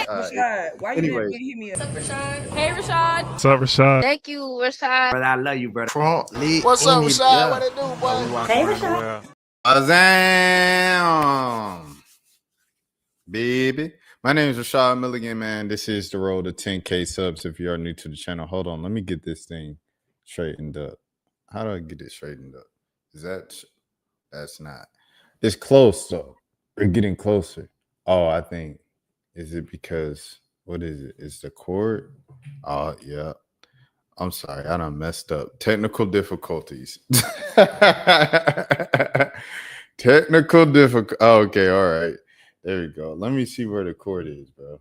Rashad, why you didn't Anyways, hit me up? Rashad. Hey, Rashad. What's up, Rashad? Thank you, Rashad. brother, I love you, brother. Trump lit. What's up, Rashad? Yeah. What it do, boy? We walking around the world. Azam, baby. My name is Rashad Milligan, man. This is the road to 10K subs. If you are new to the channel, hold on. Let me get this thing straightened up. How do I get it straightened up? That's not. It's close, though. We're getting closer. Oh, I think. Is it because, what is it? Is the cord? Oh, yeah. I'm sorry. I done messed up. Technical difficulties. Technical difficulty. Oh, okay. All right. There we go. Let me see where the cord is, bro.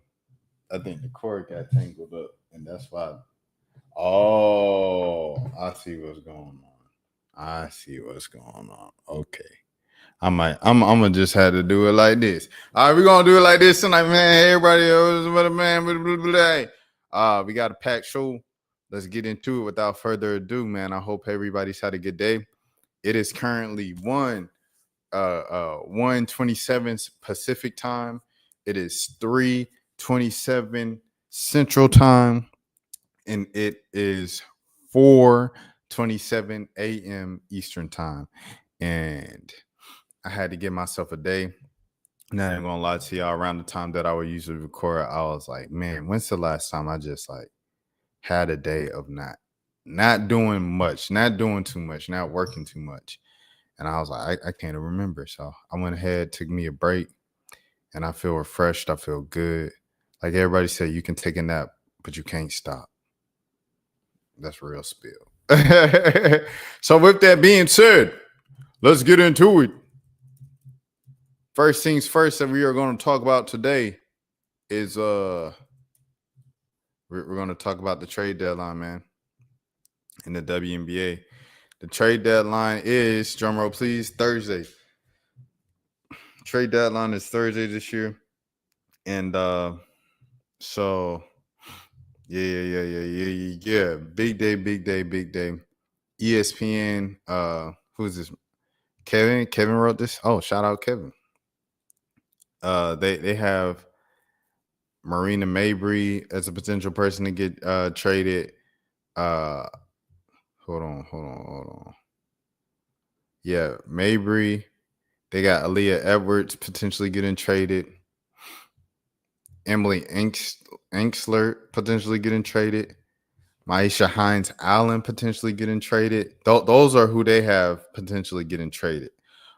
I think the cord got tangled up, and that's why. Oh, I see what's going on. Okay. I'm gonna just have to do it like this. All right, we're gonna do it like this tonight, man. Hey, everybody, what a man. We got a packed show. Let's get into it without further ado, man. I hope everybody's had a good day. It is currently 1:27 Pacific time. It is 3:27 Central time, and it is 4:27 a.m. Eastern time. And I had to give myself a day. Not even gonna lie to y'all. Around the time that I would usually record, I was like, man, when's the last time I just like had a day of not doing much, not doing too much, not working too much? And I was like, I can't remember. So I went ahead, took me a break, and I feel refreshed. I feel good. Like everybody said, you can take a nap, but you can't stop. That's real spill. So with that being said, let's get into it. First things first that we are going to talk about today is we're going to talk about the trade deadline, man, in the WNBA. The trade deadline is, drumroll please, Thursday. Trade deadline is Thursday this year. And so yeah. Big day. ESPN, who's this? Kevin wrote this. Oh, shout out Kevin. They have Marina Mabry as a potential person to get traded. Hold on. Yeah, Mabry. They got Aaliyah Edwards potentially getting traded. Emily Enksler potentially getting traded. Maisha Hines-Allen potentially getting traded. Those are who they have potentially getting traded.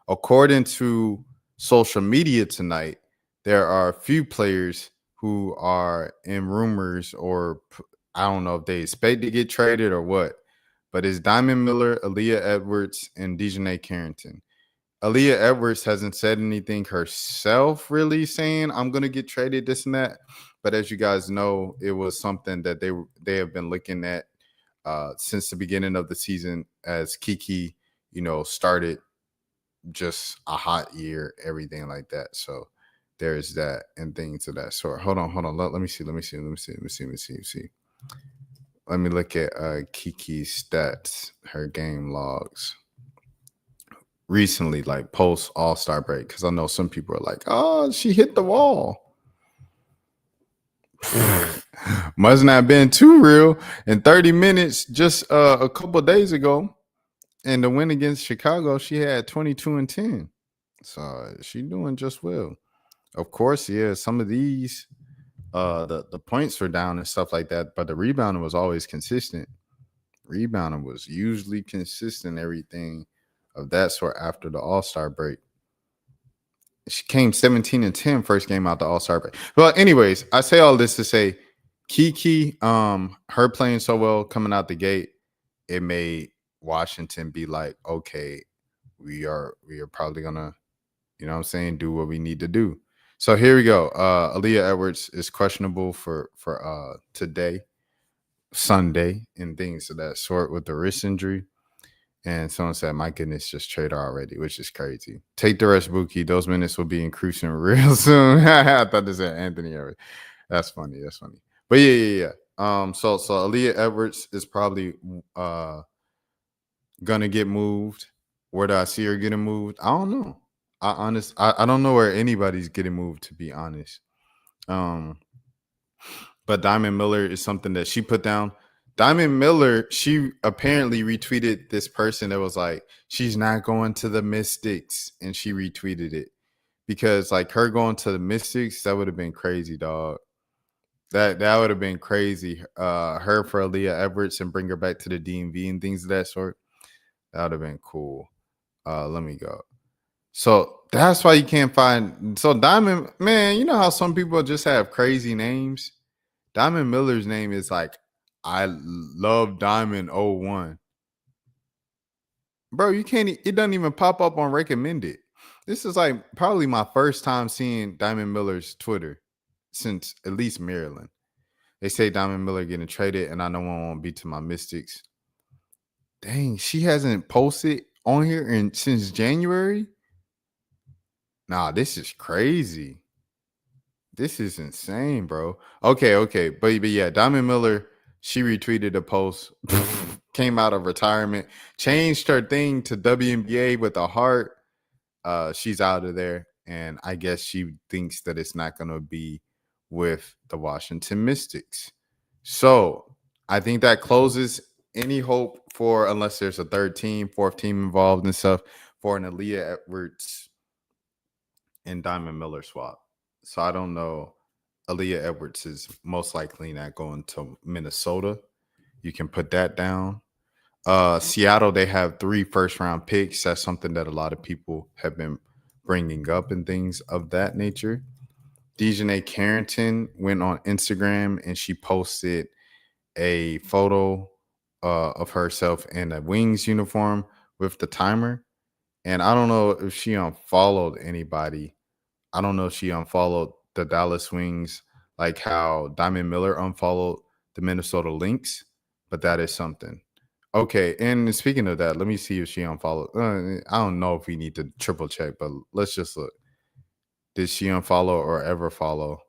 According to social media tonight, there are a few players who are in rumors, or I don't know if they expect to get traded or what, but it's Diamond Miller, Aaliyah Edwards, and Dejanay Carrington. Aaliyah Edwards hasn't said anything herself really saying I'm going to get traded, this and that. But as you guys know, it was something that they have been looking at since the beginning of the season, as Kiki, started just a hot year, everything like that. So there's that and things of that sort. Hold on. Let me see. Let me look at Kiki's stats, her game logs recently, like post All-Star break, because I know some people are like, oh, she hit the wall. Must not have been too real. In 30 minutes just a couple days ago, in the win against Chicago, she had 22 and 10. So she doing just well. Of course, yeah, some of these the points were down and stuff like that, but the rebounding was always consistent. Rebounding was usually consistent, everything of that sort after the All-Star break. She came 17 and 10 first game out the All-Star break. Well, anyways, I say all this to say Kiki, her playing so well coming out the gate, it made Washington be like, okay, we are probably gonna, do what we need to do. So here we go. Aaliyah Edwards is questionable for today, Sunday, and things of that sort with the wrist injury. And someone said, my goodness, just trade her already, which is crazy. Take the rest, Buki. Those minutes will be increasing real soon. I thought this said Anthony already. That's funny. But yeah. So Aaliyah Edwards is probably gonna get moved. Where do I see her getting moved? I don't know. I don't know where anybody's getting moved, to be honest. But Diamond Miller is something that she put down. Diamond Miller, she apparently retweeted this person that was like, she's not going to the Mystics, and she retweeted it because like her going to the Mystics, that would have been crazy, dog. That would have been crazy. Her for Aaliyah Edwards and bring her back to the DMV and things of that sort. That would have been cool. Let me go. So that's why you can't find. So Diamond, man, you know how some people just have crazy names. Diamond Miller's name is like, I love Diamond 01. Bro, you can't, it doesn't even pop up on recommended. This is like probably my first time seeing Diamond Miller's Twitter since at least Maryland. They say Diamond Miller getting traded, and I know one won't be to my Mystics. Dang, she hasn't posted on here since January. Nah, this is crazy. This is insane, bro. Okay. But yeah, Diamond Miller, she retweeted a post, came out of retirement, changed her thing to WNBA with a heart. She's out of there. And I guess she thinks that it's not going to be with the Washington Mystics. So I think that closes any hope for, unless there's a third team, fourth team involved and stuff, for an Aaliyah Edwards and Diamond Miller swap. So I don't know. Aaliyah Edwards is most likely not going to Minnesota. You can put that down. Seattle, they have 3 first-round picks. That's something that a lot of people have been bringing up and things of that nature. Dejanay Carrington went on Instagram and she posted a photo of herself in a Wings uniform with the timer. And I don't know if she unfollowed anybody. I don't know if she unfollowed the Dallas Wings like how Diamond Miller unfollowed the Minnesota Lynx, but that is something. Okay, and speaking of that, let me see if she unfollowed. I don't know if we need to triple check, but let's just look. Did she unfollow or ever follow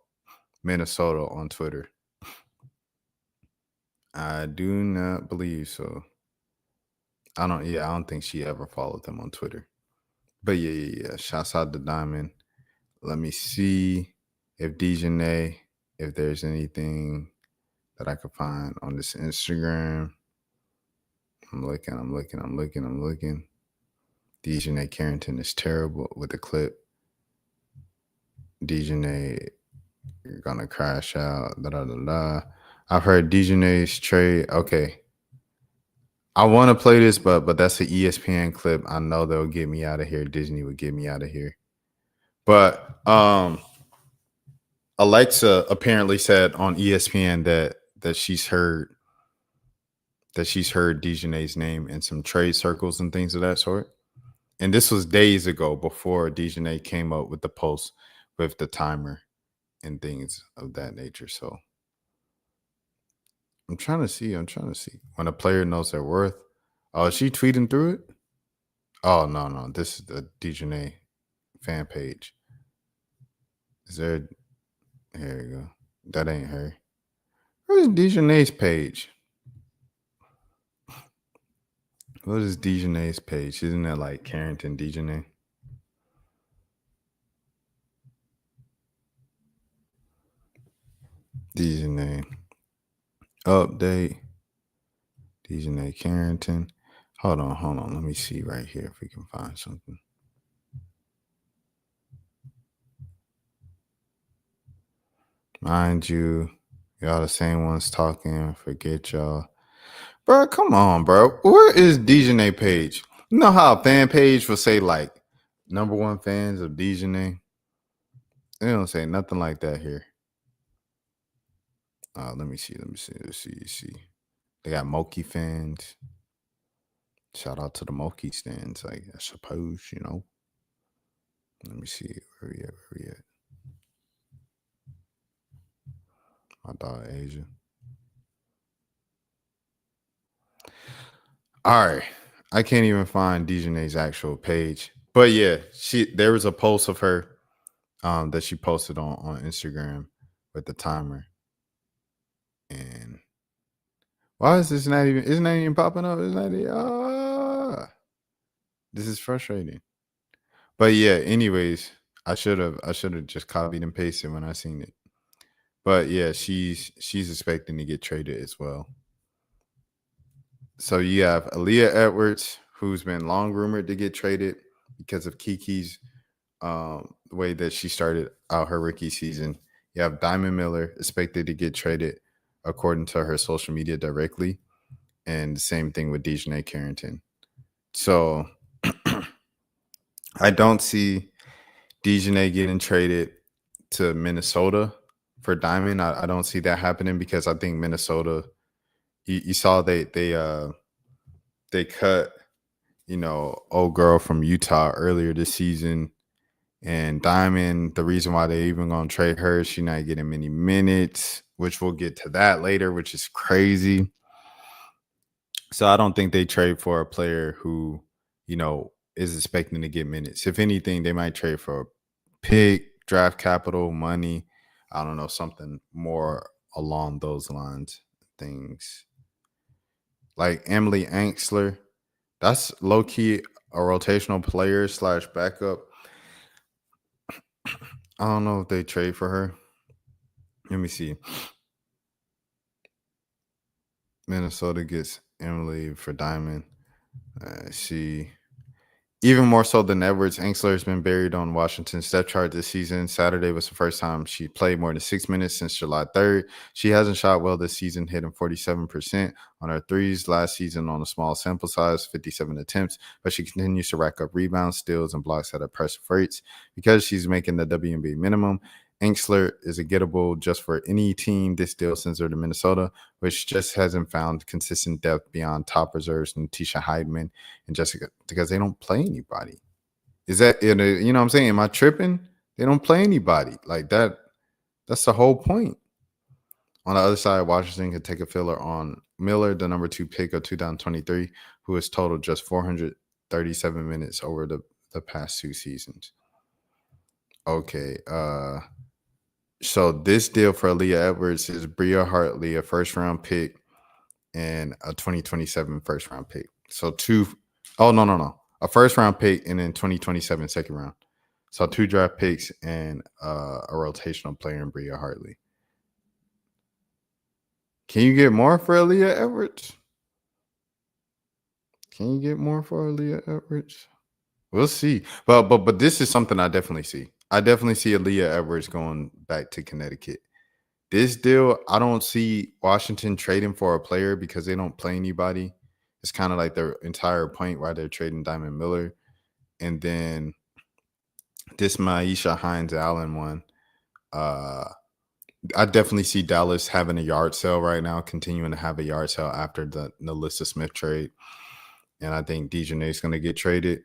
Minnesota on Twitter? I do not believe so. I don't think she ever followed them on Twitter. But yeah. Shouts out to Diamond. Let me see if Dejanay, if there's anything that I could find on this Instagram. I'm looking. Dejanay Carrington is terrible with the clip. Dejanay, you're gonna crash out. I've heard Dejanay's trade. Okay. I want to play this, but that's an ESPN clip. I know they'll get me out of here. Disney would get me out of here. But Alexa apparently said on ESPN that she's heard Dejanay's name in some trade circles and things of that sort. And this was days ago before Dejanay came up with the post with the timer and things of that nature. So I'm trying to see when a player knows their worth. Oh, is she tweeting through it? Oh no, this is the Dejanay fan page. Is there? Here you go. That ain't her. Where's Dejanay's page? What is Dejanay's page? Isn't that like Carrington Dejanay? Dejanay. Update. Dejanay Carrington. Hold on. Let me see right here if we can find something. Mind you, y'all the same ones talking. Forget y'all. Bro, come on, bro. Where is Dejanay page? You know how a fan page will say like #1 fans of Dejanay? They don't say nothing like that here. Let me see. They got Moki fans. Shout out to the Moki stands, I suppose, you know. Let me see. Where we at? My dog Asia. All right. I can't even find Dejanay's actual page. But yeah, there was a post of her that she posted on Instagram with the timer. And why is this not even popping up? It's not even, this is frustrating. But yeah, anyways, I should have just copied and pasted when I seen it. But yeah, she's expecting to get traded as well. So you have Aaliyah Edwards, who's been long rumored to get traded because of Kiki's the way that she started out her rookie season. You have Diamond Miller expected to get traded according to her social media directly. And the same thing with Dejanay Carrington. So I don't see Dejanay getting traded to Minnesota for Diamond. I don't see that happening because I think Minnesota, you saw they cut, old girl from Utah earlier this season. And Diamond, the reason why they even gonna trade her, she not getting many minutes, which we'll get to that later, which is crazy. So I don't think they trade for a player who, is expecting to get minutes. If anything, they might trade for a pick, draft capital, money. I don't know, something more along those lines. Things like Emily Anxler, that's low key a rotational player / backup. I don't know if they trade for her. Let me see. Minnesota gets Emily for Diamond. She even more so than Edwards, Anxler has been buried on Washington's depth chart this season. Saturday was the first time she played more than 6 minutes since July 3rd. She hasn't shot well this season, hitting 47% on her threes last season on a small sample size, 57 attempts, but she continues to rack up rebounds, steals, and blocks at impressive rates. Because she's making the WNBA minimum, Anxler is a gettable just for any team. This deal sends her to Minnesota, which just hasn't found consistent depth beyond top reserves Natisha Heidman and Jessica, because they don't play anybody. Is that, you know what I'm saying? Am I tripping? They don't play anybody like that. That's the whole point. On the other side, Washington could take a filler on Miller, the number 2 pick of 2023, who has totaled just 437 minutes over the past 2 seasons. Okay. So this deal for Aaliyah Edwards is Bria Hartley, a first-round pick, and a 2027 first-round pick. So a first-round pick and then 2027 second round. So 2 draft picks and a rotational player in Bria Hartley. Can you get more for Aaliyah Edwards? Can you get more for Aaliyah Edwards? We'll see. But this is something I definitely see. I definitely see Aaliyah Edwards going back to Connecticut. This deal, I don't see Washington trading for a player because they don't play anybody. It's kind of like their entire point why they're trading Diamond Miller. And then this Maisha Hines-Allen one, I definitely see Dallas having a yard sale right now, continuing to have a yard sale after the Nalissa Smith trade. And I think Dejanay is going to get traded.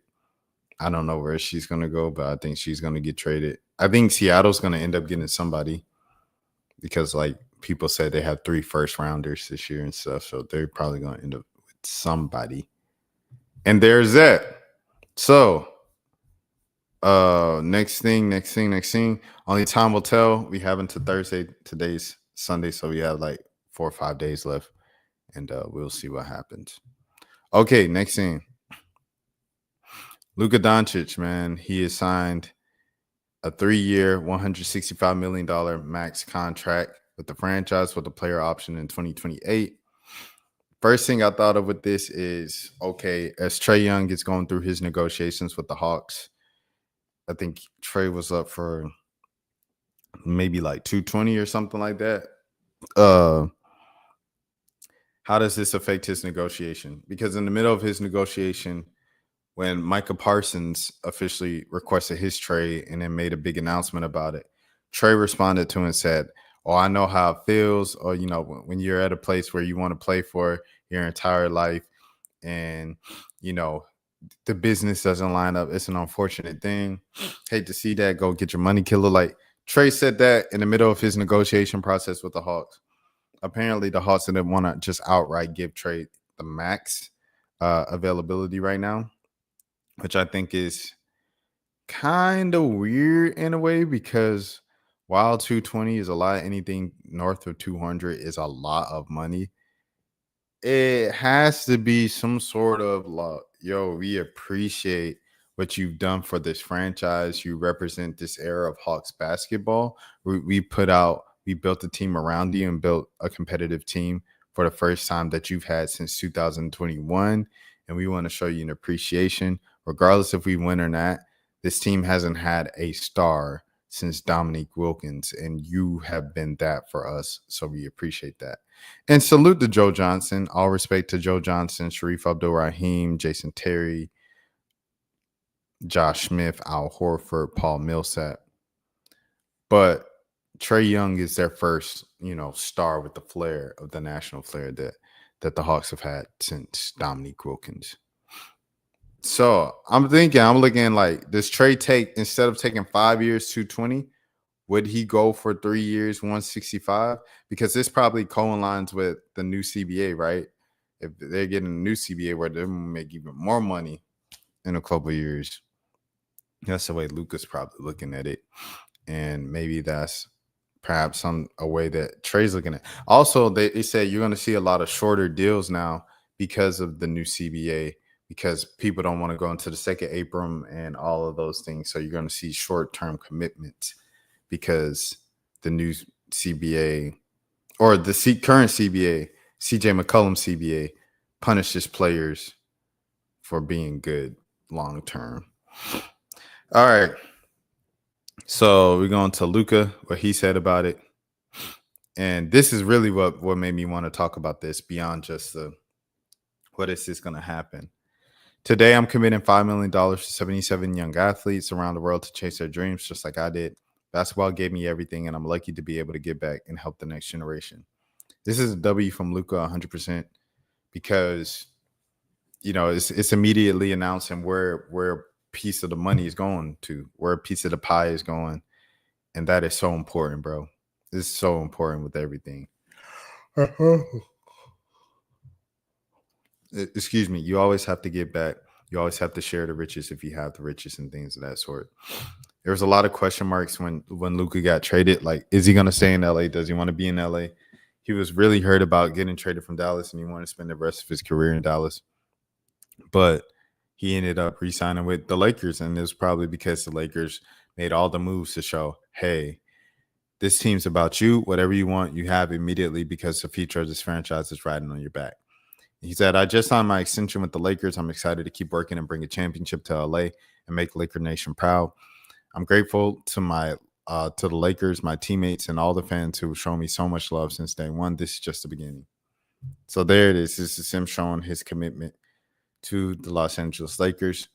I don't know where she's going to go, but I think she's going to get traded. I think Seattle's going to end up getting somebody because, like, people said they have 3 first-rounders this year and stuff, so they're probably going to end up with somebody. And there's that. So, next thing. Only time will tell. We have until Thursday. Today's Sunday, so we have like 4 or 5 days left, and we'll see what happens. Okay, next thing. Luka Doncic, man, he has signed a 3-year, $165 million max contract with the franchise with a player option in 2028. First thing I thought of with this is, okay, as Trae Young is going through his negotiations with the Hawks, I think Trae was up for maybe like 220 or something like that. How does this affect his negotiation? Because in the middle of his negotiation, when Micah Parsons officially requested his trade and then made a big announcement about it, Trae responded to and said, "Oh, I know how it feels, or, when you're at a place where you want to play for your entire life and, the business doesn't line up. It's an unfortunate thing. Hate to see that. Go get your money, killer." Like, Trae said that in the middle of his negotiation process with the Hawks. Apparently, the Hawks didn't want to just outright give Trae the max availability right now, which I think is kind of weird in a way, because while 220 is a lot, anything north of 200 is a lot of money. It has to be some sort of like, yo, we appreciate what you've done for this franchise. You represent this era of Hawks basketball. We put out We built a team around you and built a competitive team for the first time that you've had since 2021. And we want to show you an appreciation, regardless if we win or not. This team hasn't had a star since Dominique Wilkins, and you have been that for us. So we appreciate that. And salute to Joe Johnson. All respect to Joe Johnson, Sharif Abdul-Rahim, Jason Terry, Josh Smith, Al Horford, Paul Millsap. But Trae Young is their first, star with the flair of the national flair that the Hawks have had since Dominique Wilkins. So I'm looking like, does Trae take, instead of taking 5 years, 220, would he go for 3 years, 165? Because this probably co-aligns with the new CBA, right? If they're getting a new CBA where they're going to make even more money in a couple of years. That's the way Luka's probably looking at it. And maybe that's perhaps a way that Trae's looking at. Also, they said you're going to see a lot of shorter deals now because of the new CBA, because people don't want to go into the second Abram and all of those things. So you're going to see short-term commitments because the new CBA or the current CBA, CJ McCollum CBA, punishes players for being good long-term. All right. So we're going to Luka, what he said about it. And this is really what made me want to talk about this beyond just what is this going to happen. Today, I'm committing $5 million to 77 young athletes around the world to chase their dreams, just like I did. Basketball gave me everything, and I'm lucky to be able to give back and help the next generation. This is a W from Luka 100% because, it's immediately announcing where a piece of the money is going to, where a piece of the pie is going. And that is so important, bro. It's so important with everything. Excuse me. You always have to give back. You always have to share the riches if you have the riches and things of that sort. There was a lot of question marks when Luka got traded. Like, is he going to stay in LA? Does he want to be in LA? He was really hurt about getting traded from Dallas, and he wanted to spend the rest of his career in Dallas. But he ended up re-signing with the Lakers, and it was probably because the Lakers made all the moves to show, hey, this team's about you. Whatever you want, you have immediately because the future of this franchise is riding on your back. He said, I just signed my extension with the Lakers. I'm excited to keep working and bring a championship to LA and make Laker Nation proud. I'm grateful to the Lakers, my teammates, and all the fans who have shown me so much love since day one. This is just the beginning. So there it is. This is him showing his commitment to the Los Angeles Lakers.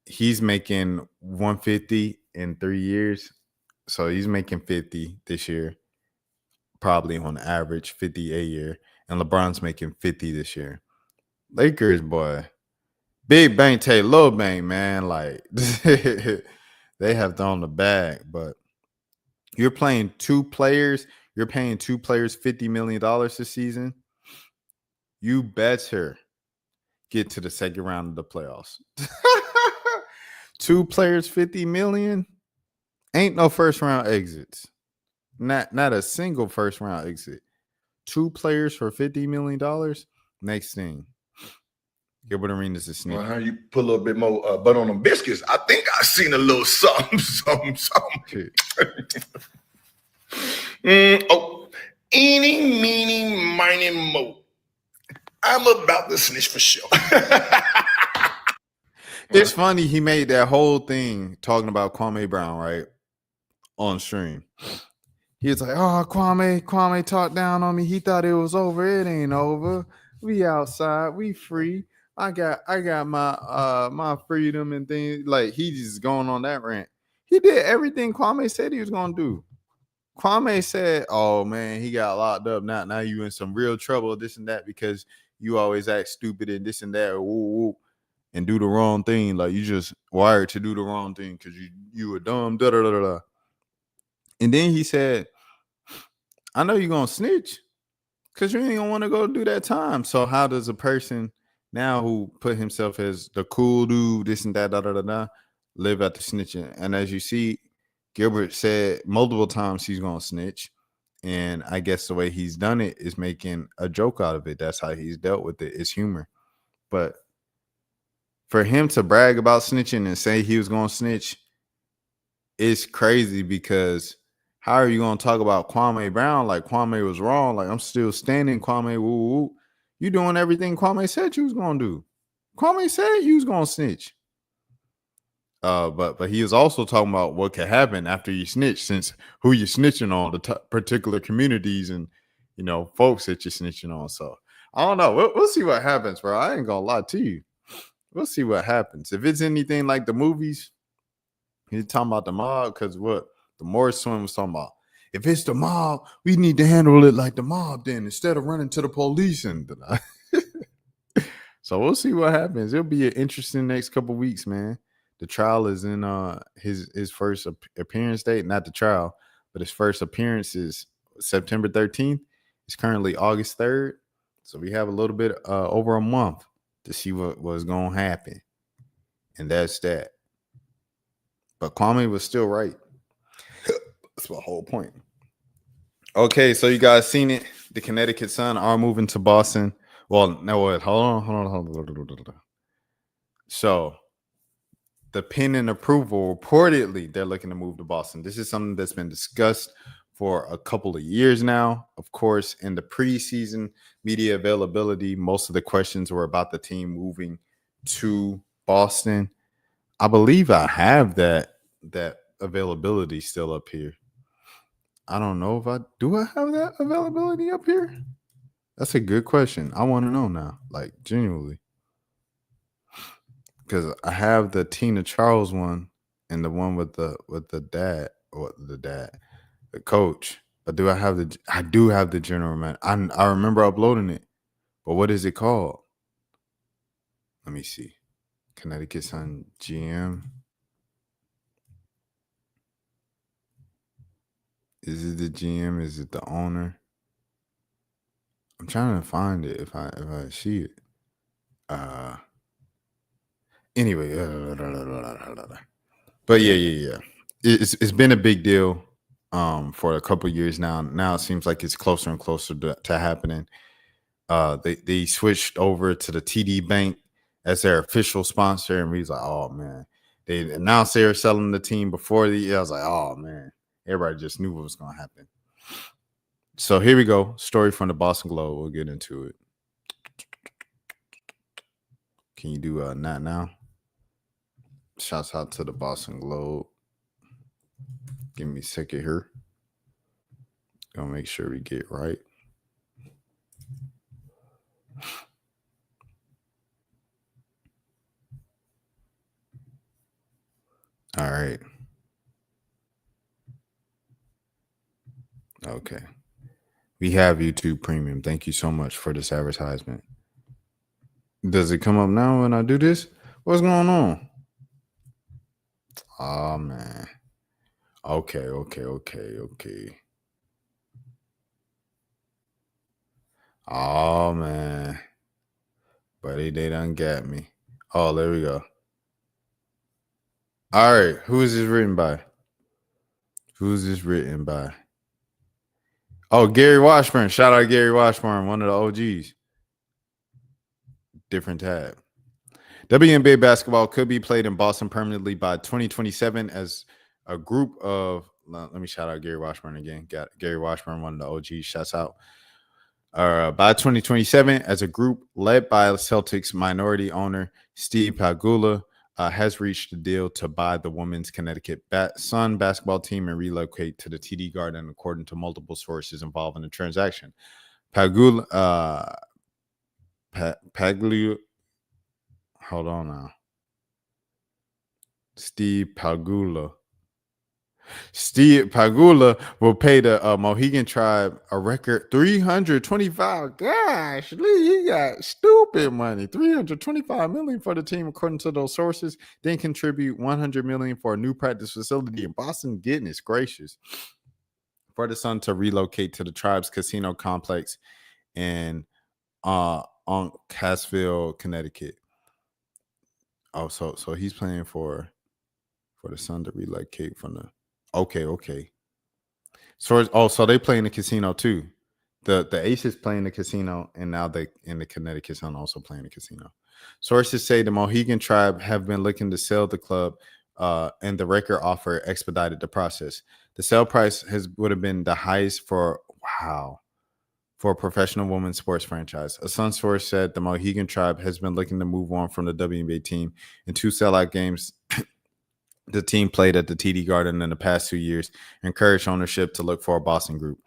He's making 150 in 3 years. So he's making 50 this year, probably on average 50 a year. And LeBron's making 50 this year. Lakers, boy. Big bang, take little bang, man. Like, they have thrown the bag. But you're playing two players. You're paying two players $50 million this season. You better get to the second round of the playoffs. Two players, $50 million. Ain't no first round exits. Not a single first round exit. Two players for $50 million. Next thing. Gilbert Arenas is sneaky. How you put a little bit more butter on them biscuits? I think I seen a little something. Eeny, meeny, miny, mo. I'm about to snitch for sure. It's funny he made that whole thing talking about Kwame Brown, right? On stream. He was like, oh, Kwame talked down on me. He thought it was over. It ain't over. We outside. We free. I got my freedom and things. Like, he just going on that rant. He did everything Kwame said he was going to do. Kwame said, oh, man, he got locked up. Now you in some real trouble, this and that, because you always act stupid and this and that, and do the wrong thing. Like, you just wired to do the wrong thing because you were dumb, da-da-da-da-da. And then he said, I know you're going to snitch because you ain't going to want to go do that time. So how does a person now who put himself as the cool dude, this and that, da-da-da-da, live at the snitching? And as you see, Gilbert said multiple times he's going to snitch. And I guess the way he's done it is making a joke out of it. That's how he's dealt with it. It's humor. But for him to brag about snitching and say he was going to snitch is crazy because how are you gonna talk about Kwame Brown like Kwame was wrong? Like I'm still standing, Kwame. Woo woo. You doing everything Kwame said you was gonna do. Kwame said you was gonna snitch. But he was also talking about what could happen after you snitch, since who you're snitching on, the particular communities and folks that you're snitching on. So I don't know. We'll see what happens, bro. I ain't gonna lie to you. We'll see what happens. If it's anything like the movies, he's talking about the mob, because what the Morris twin was talking about. If it's the mob, we need to handle it like the mob then, instead of running to the police. And so we'll see what happens. It'll be an interesting next couple weeks, man. The trial is in his first appearance date, not the trial, but his first appearance is September 13th. It's currently August 3rd. So we have a little bit over a month to see what was going to happen. And that's that. But Kwame was still right. That's my whole point. Okay, so you guys seen it. The Connecticut Sun are moving to Boston. Well, no, wait, hold on. So the pending approval, reportedly, they're looking to move to Boston. This is something that's been discussed for a couple of years now. Of course, in the preseason media availability, most of the questions were about the team moving to Boston. I believe I have that availability still up here. I don't know if I have that availability up here. That's a good question. I want to know now, like genuinely. Because I have the Tina Charles one and the one with the dad, or the coach. But do I have I do have the general man. I remember uploading it. But what is it called? Let me see. Connecticut Sun GM. Is it the GM? Is it the owner? I'm trying to find it if I see it. Anyway, but yeah. It's been a big deal for a couple of years now. Now it seems like it's closer and closer to happening. They switched over to the TD Bank as their official sponsor, and we was like, oh man. They announced they were selling the team before the year. I was like, oh man. Everybody just knew what was going to happen. So here we go. Story from the Boston Globe. We'll get into it. Can you do not now? Shouts out to the Boston Globe. Give me a second here. Gonna make sure we get right. All right. Okay. We have YouTube Premium. Thank you so much for this advertisement. Does it come up now when I do this? What's going on? Oh, man. Okay. Oh, man. Buddy, they done got me. Oh, there we go. All right. Who is this written by? Oh, Gary Washburn. Shout out Gary Washburn, one of the OGs. Different tab. WNBA basketball could be played in Boston permanently by 2027 as a group of, let me shout out Gary Washburn again. Got Gary Washburn, one of the OGs. Shouts out. By 2027 as a group led by Celtics minority owner Steve Pagula has reached a deal to buy the women's Connecticut Sun basketball team and relocate to the TD Garden, according to multiple sources involved in the transaction. Pagula, hold on now. Steve Pagula will pay the Mohegan tribe a record $325. Gosh, he got stupid money. $325 million for the team, according to those sources. Then contribute $100 million for a new practice facility in Boston. Goodness gracious. For the Sun to relocate to the tribe's casino complex in on Cassville, Connecticut. Oh, so he's playing for the Sun to relocate from the. Okay. So they play in the casino too. The Aces play in the casino, and now they in the Connecticut Sun also playing the casino. Sources say the Mohegan tribe have been looking to sell the club, and the record offer expedited the process. The sale price would have been the highest for a professional women's sports franchise. A Sun source said the Mohegan Tribe has been looking to move on from the WNBA team. In 2 sellout games the team played at the TD Garden in the past 2 years, encouraged ownership to look for a Boston group.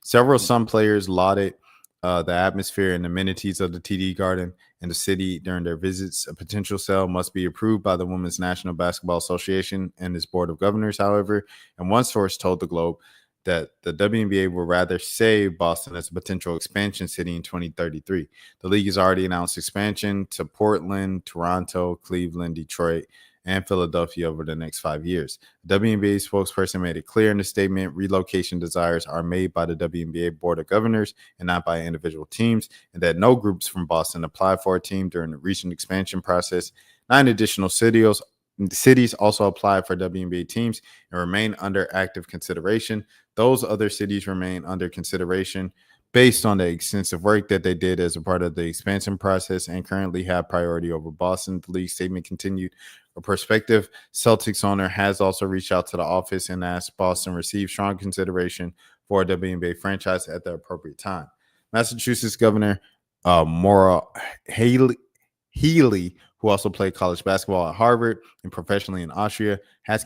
Several Sun players lauded the atmosphere and amenities of the TD Garden in the city during their visits. A potential sale must be approved by the Women's National Basketball Association and its board of governors, however, and one source told the Globe that the WNBA would rather save Boston as a potential expansion city in 2033. The league has already announced expansion to Portland, Toronto, Cleveland, Detroit, and Philadelphia over the next 5 years. The WNBA spokesperson made it clear in the statement relocation desires are made by the WNBA Board of Governors and not by individual teams, and that no groups from Boston applied for a team during the recent expansion process. 9 additional cities also applied for WNBA teams and remain under active consideration. Those other cities remain under consideration based on the extensive work that they did as a part of the expansion process and currently have priority over Boston. The league statement continued. A prospective Celtics owner has also reached out to the office and asked Boston receive strong consideration for a WNBA franchise at the appropriate time. Massachusetts Governor Maura Healey, who also played college basketball at Harvard and professionally in Austria, has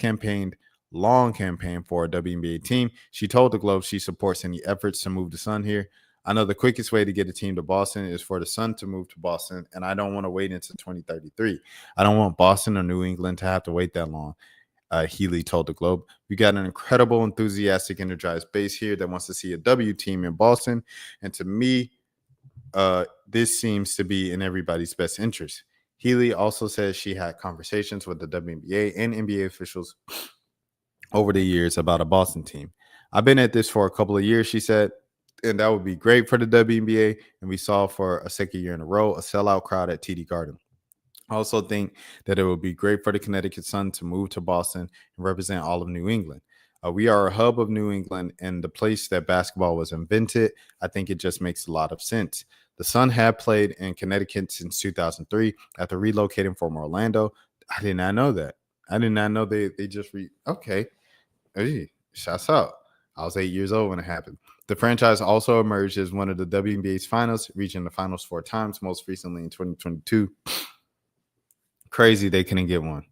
long campaigned for a WNBA team. She told the Globe she supports any efforts to move the Sun here. I know the quickest way to get a team to Boston is for the Sun to move to Boston, and I don't want to wait until 2033. I don't want Boston or New England to have to wait that long, Healy told the Globe. We got an incredible, enthusiastic, energized base here that wants to see a W team in Boston, and to me, this seems to be in everybody's best interest. Healy also says she had conversations with the WNBA and NBA officials over the years about a Boston team. I've been at this for a couple of years, she said, and that would be great for the WNBA. And we saw for a second year in a row a sellout crowd at TD Garden. I also think that it would be great for the Connecticut Sun to move to Boston and represent all of New England. We are a hub of New England and the place that basketball was invented. I think it just makes a lot of sense. The Sun had played in Connecticut since 2003 after relocating from Orlando. I did not know that. I did not know they just okay. Hey, shouts out. I was 8 years old when it happened. The franchise also emerged as one of the WNBA's finalists, reaching the finals 4 times, most recently in 2022. Crazy they couldn't get one.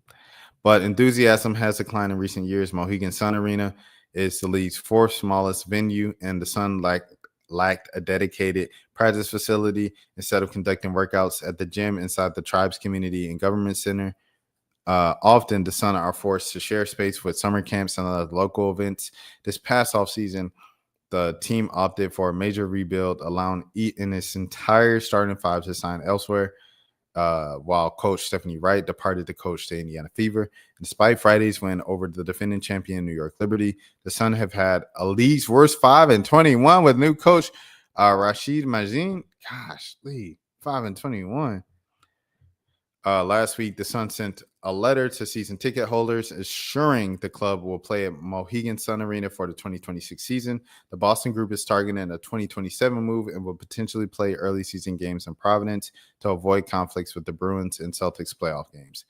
But enthusiasm has declined in recent years. Mohegan Sun Arena is the league's 4th smallest venue, and the Sun lacked a dedicated practice facility. Instead of conducting workouts at the gym inside the Tribe's Community and Government Center, often the Sun are forced to share space with summer camps and other local events. This past offseason, the team opted for a major rebuild, allowing in its entire starting 5 to sign elsewhere, while coach Stephanie Wright departed to coach the Indiana Fever. And despite Friday's win over the defending champion New York Liberty, the Sun have had a league's worst 5-21 with new coach rashadmilliganbooking. Gosh, league 5-21. Last week, the Sun sent a letter to season ticket holders assuring the club will play at Mohegan Sun Arena for the 2026 season. The Boston group is targeting a 2027 move and will potentially play early season games in Providence to avoid conflicts with the Bruins and Celtics playoff games.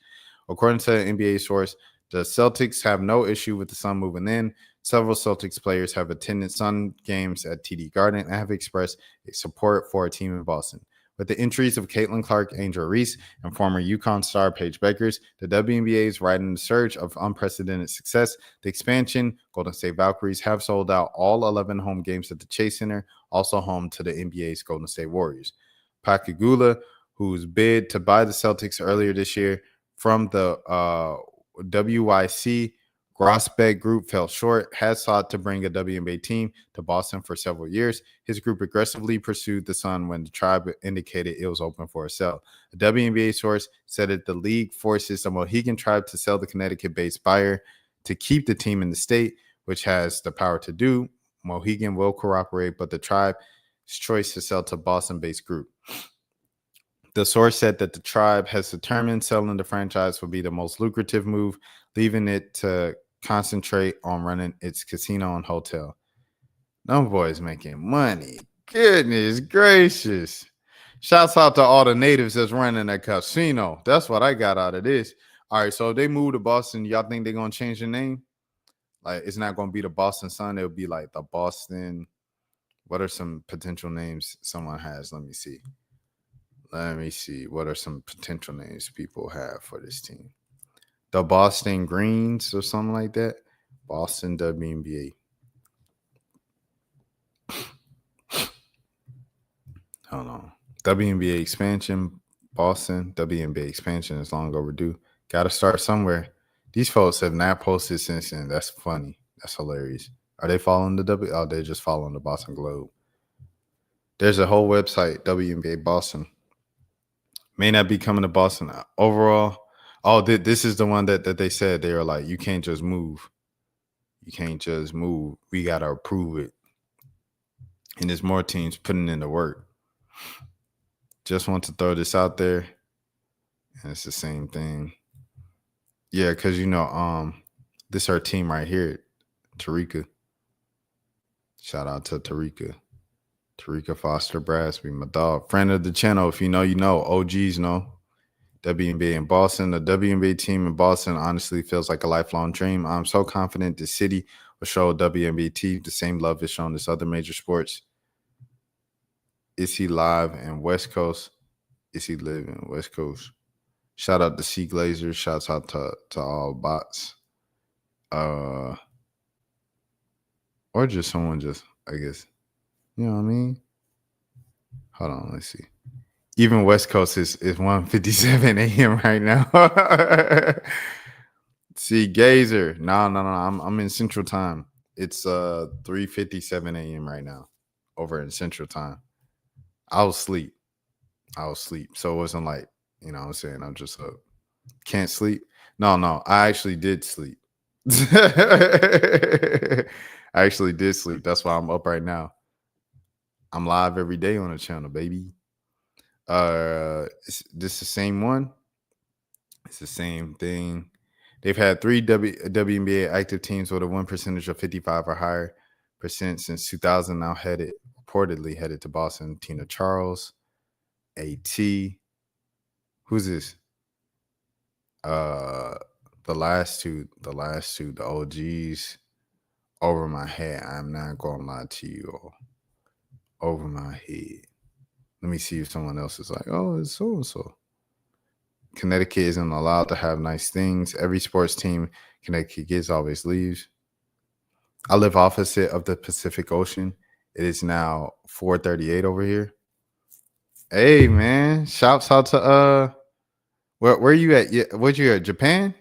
According to an NBA source, the Celtics have no issue with the Sun moving in. Several Celtics players have attended Sun games at TD Garden and have expressed support for a team in Boston. With the entries of Caitlin Clark, Angel Reese, and former UConn star Paige Beckers, the WNBA is riding the surge of unprecedented success. The expansion, Golden State Valkyries, have sold out all 11 home games at the Chase Center, also home to the NBA's Golden State Warriors. Pakagula, whose bid to buy the Celtics earlier this year from the WYC Grossbeck Group fell short, has sought to bring a WNBA team to Boston for several years. His group aggressively pursued the Sun when the Tribe indicated it was open for a sale. A WNBA source said that the league forces the Mohegan Tribe to sell the Connecticut-based buyer to keep the team in the state, which has the power to do. Mohegan will cooperate, but the Tribe's choice to sell to Boston-based group. The source said that the Tribe has determined selling the franchise would be the most lucrative move, leaving it to concentrate on running its casino and hotel. Them boys making money. Goodness gracious. Shouts out to all the natives that's running that casino. That's what I got out of this. All right, so if they move to Boston, y'all think they're going to change the name? Like it's not going to be the Boston Sun. It'll be like the Boston. What are some potential names someone has? Let me see. What are some potential names people have for this team? The Boston Greens or something like that. Boston WNBA. Hold on. WNBA expansion. Boston WNBA expansion is long overdue. Got to start somewhere. These folks have not posted since then. That's funny. That's hilarious. Are they following the W? Oh, they're just following the Boston Globe. There's a whole website, WNBA Boston. May not be coming to Boston overall. Oh, this is the one that they said. They were like, you can't just move. You can't just move. We got to approve it. And there's more teams putting in the work. Just want to throw this out there. And it's the same thing. Yeah, because, this is our team right here, Tarika. Shout out to Tarika. Tarika Foster Brasby, my dog. Friend of the channel. If you know, you know. OGs know. WNBA in Boston. The WNBA team in Boston honestly feels like a lifelong dream. I'm so confident the city will show WNBA team the same love it's shown this other major sports. Is he live in West Coast? Is he living West Coast? Shout out to C Glazers. Shouts out to all bots. Or just someone I guess. You know what I mean? Hold on, let's see. Even West Coast is 1:57 a.m. right now. See, Gazer. No. I'm in Central Time. It's 3:57 a.m. right now over in Central Time. I was asleep. So it wasn't like, you know what I'm saying, I'm just up. Can't sleep. No, I actually did sleep. I actually did sleep. That's why I'm up right now. I'm live every day on the channel, baby. This the same one. It's the same thing. They've had 3 WNBA active teams with a win percentage of 55 or higher percent since 2000. Now reportedly headed to Boston. Tina Charles, AT. Who's this? The last two, the OGs. Over my head. I'm not gonna lie to you all. Over my head. Let me see if someone else is like, oh, it's so and so. Connecticut isn't allowed to have nice things. Every sports team Connecticut gets always leaves. I live opposite of the Pacific Ocean. It is now 4:38 over here. Hey man, shouts out to where you at? Yeah, what you at? Japan?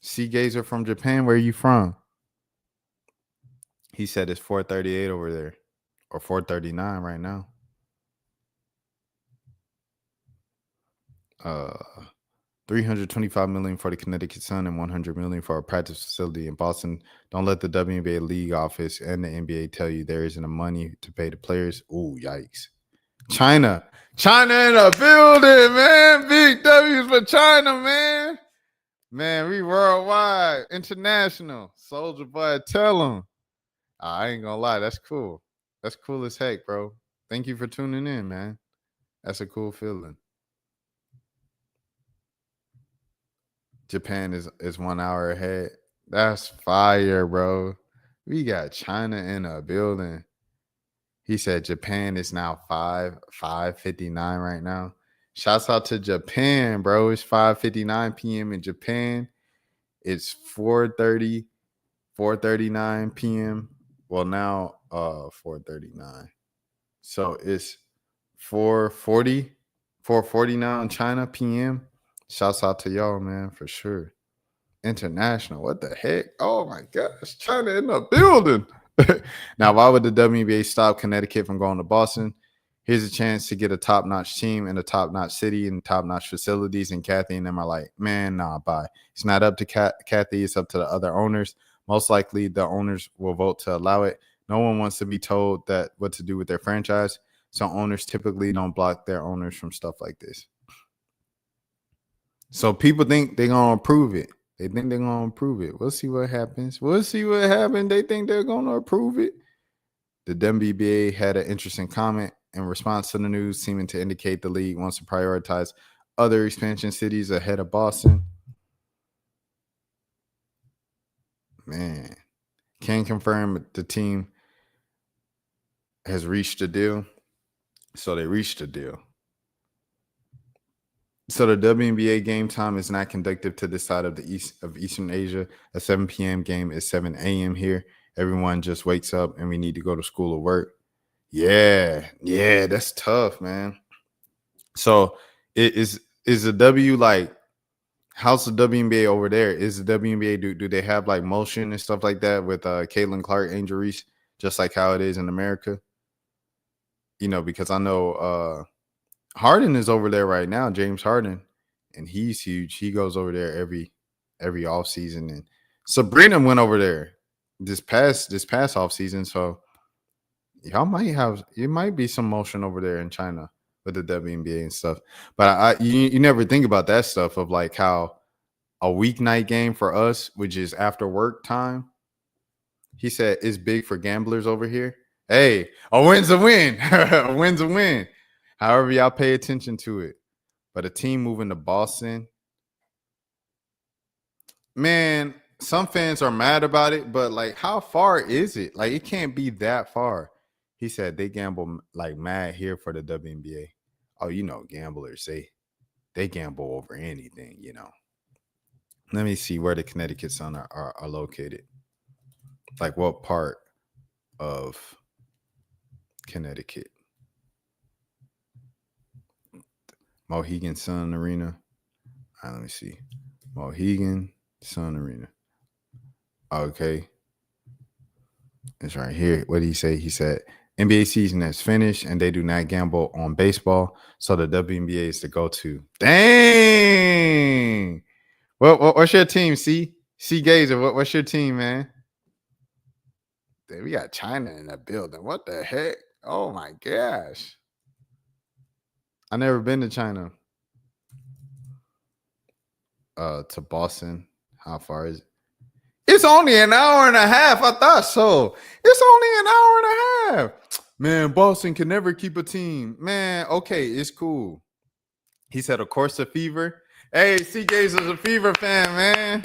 Sea Gazer from Japan. Where are you from? He said it's 4:38 over there, or 4:39 right now. $325 million for the Connecticut Sun and $100 million for a practice facility in Boston. Don't let the WNBA league office and the NBA tell you there isn't money to pay the players. Ooh, yikes! China in the building, man. Big W's for China, man. Man, we worldwide, international. Soldier Boy, tell them. I ain't gonna lie, that's cool. That's cool as heck, bro. Thank you for tuning in, man. That's a cool feeling. Japan is 1 hour ahead. That's fire, bro. We got China in a building. He said Japan is now 5:59 right now. Shouts out to Japan, bro. It's 5:59 p.m. in Japan. It's 4:39 p.m. Well, now 4:39. So it's 4:40 now in China p.m. Shouts out to y'all, man, for sure. International. What the heck? Oh my gosh. China in the building. Now, why would the WNBA stop Connecticut from going to Boston? Here's a chance to get a top-notch team in a top-notch city and top-notch facilities. And Kathy and them are like, man, nah, bye. It's not up to Kathy. It's up to the other owners. Most likely, the owners will vote to allow it. No one wants to be told that what to do with their franchise. So owners typically don't block their owners from stuff like this. So people think they're going to approve it. They think they're going to approve it. We'll see what happens. They think they're going to approve it. The WNBA had an interesting comment in response to the news, seeming to indicate the league wants to prioritize other expansion cities ahead of Boston. Man, can confirm the team has reached a deal. So they reached a deal. So the WNBA game time is not conductive to this side of the east of Eastern Asia. A 7 p.m. game is 7 a.m. here. Everyone just wakes up and we need to go to school or work. Yeah, that's tough, man. So is the W like how's the WNBA over there? Is the WNBA do they have like motion and stuff like that with Caitlin Clark injuries, just like how it is in America? You know, because I know Harden is over there right now, James Harden, and he's huge. He goes over there every offseason. And Sabrina went over there this past offseason. So y'all might be some motion over there in China with the WNBA and stuff. But you never think about that stuff of like how a weeknight game for us, which is after work time, he said is big for gamblers over here. Hey, a win's a win. A win's a win. However, y'all pay attention to it. But a team moving to Boston, man, some fans are mad about it, but like, how far is it? Like, it can't be that far. He said they gamble like mad here for the WNBA. Oh, you know, gamblers, they gamble over anything, you know. Let me see where the Connecticut Sun are located. Like, what part of Connecticut? Mohegan Sun Arena. All right, let me see. Mohegan Sun Arena. Okay. It's right here. What did he say? He said NBA season has finished and they do not gamble on baseball. So the WNBA is the go-to. Dang. What's your team, C Gazer? What's your team, man? Dude, we got China in the building. What the heck? Oh my gosh. I never been to China. To Boston. How far is it? It's only an hour and a half. I thought so. It's only an hour and a half. Man, Boston can never keep a team. Man, okay, it's cool. He said, of course, a Fever. Hey, C Gazer's a Fever fan, man.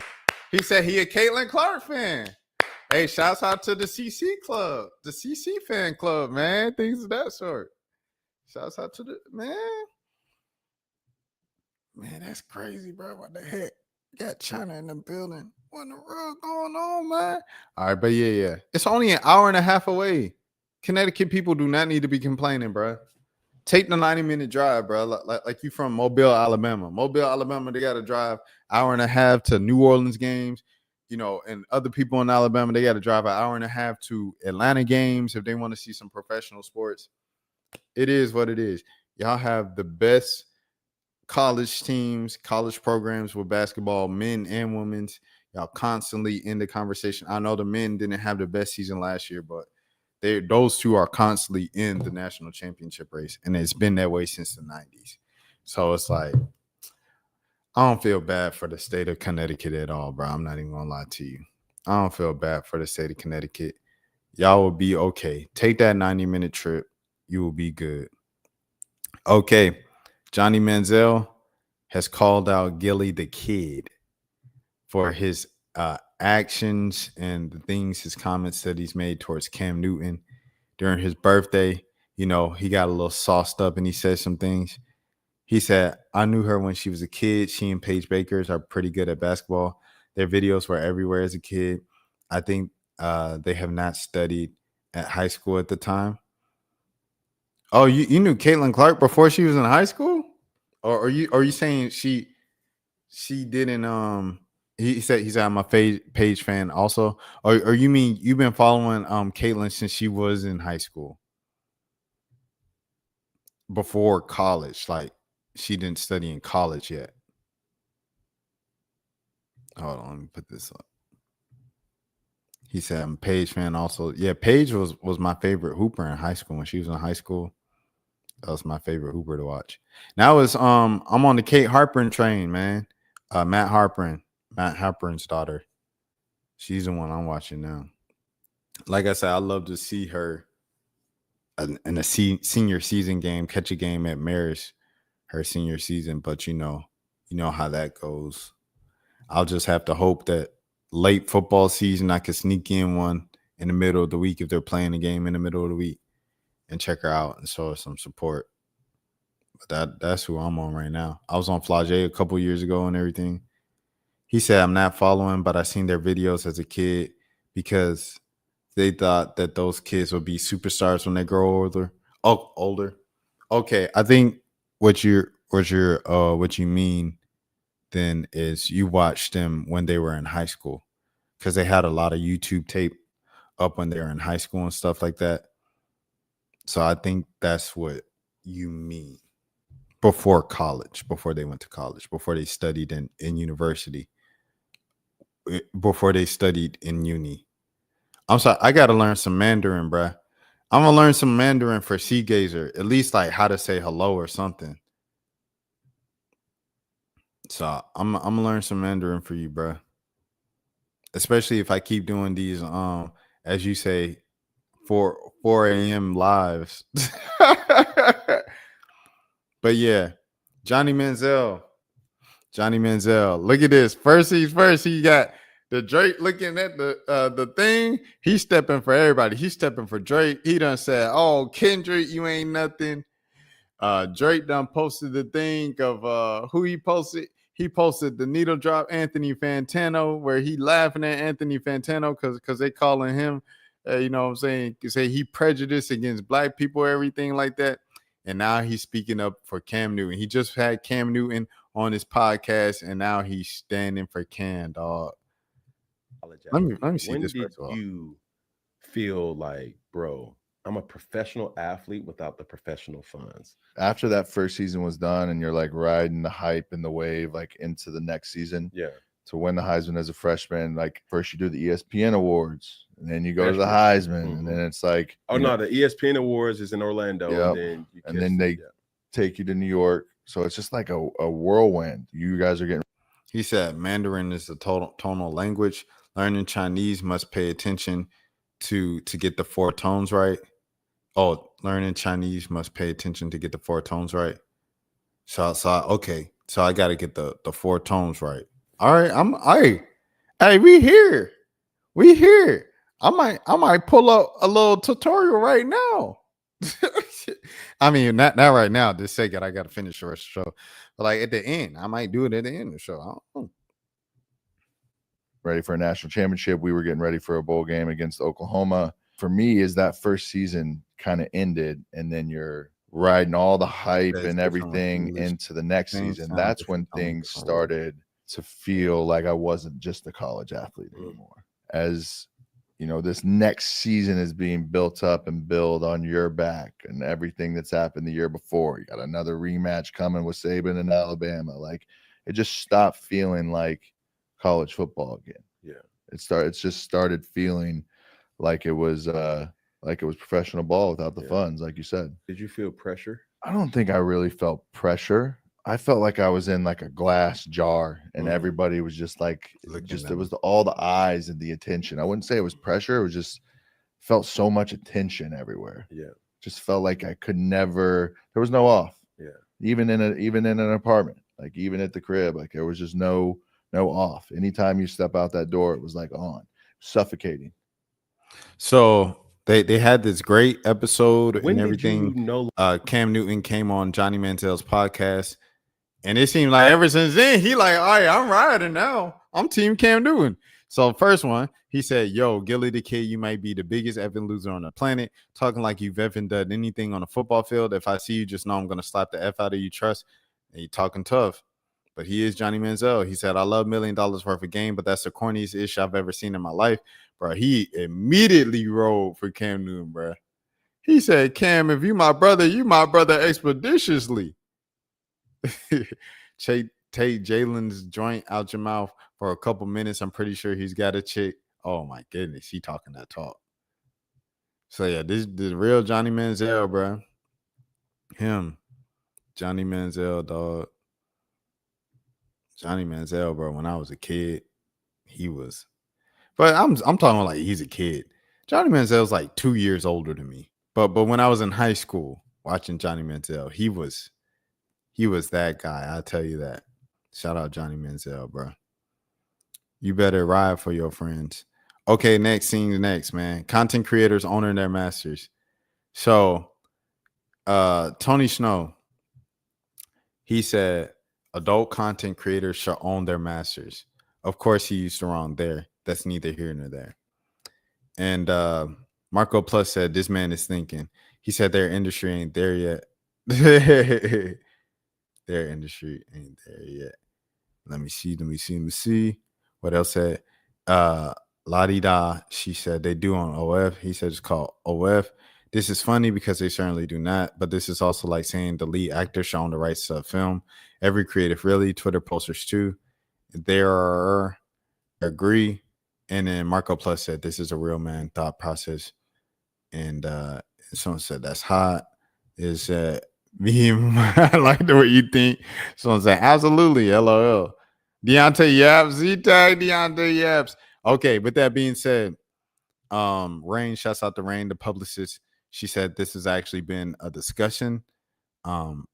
He said he a Caitlin Clark fan. Hey, shouts out to the CC club, the CC fan club, man. Things of that sort. Shouts out to the man. Man, that's crazy, bro. What the heck? Got China in the building. What in the world going on, man? All right, but yeah. It's only an hour and a half away. Connecticut people do not need to be complaining, bro. Take the 90-minute drive, bro. Like you from Mobile, Alabama. Mobile, Alabama, they got to drive hour and a half to New Orleans games. You know, and other people in Alabama, they got to drive an hour and a half to Atlanta games if they want to see some professional sports. It is what it is. Y'all have the best college teams, college programs with basketball, men and women's. Y'all constantly in the conversation. I know the men didn't have the best season last year, but those two are constantly in the national championship race, and it's been that way since the 90s. So it's like, I don't feel bad for the state of Connecticut at all, bro. I'm not even gonna lie to you. I don't feel bad for the state of Connecticut. Y'all will be okay. Take that 90-minute trip. You will be good. Okay. Johnny Manziel has called out Gilly the Kid for his actions and the things, his comments that he's made towards Cam Newton during his birthday. You know, he got a little sauced up and he said some things. He said, I knew her when she was a kid. She and Paige Bakers are pretty good at basketball. Their videos were everywhere as a kid. I think they have not studied at high school at the time. Oh, you knew Caitlin Clark before she was in high school? Or are you saying she didn't he said I'm a Paige fan also? Or you mean you've been following Caitlin since she was in high school? Before college, like she didn't study in college yet. Hold on, let me put this up. He said I'm a Paige fan also. Yeah, Paige was my favorite hooper in high school. When she was in high school, that was my favorite hooper to watch. Now it's I'm on the Kate Harper train, man. Matt Harperin's daughter. She's the one I'm watching now. Like I said, I love to see her in a senior season game, catch a game at Marist, her senior season. But you know how that goes. I'll just have to hope that late football season, I could sneak in one in the middle of the week if they're playing a game in the middle of the week and check her out and show her some support. But that's who I'm on right now. I was on Flage a couple years ago and everything. He said I'm not following, but I seen their videos as a kid because they thought that those kids would be superstars when they grow older. Oh, older. Okay, I think what you mean then is you watched them when they were in high school because they had a lot of YouTube tape up when they were in high school and stuff like that. So I think that's what you mean. Before college, before they went to college, before they studied in university, before they studied in uni. I'm sorry, I got to learn some Mandarin, bruh. I'm going to learn some Mandarin for Sea Gazer, at least like how to say hello or something. So I'm going to learn some Mandarin for you, bruh. Especially if I keep doing these, as you say, 4 a.m. lives. But yeah, Johnny Manziel. Look at this. First things first, he got the Drake looking at the thing. He's stepping for everybody. He's stepping for Drake. He done said, "Oh, Kendrick, you ain't nothing." Drake done posted the thing of who he posted. He posted the needle drop Anthony Fantano, where he laughing at Anthony Fantano because they calling him, you know what I'm saying, say he prejudiced against black people, everything like that. And now he's speaking up for Cam Newton. He just had Cam Newton on his podcast, and now he's standing for Cam, dog. Let me see when this. did you feel like, bro, I'm a professional athlete without the professional funds? After that first season was done and you're like riding the hype and the wave like into the next season. Yeah. To win the Heisman as a freshman, like first you do the ESPN Awards and then you go to the Heisman and then it's like, oh no, the ESPN Awards is in Orlando. Yep. And then they take you to New York. So it's just like a whirlwind. You guys are getting. He said Mandarin is the tonal language. Learning Chinese must pay attention to get the 4 tones right. Oh, learning Chinese must pay attention to get the 4 tones right. So okay. So I got to get the 4 tones right. All right. Hey, we here. I might pull up a little tutorial right now. I mean, not right now. This second, I got to finish the rest of the show. But like at the end, I might do it at the end of the show. I don't know. Ready for a national championship. We were getting ready for a bowl game against Oklahoma. For me, is that first season kind of ended, and then you're riding all the hype and everything into the next season. That's when things started to feel like I wasn't just a college athlete anymore. As you know, this next season is being built up and built on your back and everything that's happened the year before. You got another rematch coming with Saban in Alabama. Like it just stopped feeling like college football again. Yeah. It's just started feeling like it was professional ball without the funds, like you said. Did you feel pressure? I don't think I really felt pressure. I felt like I was in like a glass jar and everybody was just like, it was all the eyes and the attention. I wouldn't say it was pressure. It was just felt so much attention everywhere. Yeah. Just felt like I could never, there was no off. Yeah. Even in an apartment, like even at the crib, like there was just no off. Anytime you step out that door, it was like on, suffocating. So they had this great episode When and everything. Did you know? Cam Newton came on Johnny Manziel's podcast, and it seemed like ever since then he like, all right, I'm riding now. I'm Team Cam Newton. So first one, he said, "Yo, Gilly the Kid, you might be the biggest effing loser on the planet. Talking like you've effing done anything on a football field. If I see you, just know I'm gonna slap the F out of you. Trust." And he talking tough. But he is Johnny Manziel. He said, "I love $1 million worth of game, but that's the corniest ish I've ever seen in my life." Bro, he immediately rolled for Cam Newton, bro. He said, "Cam, if you my brother expeditiously." Take Jalen's joint out your mouth for a couple minutes. I'm pretty sure he's got a chick. Oh, my goodness. He talking that talk. So, yeah, this is the real Johnny Manziel, bro. Him. Johnny Manziel, dog. Johnny Manziel, bro, when I was a kid, he was. But I'm talking like he's a kid. Johnny Manziel's like 2 years older than me. But when I was in high school watching Johnny Manziel, he was that guy. I'll tell you that. Shout out Johnny Manziel, bro. You better ride for your friends. Okay, next, man. Content creators owning their masters. So Tony Snow, he said adult content creators shall own their masters. Of course, he used the wrong there. That's neither here nor there. And Marco Plus said this man is thinking. He said their industry ain't there yet. Their industry ain't there yet. Let me see. What else said? La-di-da, she said they do on OF. He said it's called OF. This is funny because they certainly do not, but this is also like saying the lead actor should own the rights to a film. Every creative, really, Twitter posters too. There agree. And then Marco Plus said this is a real man thought process. And someone said that's hot. Is I like the way you think. Someone said absolutely, LOL. Deontay Yaps, Z-Tag, Deontay Yaps. Okay, with that being said, Rain, shouts out to Rain, the publicist. She said this has actually been a discussion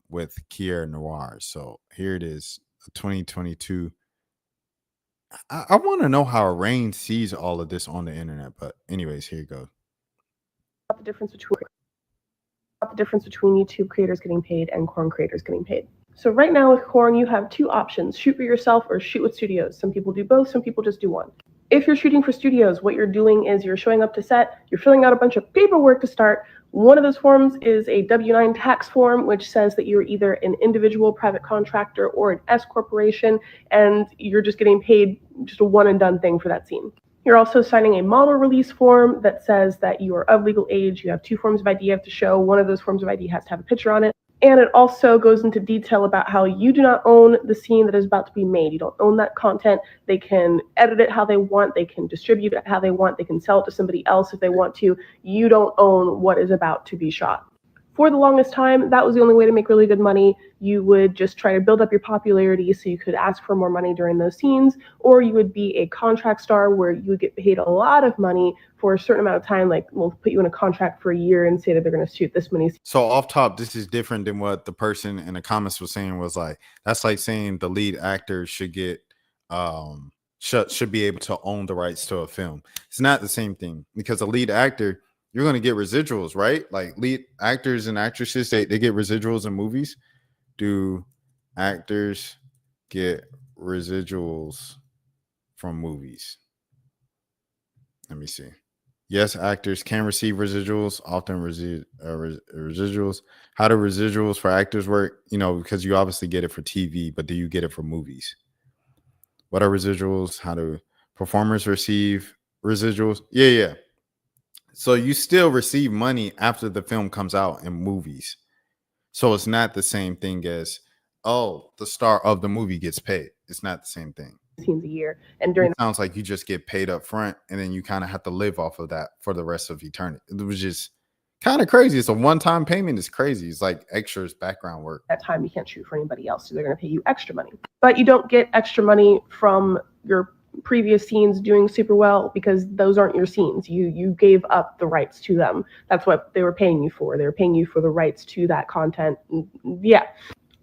with Kier Noir. So here it is, 2022. I want to know how Rain sees all of this on the internet. But anyways, here you go. The difference between YouTube creators getting paid and corn creators getting paid. So right now with corn, you have two options: shoot for yourself or shoot with studios. Some people do both, some people just do one. If you're shooting for studios, what you're doing is you're showing up to set, you're filling out a bunch of paperwork to start. One of those forms is a W-9 tax form, which says that you're either an individual private contractor or an S corporation, and you're just getting paid just a one and done thing for that scene. You're also signing a model release form that says that you are of legal age. You have two forms of ID you have to show. One of those forms of ID has to have a picture on it. And it also goes into detail about how you do not own the scene that is about to be made. You don't own that content. They can edit it how they want. They can distribute it how they want. They can sell it to somebody else if they want to. You don't own what is about to be shot. For the longest time, that was the only way to make really good money. You would just try to build up your popularity so you could ask for more money during those scenes, or you would be a contract star where you would get paid a lot of money for a certain amount of time. Like, we'll put you in a contract for a year and say that they're going to shoot this many. So off top, this is different than what the person in the comments was saying. Was like, that's like saying the lead actor should get should be able to own the rights to a film. It's not the same thing, because the lead actor, you're going to get residuals, right? Like lead actors and actresses, they get residuals in movies. Do actors get residuals from movies? Let me see. Yes, actors can receive residuals, often residuals. How do residuals for actors work? You know, because you obviously get it for TV, but do you get it for movies? What are residuals? How do performers receive residuals? Yeah. So you still receive money after the film comes out in movies. So it's not the same thing as, oh, the star of the movie gets paid. It's not the same thing. Scenes a year, and during it sounds like you just get paid up front, and then you kind of have to live off of that for the rest of eternity. It was just kind of crazy. It's a one-time payment. It's crazy. It's like extras background work. That time you can't shoot for anybody else, so they're going to pay you extra money. But you don't get extra money from your previous scenes doing super well, because those aren't your scenes. You gave up the rights to them. That's what they were paying you for. They were paying you for the rights to that content. Yeah.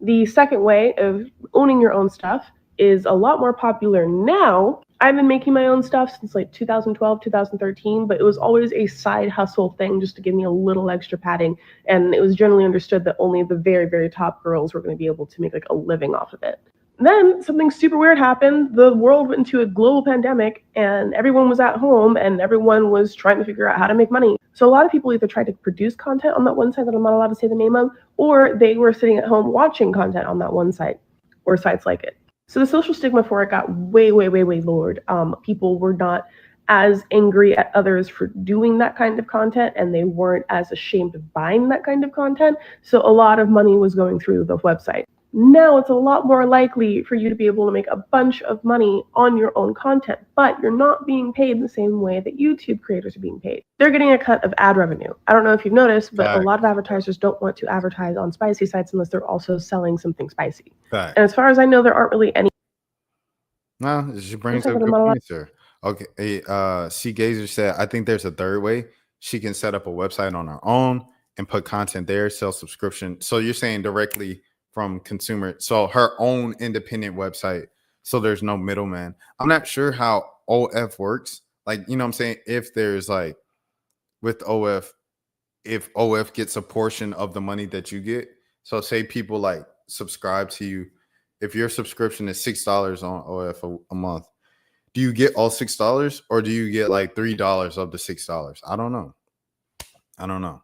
The second way of owning your own stuff is a lot more popular now. I've been making my own stuff since like 2012, 2013, but it was always a side hustle thing just to give me a little extra padding. And it was generally understood that only the very, very top girls were going to be able to make like a living off of it. Then something super weird happened. The world went into a global pandemic, and everyone was at home, and everyone was trying to figure out how to make money. So a lot of people either tried to produce content on that one site that I'm not allowed to say the name of, or they were sitting at home watching content on that one site or sites like it. So the social stigma for it got way, way, way, way lowered. People were not as angry at others for doing that kind of content, and they weren't as ashamed of buying that kind of content. So a lot of money was going through the website. Now it's a lot more likely for you to be able to make a bunch of money on your own content, but you're not being paid the same way that YouTube creators are being paid. They're getting a cut of ad revenue. I don't know if you've noticed, but a lot of advertisers don't want to advertise on spicy sites unless they're also selling something spicy. And as far as I know, there aren't really any. No, it just brings up good points, sir. Okay, C Gazer said, I think there's a third way. She can set up a website on her own and put content there, sell subscription. So you're saying directly from consumer, so her own independent website So there's no middleman. I'm not sure how OF works. Like, you know what I'm saying? If there's like with OF, if OF gets a portion of the money that you get. So say people like subscribe to you. If your subscription is $6 on OF a month, do you get all $6 or do you get like $3 of the $6? I don't know.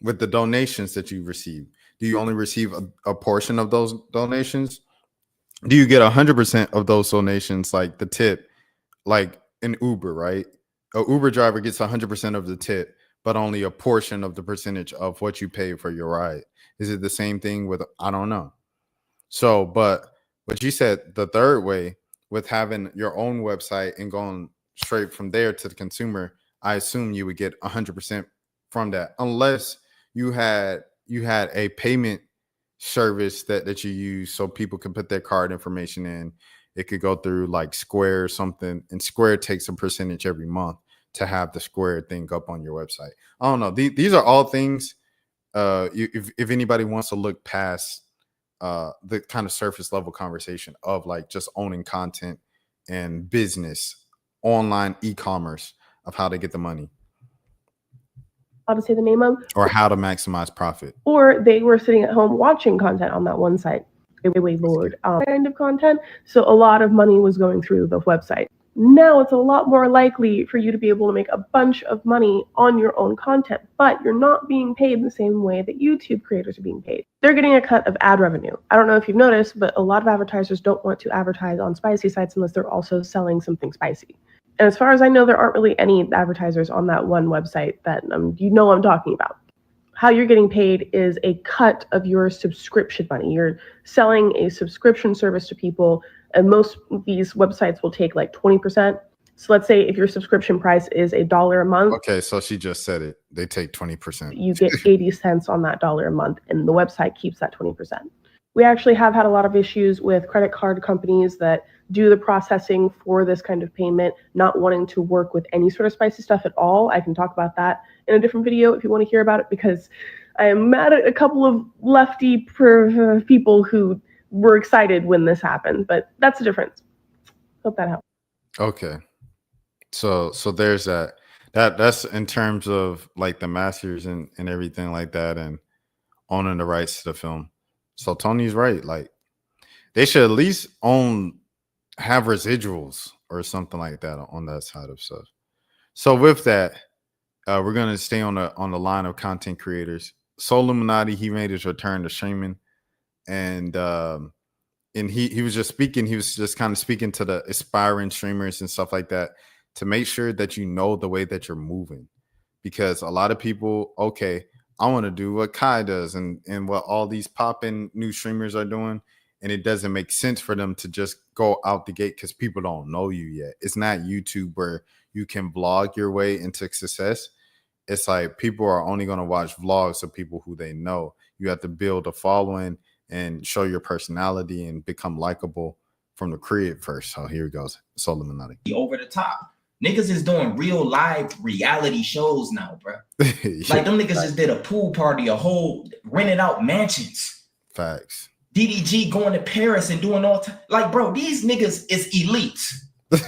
With the donations that you receive, do you only receive a portion of those donations? Do you get 100% of those donations, like the tip, like an Uber, right? A Uber driver gets 100% of the tip, but only a portion of the percentage of what you pay for your ride. Is it the same thing with, I don't know. So, but what you said, the third way with having your own website and going straight from there to the consumer, I assume you would get 100% from that, unless you had a payment service that you use so people can put their card information in. It could go through like Square or something, and Square takes a percentage every month to have the Square thing up on your website. I don't know. These are all things. If anybody wants to look past the kind of surface level conversation of like just owning content and business, online e-commerce, of how to get the money, How to say the name of, or how to maximize profit. or they were sitting at home watching content on that one site. Lord, kind of content. So a lot of money was going through the website. Now it's a lot more likely for you to be able to make a bunch of money on your own content, but you're not being paid the same way that YouTube creators are being paid. They're getting a cut of ad revenue. I don't know if you've noticed, but a lot of advertisers don't want to advertise on spicy sites unless they're also selling something spicy. And as far as I know, there aren't really any advertisers on that one website that you know I'm talking about. How you're getting paid is a cut of your subscription money. You're selling a subscription service to people, and most of these websites will take like 20%. So let's say if your subscription price is $1 a month. Okay, so she just said it. They take 20%. You get 80 cents on that $1 a month, and the website keeps that 20%. We actually have had a lot of issues with credit card companies that do the processing for this kind of payment, not wanting to work with any sort of spicy stuff at all. I can talk about that in a different video if you want to hear about it, because I am mad at a couple of lefty people who were excited when this happened, but that's the difference. Hope that helps. Okay. So there's that. That's in terms of like the masters and everything like that, and owning the rights to the film. So Tony's right. Like they should at least have residuals or something like that on that side of stuff. So with that, we're gonna stay on the line of content creators. Soul Illuminati, he made his return to streaming, and he was just speaking. He was just kind of speaking to the aspiring streamers and stuff like that, to make sure that you know the way that you're moving, because a lot of people, okay, I want to do what Kai does and what all these popping new streamers are doing, and it doesn't make sense for them to just go out the gate because people don't know you yet. It's not YouTube where you can vlog your way into success. It's like people are only going to watch vlogs of people who they know. You have to build a following and show your personality and become likable from the crib first. So here it goes. Soul Illuminati. Over the top. Niggas is doing real live reality shows now, bro. Like them niggas just did a pool party, a whole rented out mansions. Facts. DDG going to Paris and doing all like, bro, these niggas is elites,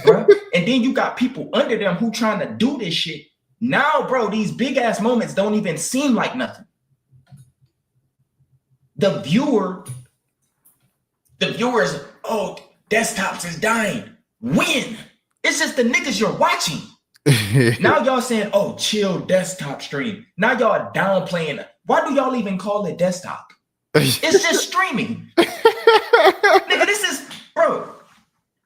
bro. And then you got people under them who trying to do this shit. Now, bro, these big ass moments don't even seem like nothing. The viewers, oh, desktops is dying. When? It's just the niggas you're watching. Now y'all saying, oh, chill desktop stream. Now y'all downplaying. Why do y'all even call it desktop? It's just streaming. Nigga, this is, bro,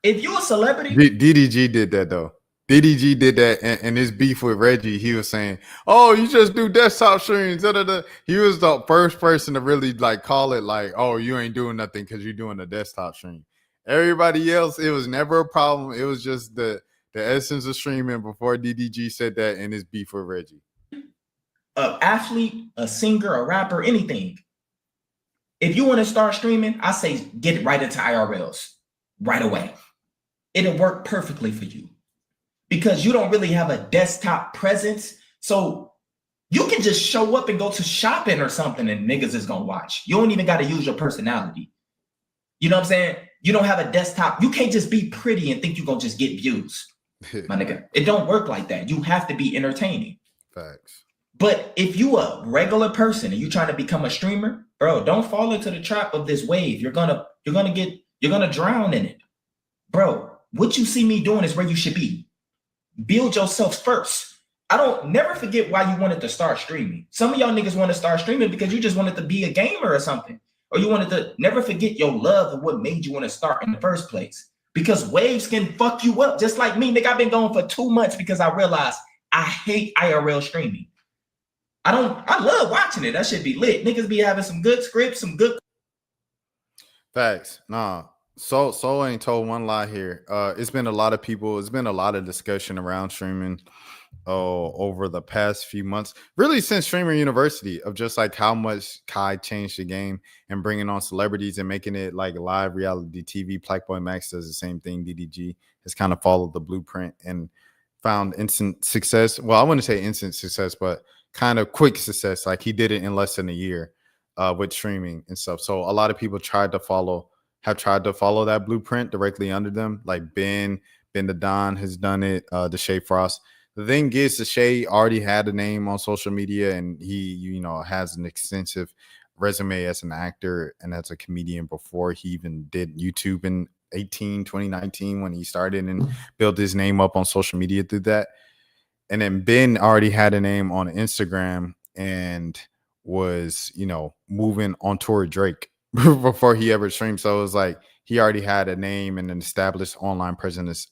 if you a celebrity. DDG did that though. DDG did that, and his beef with Reggie, he was saying, oh, you just do desktop streams. Da, da, da. He was the first person to really like call it like, oh, you ain't doing nothing because you're doing a desktop stream. Everybody else, it was never a problem. It was just the essence of streaming before DDG said that in his beef with Reggie. An athlete, a singer, a rapper, anything. If you want to start streaming, I say get right into IRLs right away. It'll work perfectly for you because you don't really have a desktop presence. So you can just show up and go to shopping or something and niggas is going to watch. You don't even got to use your personality. You know what I'm saying? You don't have a desktop. You can't just be pretty and think you're gonna just get views, my nigga. It don't work like that. You have to be entertaining. Facts. But if you a regular person and you trying to become a streamer, bro, don't fall into the trap of this wave. You're gonna drown in it. Bro, what you see me doing is where you should be. Build yourself first. Never forget why you wanted to start streaming. Some of y'all niggas want to start streaming because you just wanted to be a gamer or something. Or you wanted to never forget your love of what made you want to start in the first place. Because waves can fuck you up. Just like me, nigga, I've been going for 2 months because I realized I hate IRL streaming. I love watching it. That should be lit. Niggas be having some good scripts, some good. Facts. Nah. Soul ain't told one lie here. It's been a lot of discussion around streaming over the past few months, really since Streamer University, of just like how much Kai changed the game and bringing on celebrities and making it like live reality TV. Blackboy Max does the same thing. DDG has kind of followed the blueprint and found instant success. Well, I wouldn't say instant success, but kind of quick success. Like he did it in less than a year with streaming and stuff. So a lot of people have tried to follow that blueprint directly under them. Like Ben the Don has done it. The Shay Frost. The thing is, the Shay already had a name on social media, and he, has an extensive resume as an actor and as a comedian before he even did YouTube in 2019 when he started and built his name up on social media through that. And then Ben already had a name on Instagram and was, moving on tour with Drake before he ever streamed. So it was like he already had a name and an established online presence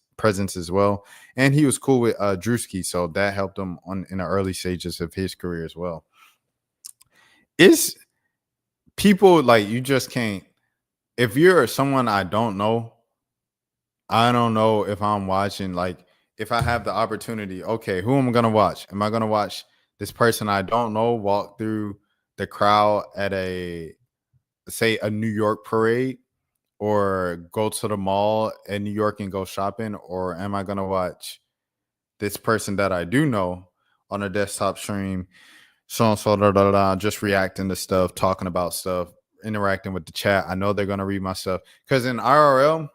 as well. And he was cool with Drewski, so that helped him in the early stages of his career as well. Is people like, you just can't, if you're someone I don't know if I'm watching, like if I have the opportunity, okay, who am I going to watch? Am I going to watch this person I don't know walk through the crowd at a New York parade, or go to the mall in New York and go shopping? Or am I going to watch this person that I do know on a desktop stream, just reacting to stuff, talking about stuff, interacting with the chat? I know they're going to read my stuff. Because in IRL,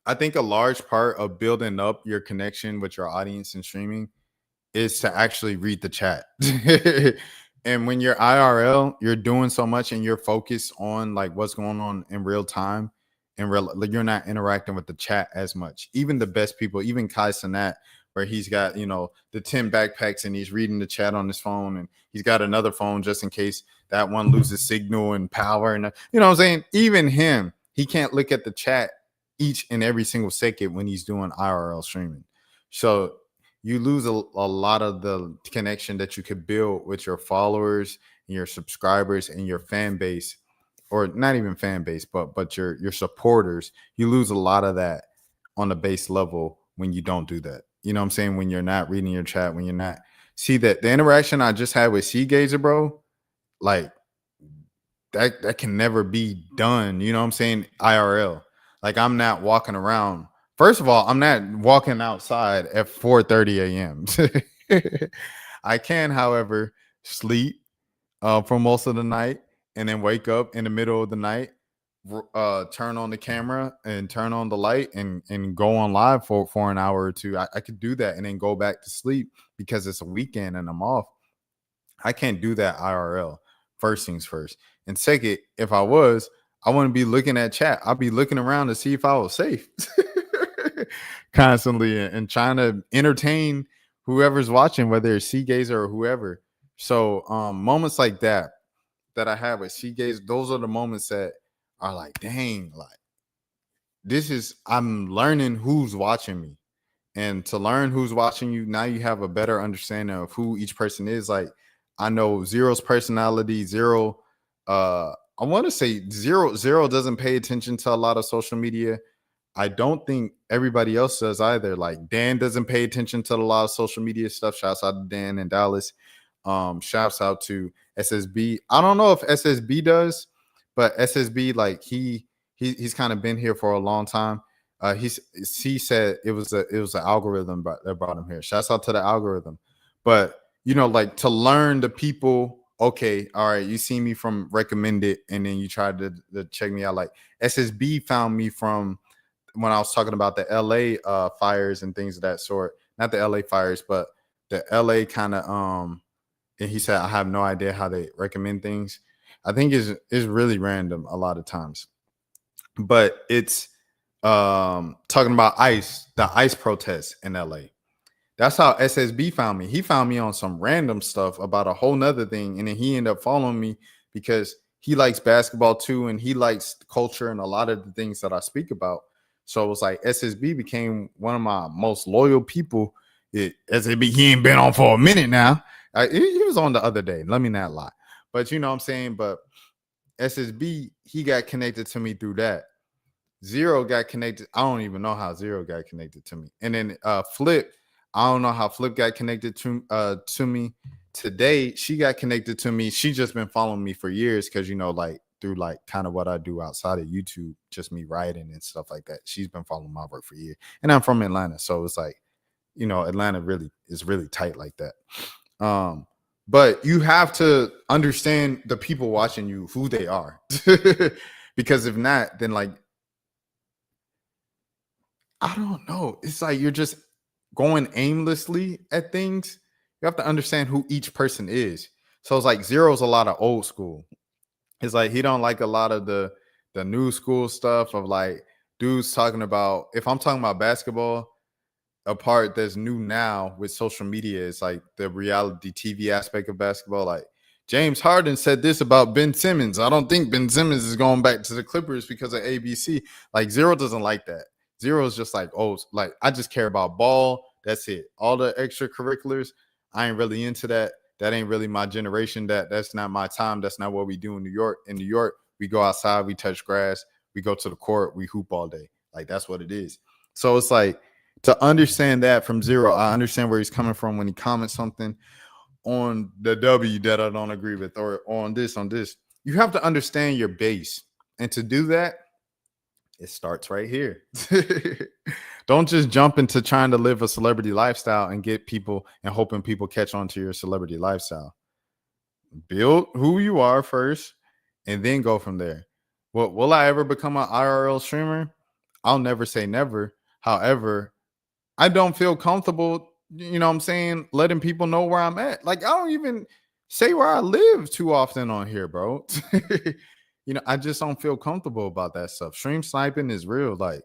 I think a large part of building up your connection with your audience in streaming is to actually read the chat. And when you're IRL, you're doing so much and you're focused on like what's going on in real time. Like you're not interacting with the chat as much. Even the best people, even Kai Cenat, where he's got, the 10 backpacks and he's reading the chat on his phone, and he's got another phone just in case that one loses signal and power. And what I'm saying? Even him, he can't look at the chat each and every single second when he's doing IRL streaming. So you lose a lot of the connection that you could build with your followers and your subscribers and your fan base, or not even fan base, but your supporters. You lose a lot of that on the base level when you don't do that. You know what I'm saying? When you're not reading your chat, when you're not see that the interaction I just had with Seagazer, bro, like that can never be done. You know what I'm saying? IRL. Like I'm not walking around. First of all, I'm not walking outside at 4:30 a.m. I can, however, sleep for most of the night and then wake up in the middle of the night, turn on the camera and turn on the light and go on live for an hour or two. I could do that and then go back to sleep because it's a weekend and I'm off. I can't do that IRL. First things first. And second, if I wouldn't be looking at chat. I'd be looking around to see if I was safe constantly and trying to entertain whoever's watching, whether it's Seagazer or whoever. So moments like that I have with Seagazer, those are the moments that are like, dang, like I'm learning who's watching me. And to learn who's watching you, now you have a better understanding of who each person is. Like I know Zero's personality. Zero, I want to say Zero doesn't pay attention to a lot of social media. I don't think everybody else does either. Like Dan doesn't pay attention to a lot of social media stuff. Shouts out to Dan in Dallas. Shouts out to SSB. I don't know if SSB does, but SSB, like he's kind of been here for a long time. He said it was an algorithm that brought him here. Shouts out to the algorithm. But like to learn the people okay, all right, you see me from recommended, and then you tried to check me out. Like SSB found me from when I was talking about the LA fires and things of that sort. Not the LA fires, but the LA kind of and he said, I have no idea how they recommend things. I think is really random a lot of times. But it's talking about the ICE protests in LA. That's how SSB found me. He found me on some random stuff about a whole nother thing. And then he ended up following me because he likes basketball too. And he likes culture and a lot of the things that I speak about. So it was like SSB became one of my most loyal people. SSB, he ain't been on for a minute now. He was on the other day. Let me not lie. But you know what I'm saying? But SSB, he got connected to me through that. Zero got connected. I don't even know how Zero got connected to me. And then Flip, I don't know how Flip got connected to me. Today, she got connected to me. She just been following me for years because, you know, like through like kind of what I do outside of YouTube, just me writing and stuff like that. She's been following my work for years. And I'm from Atlanta. So it's like, you know, Atlanta really is really tight like that. But you have to understand the people watching you, who they are. Because if not, then like, I don't know. It's like you're just going aimlessly at things. You have to understand who each person is. So it's like Zero's a lot of old school. It's like he don't like a lot of the new school stuff of like dudes talking about, if I'm talking about basketball, a part that's new now with social media is like the reality TV aspect of basketball. Like James Harden said this about Ben Simmons. I don't think Ben Simmons is going back to the Clippers because of ABC. Like Zero doesn't like that. Zero is just like, oh, like I just care about ball. That's it. All the extracurriculars, I ain't really into that. That ain't really my generation. That's not my time. That's not what we do in New York. In New York, we go outside, we touch grass, we go to the court, we hoop all day. Like that's what it is. So it's like to understand that from Zero, I understand where he's coming from when he comments something on the W that I don't agree with, or on this. You have to understand your base. And to do that, it starts right here. Don't just jump into trying to live a celebrity lifestyle and get people and hoping people catch on to your celebrity lifestyle. Build who you are first and then go from there. Well, will I ever become an IRL streamer? I'll never say never. However, I don't feel comfortable, you know what I'm saying, letting people know where I'm at. Like, I don't even say where I live too often on here, bro. You know, I just don't feel comfortable about that stuff. Stream sniping is real. Like,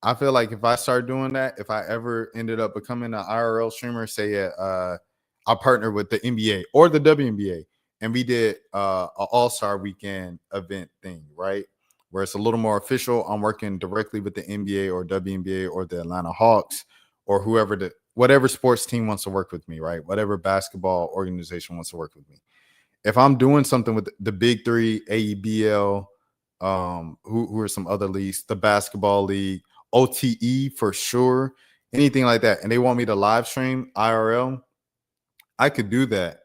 I feel like if I start doing that, if I ever ended up becoming an IRL streamer, say I partner with the NBA or the WNBA, and we did an All-Star Weekend event thing, right? Where it's a little more official. I'm working directly with the NBA or WNBA or the Atlanta Hawks or whatever sports team wants to work with me, right? Whatever basketball organization wants to work with me. If I'm doing something with the big three, AEBL, who are some other leagues, the basketball league, OTE for sure, anything like that, and they want me to live stream IRL, I could do that.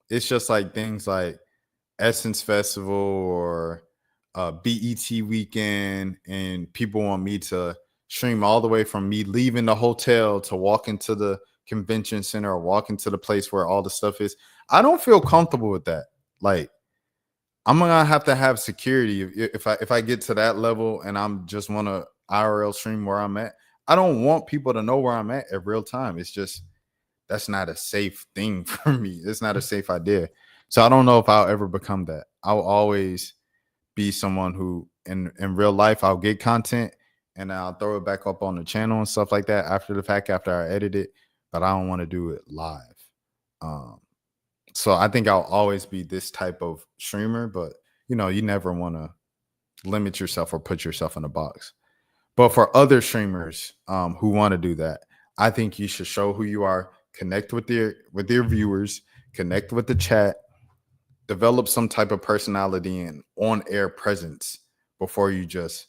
It's just like things like Essence Festival or BET Weekend, and people want me to stream all the way from me leaving the hotel to walk into the convention center or walk into the place where all the stuff is. I don't feel comfortable with that. Like, I'm gonna have to have security if I get to that level and I'm just want to IRL stream where I'm at. I don't want people to know where I'm at real time. It's just that's not a safe thing for me. It's not a safe idea. So I don't know if I'll ever become that. I'll always be someone who in real life I'll get content and I'll throw it back up on the channel and stuff like that after the fact, after I edit it, but I don't want to do it live. So I think I'll always be this type of streamer, but you know, you never want to limit yourself or put yourself in a box. But for other streamers who want to do that, I think you should show who you are, connect with your viewers, connect with the chat, develop some type of personality and on-air presence before you just,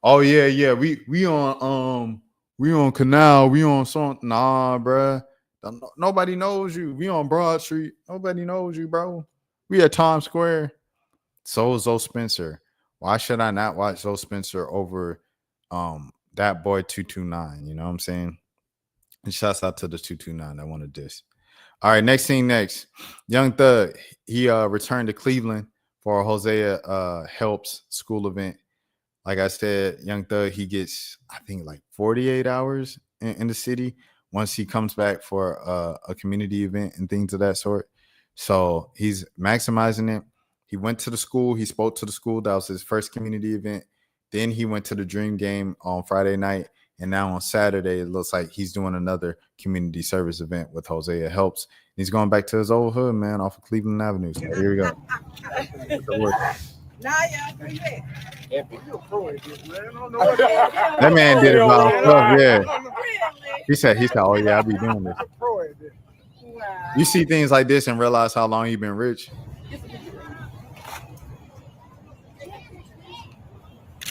oh yeah, we on Canal, we on something. Nah, bruh. Nobody knows you. We on Broad Street. Nobody knows you, bro. We at Times Square. So is Zoe Spencer. Why should I not watch Zoe Spencer over that boy 229? You know what I'm saying? And shouts out to the 229 that wanted this. All right, next. Young Thug, he returned to Cleveland for a Hosea Helps school event. Like I said, Young Thug, he gets, I think, like 48 hours in the city once he comes back for a community event and things of that sort. So he's maximizing it. He went to the school. He spoke to the school. That was his first community event. Then he went to the Dream Game on Friday night. And now on Saturday, it looks like he's doing another community service event with Hosea Helps. He's going back to his old hood, man, off of Cleveland Avenue. So here we go. That man did it by himself, yeah. He said, oh yeah, I'll be doing this. You see things like this and realize how long you've been rich.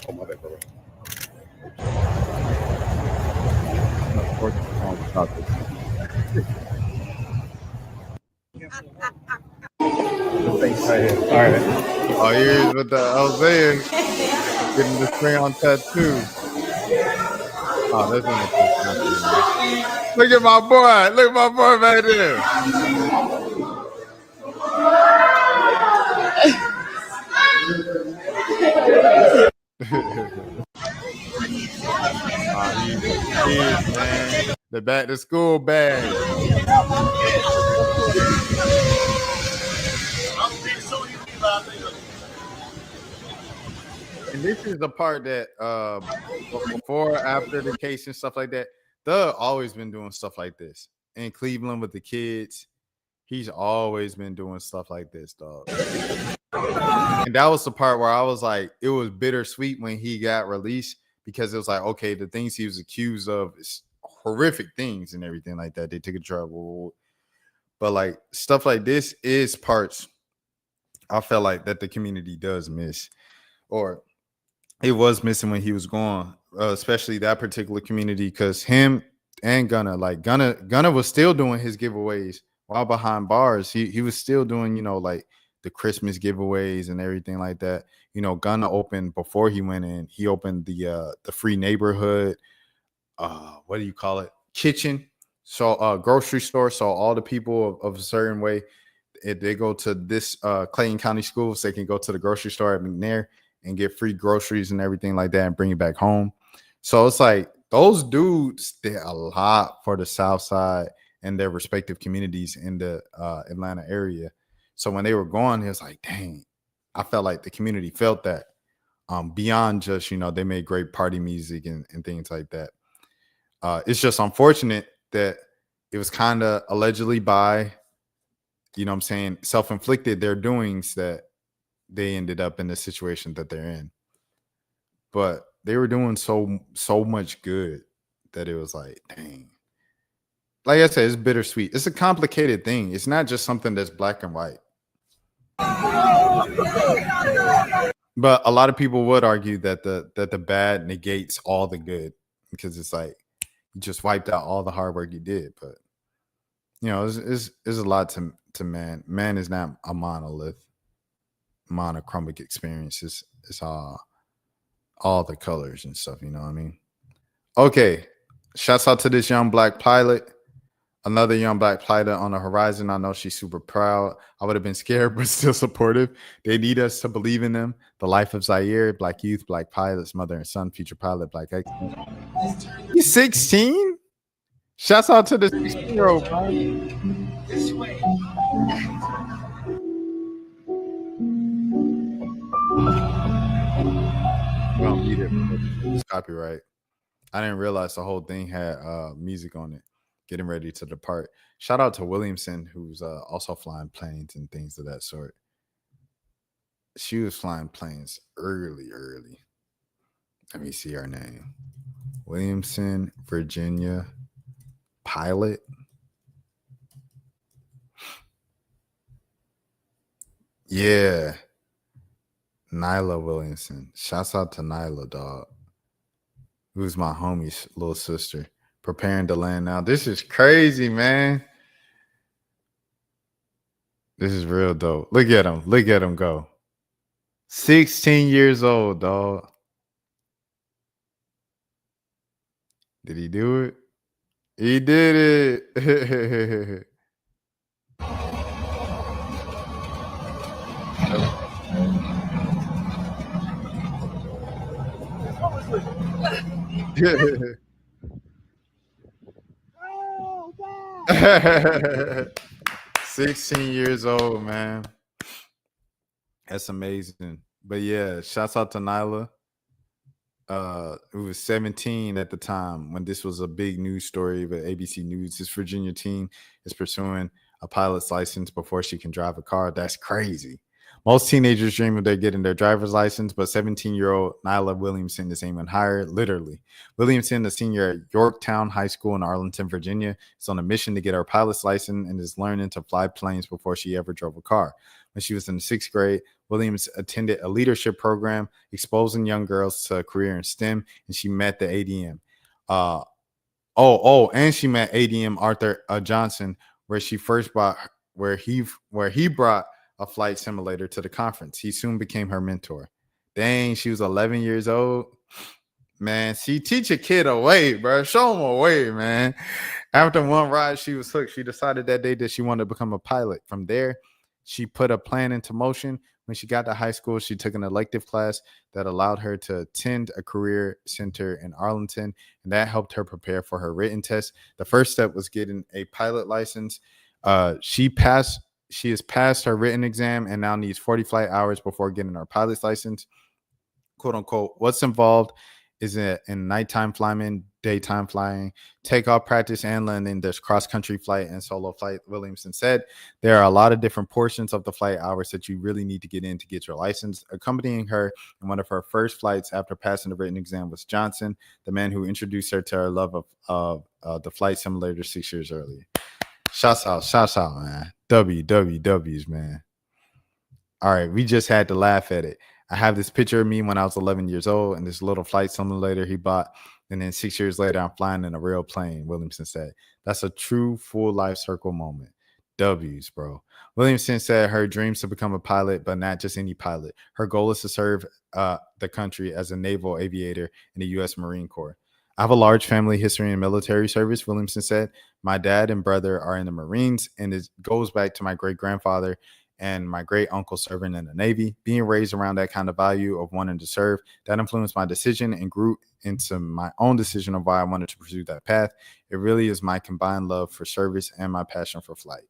Oh, my bad, brother. All right. Oh, here's with the Hosea getting the spray on tattoo. Oh, that's one. Look at my boy. Look at my boy back there. Man. The back to school bag. And this is the part that before, after the case and stuff like that, Thug always been doing stuff like this. In Cleveland with the kids, he's always been doing stuff like this, dog. And that was the part where I was like, it was bittersweet when he got released, because it was like, okay, the things he was accused of is horrific things and everything like that. They took a trouble. But like stuff like this is parts I felt like that the community does miss, or it was missing when he was gone, especially that particular community, because him and Gunna was still doing his giveaways while behind bars. He was still doing, like the Christmas giveaways and everything like that. Gunna opened before he went in. He opened the free neighborhood, what do you call it? Kitchen. So grocery store. So all the people of a certain way, if they go to this Clayton County schools, they can go to the grocery store at McNair and get free groceries and everything like that and bring it back home. So it's like those dudes did a lot for the South Side and their respective communities in the Atlanta area. So when they were gone, it was like, dang, I felt like the community felt that beyond just, they made great party music and things like that. It's just unfortunate that it was kind of allegedly by, self-inflicted their doings that they ended up in the situation that they're in. But they were doing so much good that it was like, dang. Like I said, it's bittersweet. It's a complicated thing. It's not just something that's black and white. But a lot of people would argue that the bad negates all the good, because it's like you just wiped out all the hard work you did. But it's a lot to man. Man is not a monolith, monochromatic experience. It's all the colors and stuff. You know what I mean? Okay, shouts out to this young black pilot. Another young black pilot on the horizon. I know she's super proud. I would have been scared, but still supportive. They need us to believe in them. The Life of Zaire, Black Youth, Black Pilots, Mother and Son, Future Pilot, Black Excellence. He's 16? Shouts out to the 16-year-old, This way. We don't need it. It's copyright. I didn't realize the whole thing had music on it. Getting ready to depart. Shout out to Williamson, who's also flying planes and things of that sort. She was flying planes early. Let me see her name. Williamson, Virginia, pilot. Yeah. Nyla Williamson. Shouts out to Nyla, dog. Who's my homie's little sister. Preparing to land now. This is crazy, man. This is real dope. Look at him. Look at him go. 16 years old, dog. Did he do it? He did it. Oh, 16 years old, man. That's amazing. But yeah, shouts out to Nyla. Who was 17 at the time when this was a big news story with ABC News. This Virginia teen is pursuing a pilot's license before she can drive a car. That's crazy. Most teenagers dream of getting their driver's license, but 17-year-old Nyla Williamson is aiming higher, literally. Williamson, a senior at Yorktown High School in Arlington, Virginia, is on a mission to get her pilot's license and is learning to fly planes before she ever drove a car. When she was in the 6th grade, Williams attended a leadership program exposing young girls to a career in STEM, and she met the ADM. And she met ADM Arthur Johnson, where he brought a flight simulator to the conference. He soon became her mentor. Dang, she was 11 years old. Man, she teach a kid a way, bro. Show him a way, man. After one ride, she was hooked. She decided that day that she wanted to become a pilot. From there, she put a plan into motion. When she got to high school, she took an elective class that allowed her to attend a career center in Arlington, and that helped her prepare for her written test. The first step was getting a pilot license. She has passed her written exam and now needs 40 flight hours before getting her pilot's license. Quote unquote, what's involved is in nighttime flying, daytime flying, takeoff practice, and landing. There's cross-country flight and solo flight. Williamson said there are a lot of different portions of the flight hours that you really need to get in to get your license. Accompanying her in one of her first flights after passing the written exam was Johnson, the man who introduced her to her love of the flight simulator 6 years earlier. Shouts out, man. WWWs, man. All right, we just had to laugh at it. I have this picture of me when I was 11 years old and this little flight simulator he bought. And then 6 years later, I'm flying in a real plane, Williamson said. That's a true full life circle moment. W's, bro. Williamson said her dreams to become a pilot, but not just any pilot. Her goal is to serve the country as a naval aviator in the U.S. Marine Corps. I have a large family history in military service, Williamson said. My dad and brother are in the Marines, and it goes back to my great-grandfather and my great uncle serving in the Navy. Being raised around that kind of value of wanting to serve, that influenced my decision and grew into my own decision of why I wanted to pursue that path. It really is my combined love for service and my passion for flight.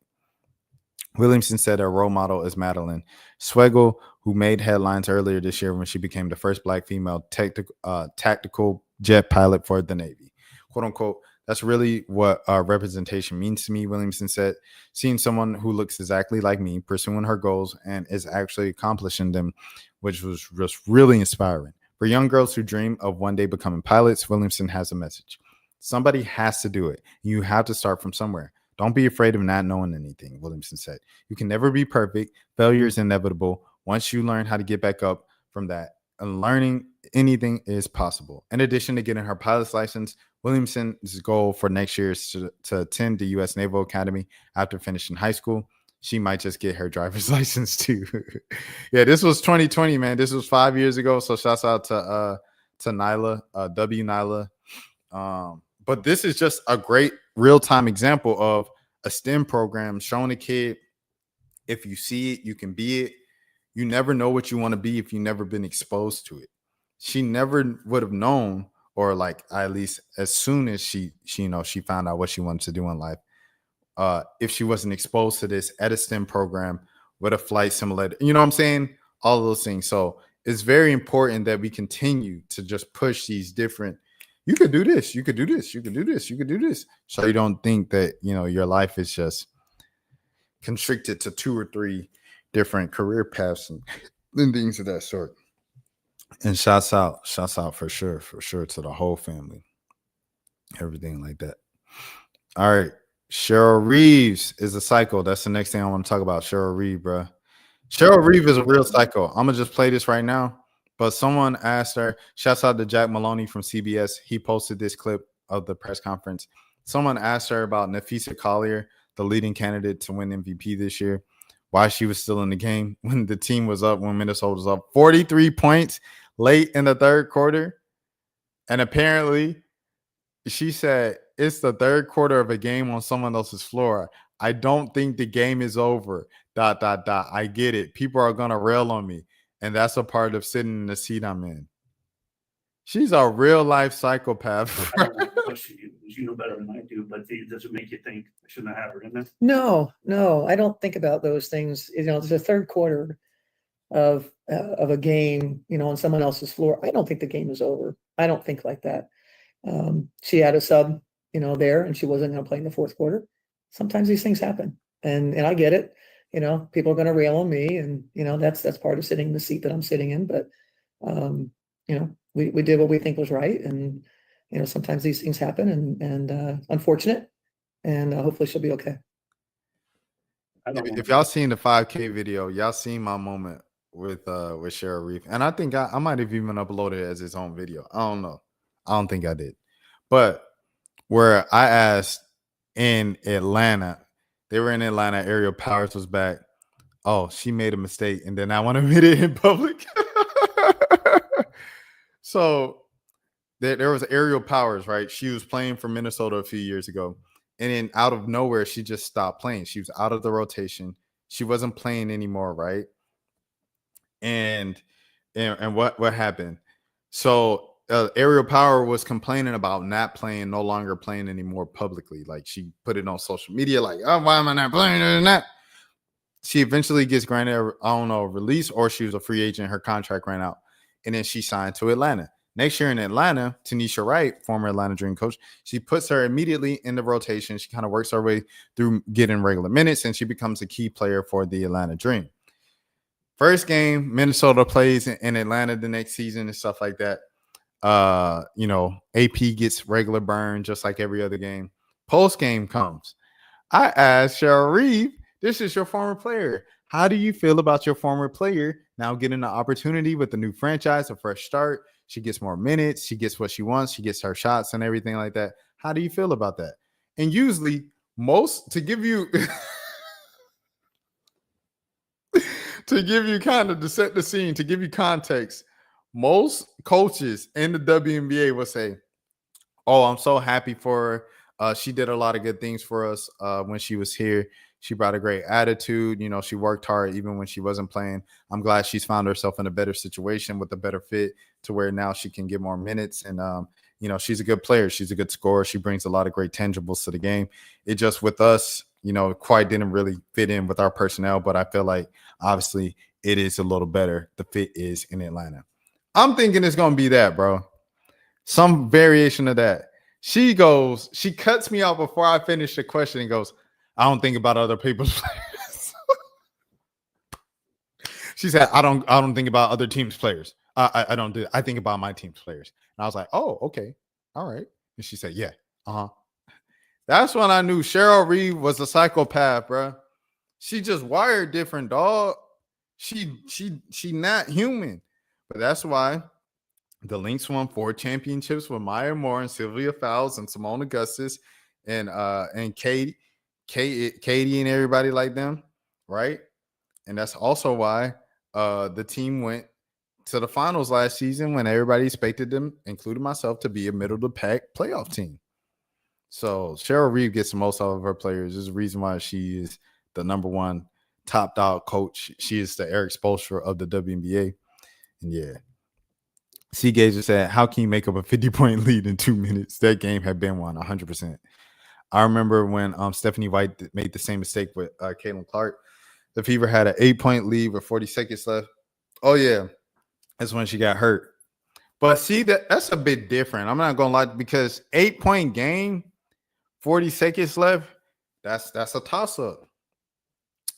Williamson said her role model is Madeline Swegel, who made headlines earlier this year when she became the first Black female tactical jet pilot for the Navy. Quote unquote, that's really what representation means to me, Williamson said. Seeing someone who looks exactly like me, pursuing her goals, and is actually accomplishing them, which was just really inspiring. For young girls who dream of one day becoming pilots, Williamson has a message. Somebody has to do it. You have to start from somewhere. Don't be afraid of not knowing anything, Williamson said. You can never be perfect. Failure is inevitable. Once you learn how to get back up from that, and learning anything is possible. In addition to getting her pilot's license, Williamson's goal for next year is to attend the U.S. Naval Academy after finishing high school. She might just get her driver's license too. Yeah, this was 2020, man. This was 5 years ago. So shouts out to Nyla, Nyla. But this is just a great real-time example of a STEM program showing a kid, if you see it, you can be it. You never know what you want to be if you've never been exposed to it. She never would have known, or like at least as soon as she found out what she wanted to do in life, if she wasn't exposed to this at a STEM program with a flight simulator. You know what I'm saying? All of those things. So it's very important that we continue to just push these different. You could do this. You could do this. You could do this. You could do this. So you don't think that your life is just constricted to 2 or 3 different career paths and things of that sort. And shouts out for sure to the whole family. Everything like that. All right. Cheryl Reeves is a psycho. That's the next thing I want to talk about. Cheryl Reeve, bro. Cheryl Reeve is a real psycho. I'm going to just play this right now. But someone asked her, shouts out to Jack Maloney from CBS. He posted this clip of the press conference. Someone asked her about Nafisa Collier, the leading candidate to win MVP this year, why she was still in the game when the team was up, when Minnesota was up 43 points late in the third quarter. And apparently she said, it's the third quarter of a game on someone else's floor. I don't think the game is over. ... I get it. People are going to rail on me. And that's a part of sitting in the seat I'm in. She's a real life psychopath. I don't have to question you because you know better than I do, but does it make you think I shouldn't have her in this? No, I don't think about those things. It's the third quarter of a game, on someone else's floor. I don't think the game is over. I don't think like that. She had a sub, there, and she wasn't going to play in the fourth quarter. Sometimes these things happen, and I get it. People are going to rail on me, and that's part of sitting in the seat that I'm sitting in. But we did what we think was right, and sometimes these things happen, and unfortunate, and hopefully she'll be okay. If y'all seen the 5K video, y'all seen my moment with Cheryl Reeve, and I think I might have even uploaded it as its own video. I don't know. I don't think I did, but where I asked in Atlanta, they were in Atlanta. Aerial Powers was back. Oh, she made a mistake, and then I want to admit it in public. So there was Aerial Powers, right? She was playing for Minnesota a few years ago, and then out of nowhere, she just stopped playing. She was out of the rotation. She wasn't playing anymore, right? And what happened? So Aerial Power was complaining about not playing, no longer playing anymore publicly. Like she put it on social media, like, oh, why am I not playing and that? She eventually gets granted, a release, or she was a free agent. Her contract ran out, and then she signed to Atlanta. Next year in Atlanta, Tanisha Wright, former Atlanta Dream coach, she puts her immediately in the rotation. She kind of works her way through getting regular minutes, and she becomes a key player for the Atlanta Dream. First game, Minnesota plays in Atlanta the next season and stuff like that. AP gets regular burn just like every other game. Post game comes. I asked Cheryl Reeve, this is your former player. How do you feel about your former player now getting an opportunity with the new franchise, a fresh start? She gets more minutes. She gets what she wants. She gets her shots and everything like that. How do you feel about that? And usually to give you kind of to set the scene, to give you context, most coaches in the WNBA will say, oh, I'm so happy for her. She did a lot of good things for us when she was here. She brought a great attitude. She worked hard even when she wasn't playing. I'm glad she's found herself in a better situation with a better fit to where now she can get more minutes. And, she's a good player. She's a good scorer. She brings a lot of great tangibles to the game. It just with us, quite didn't really fit in with our personnel. But I feel like obviously it is a little better. The fit is in Atlanta. I'm thinking it's going to be that, bro. Some variation of that. She cuts me off before I finish the question and goes, I don't think about other people's players. She said, I don't think about other teams' players. I don't do. I think about my team's players. And I was like, oh, okay. All right. And she said, yeah. That's when I knew Cheryl Reeve was a psychopath, bro. She just wired different, dog. She not human. But that's why the Lynx won 4 championships with Maya Moore and Sylvia Fowles and Simone Augustus and Katie and everybody like them, right? And that's also why the team went to the finals last season when everybody expected them, including myself, to be a middle of the pack playoff team. So Cheryl Reeve gets the most out of her players. There's a reason why she is the number one top dog coach. She is the Eric Spoelstra of the WNBA. And yeah. C. Gager said, how can you make up a 50-point lead in 2 minutes? That game had been won 100%. I remember when Stephanie White made the same mistake with Caitlin Clark. The Fever had an 8-point lead with 40 seconds left. Oh, yeah. That's when she got hurt. But see, that's a bit different. I'm not going to lie, because 8-point game, 40 seconds left, that's a toss-up.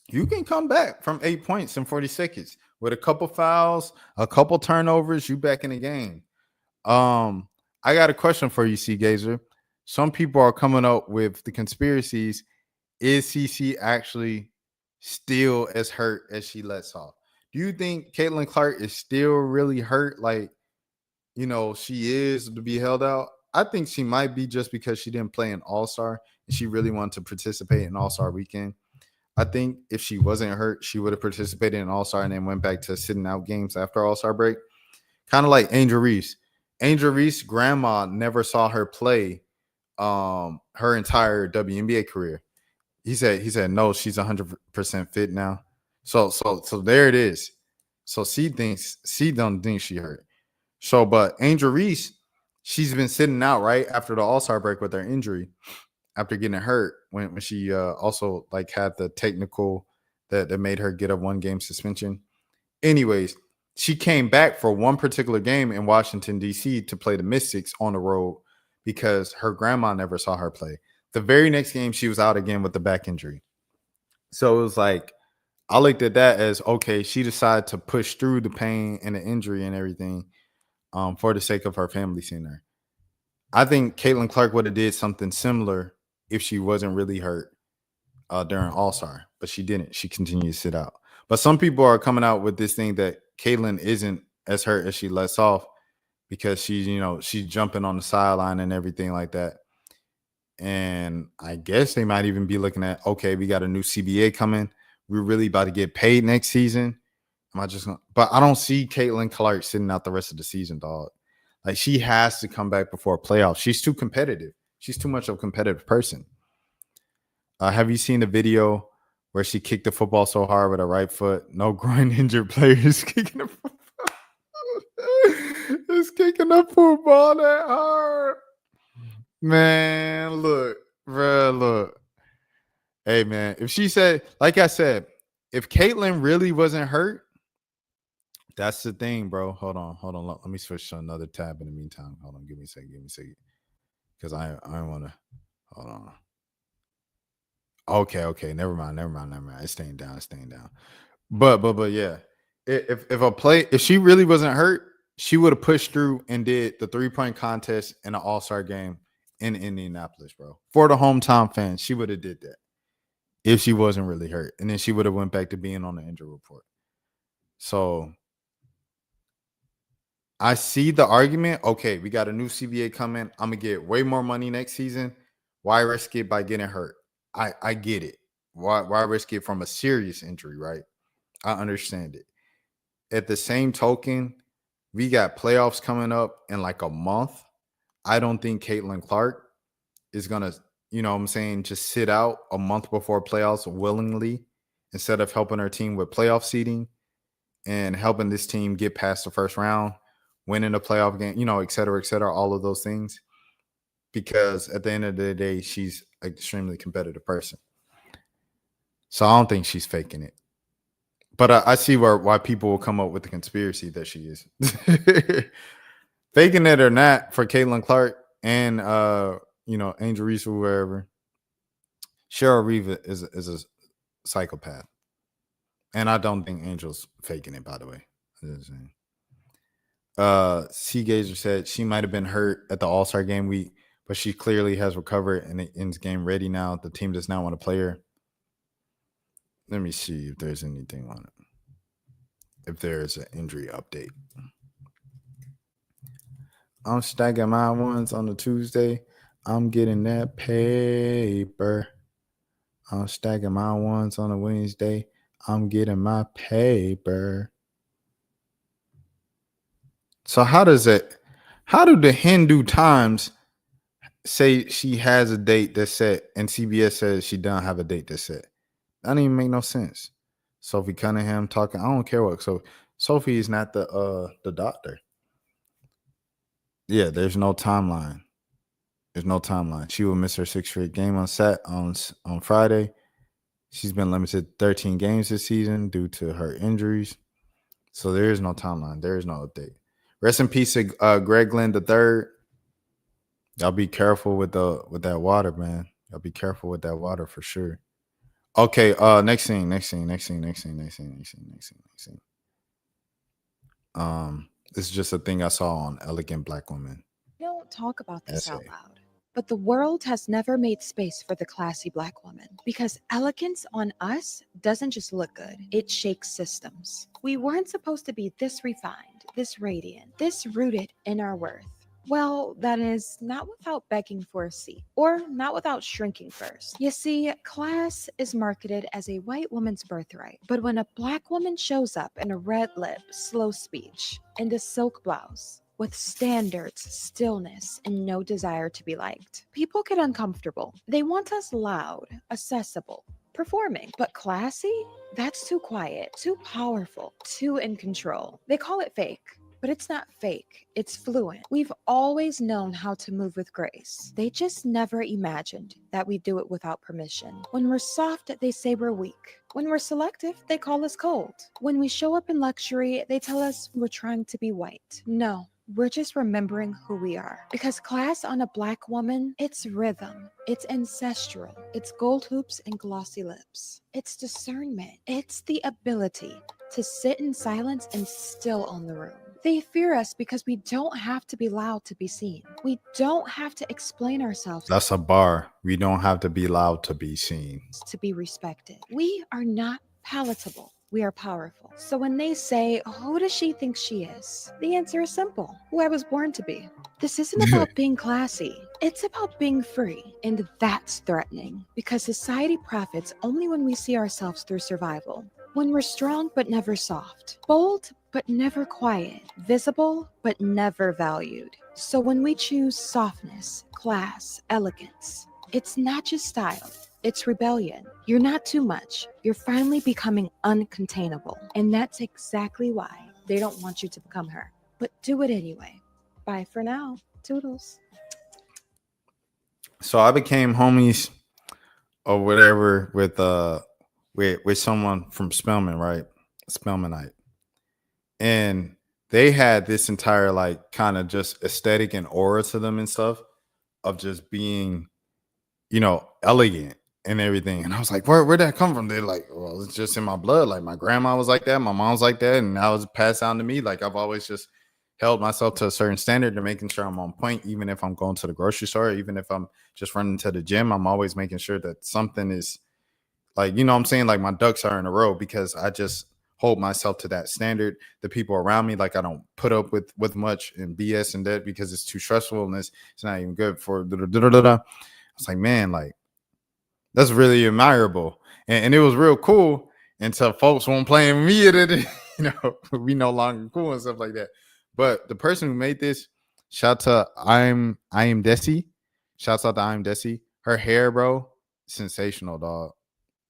You can come back from 8 points in 40 seconds with a couple fouls, a couple turnovers, you back in the game. I got a question for you, C. Gazer. Some people are coming up with the conspiracies. Is CC actually still as hurt as she lets off? Do you think Caitlin Clark is still really hurt? Like, she is to be held out. I think she might be just because she didn't play in All-Star and she really wanted to participate in All-Star weekend. I think if she wasn't hurt, she would have participated in All-Star and then went back to sitting out games after All-Star break. Kind of like Angel Reese. Angel Reese's grandma never saw her play her entire WNBA career. He said no, she's 100% fit now. So there it is. So C don't think she hurt. So, but Angel Reese, she's been sitting out right after the All-Star break with her injury, after getting hurt when she also like had the technical that made her get a 1-game suspension. Anyways, she came back for one particular game in Washington, D.C. to play the Mystics on the road because her grandma never saw her play. The very next game, she was out again with the back injury. So it was like, I looked at that as, okay, she decided to push through the pain and the injury and everything for the sake of her family seeing her. I think Caitlin Clark would have did something similar if she wasn't really hurt during All-Star, but she didn't. She continued to sit out. But some people are coming out with this thing that Caitlin isn't as hurt as she lets off because she's jumping on the sideline and everything like that. And I guess they might even be looking at, okay, we got a new CBA coming. We're really about to get paid next season. But I don't see Caitlin Clark sitting out the rest of the season, dog. Like, she has to come back before playoffs. She's too competitive. She's too much of a competitive person. Have you seen the video where she kicked the football so hard with her right foot? No groin injured players kicking the football. It's kicking the football that hard. Man, look, bro, look. Hey, man, if she said, like I said, if Caitlin really wasn't hurt, that's the thing, bro. Hold on. Let me switch to another tab in the meantime. Hold on, give me a second. Because I want to, hold on. Okay, never mind. It's staying down. But yeah, if she really wasn't hurt, she would have pushed through and did the 3-point contest in an All-Star game in Indianapolis, bro. For the hometown fans, she would have did that if she wasn't really hurt, and then she would have went back to being on the injury report. So I see the argument. Okay, we got a new CBA coming. I'm gonna get way more money next season. Why risk it by getting hurt? I get it. Why risk it from a serious injury, right? I understand it. At the same token, we got playoffs coming up in like a month. I don't think Caitlin Clark is gonna, just sit out a month before playoffs willingly instead of helping her team with playoff seeding and helping this team get past the first round, winning a playoff game, et cetera, all of those things. Because at the end of the day, she's an extremely competitive person. So I don't think she's faking it. But I see why people will come up with the conspiracy that she is. Faking it or not, for Caitlin Clark and Angel Reese or whoever, Cheryl Reeve is a psychopath. And I don't think Angel's faking it, by the way. C. Gazer said she might have been hurt at the All-Star game week, but she clearly has recovered and is game ready now. The team does not want to play her. Let me see if there's anything on it. If there's an injury update. I'm stacking my ones on the Tuesday. I'm getting that paper. I'm stacking my ones on a Wednesday. I'm getting my paper. So how do the Hindu Times say she has a date that's set and CBS says she doesn't have a date that's set? That doesn't even make no sense. Sophie Cunningham talking. I don't care what. So Sophie is not the doctor. Yeah, there's no timeline. She will miss her 6th straight game on Friday. She's been limited 13 games this season due to her injuries. So there is no timeline. There is no update. Rest in peace to Greg Glenn III. Y'all be careful with that water, man. Y'all be careful with that water for sure. Okay, next scene. This is just a thing I saw on Elegant Black Women. Don't talk about this out loud. But the world has never made space for the classy Black woman because elegance on us doesn't just look good, it shakes systems. We weren't supposed to be this refined, this radiant, this rooted in our worth. Well, that is not without begging for a seat, or not without shrinking first. You see, class is marketed as a white woman's birthright, but when a Black woman shows up in a red lip, slow speech, and a silk blouse, with standards, stillness, and no desire to be liked, people get uncomfortable. They want us loud, accessible, performing, but classy? That's too quiet, too powerful, too in control. They call it fake. but it's not fake. It's fluent. We've always known how to move with grace. They just never imagined that we do it without permission. When we're soft, they say we're weak. When we're selective, they call us cold. When we show up in luxury, they tell us we're trying to be white. No. We're just remembering who we are. Because class on a Black woman, it's rhythm, it's ancestral, it's gold hoops and glossy lips. It's discernment. It's the ability to sit in silence and still own the room. They fear us because we don't have to be loud to be seen. We don't have to explain ourselves. That's a bar. We don't have to be loud to be seen. To be respected. We are not palatable. We are powerful. So when they say, who does she think she is? The answer is simple. Who I was born to be. This isn't about being classy. It's about being free. And that's threatening because society profits only when we see ourselves through survival. When we're strong but never soft. Bold but never quiet. Visible but never valued. So when we choose softness, class, elegance, it's not just style. It's rebellion. You're not too much. You're finally becoming uncontainable. And that's exactly why they don't want you to become her. But do it anyway. Bye for now. Toodles. So I became homies or whatever with someone from Spelman, right? Spelmanite. And they had this entire like kind of just aesthetic and aura to them and stuff of just being, elegant and everything. And I was like, where'd that come from? They're like, well, it's just in my blood. Like my grandma was like that, my mom's like that, and now it's passed down to me. Like I've always just held myself to a certain standard and making sure I'm on point, even if I'm going to the grocery store, even if I'm just running to the gym. I'm always making sure that something is like, what I'm saying, like my ducks are in a row, because I just hold myself to that standard. The people around me, like I don't put up with much and BS and that because it's too stressful and it's not even good for I was like, man, like that's really admirable. And it was real cool until folks weren't playing me at it. We no longer cool and stuff like that. But the person who made this, shout out to I am Desi. Shouts out to I am Desi. Her hair, bro, sensational, dog.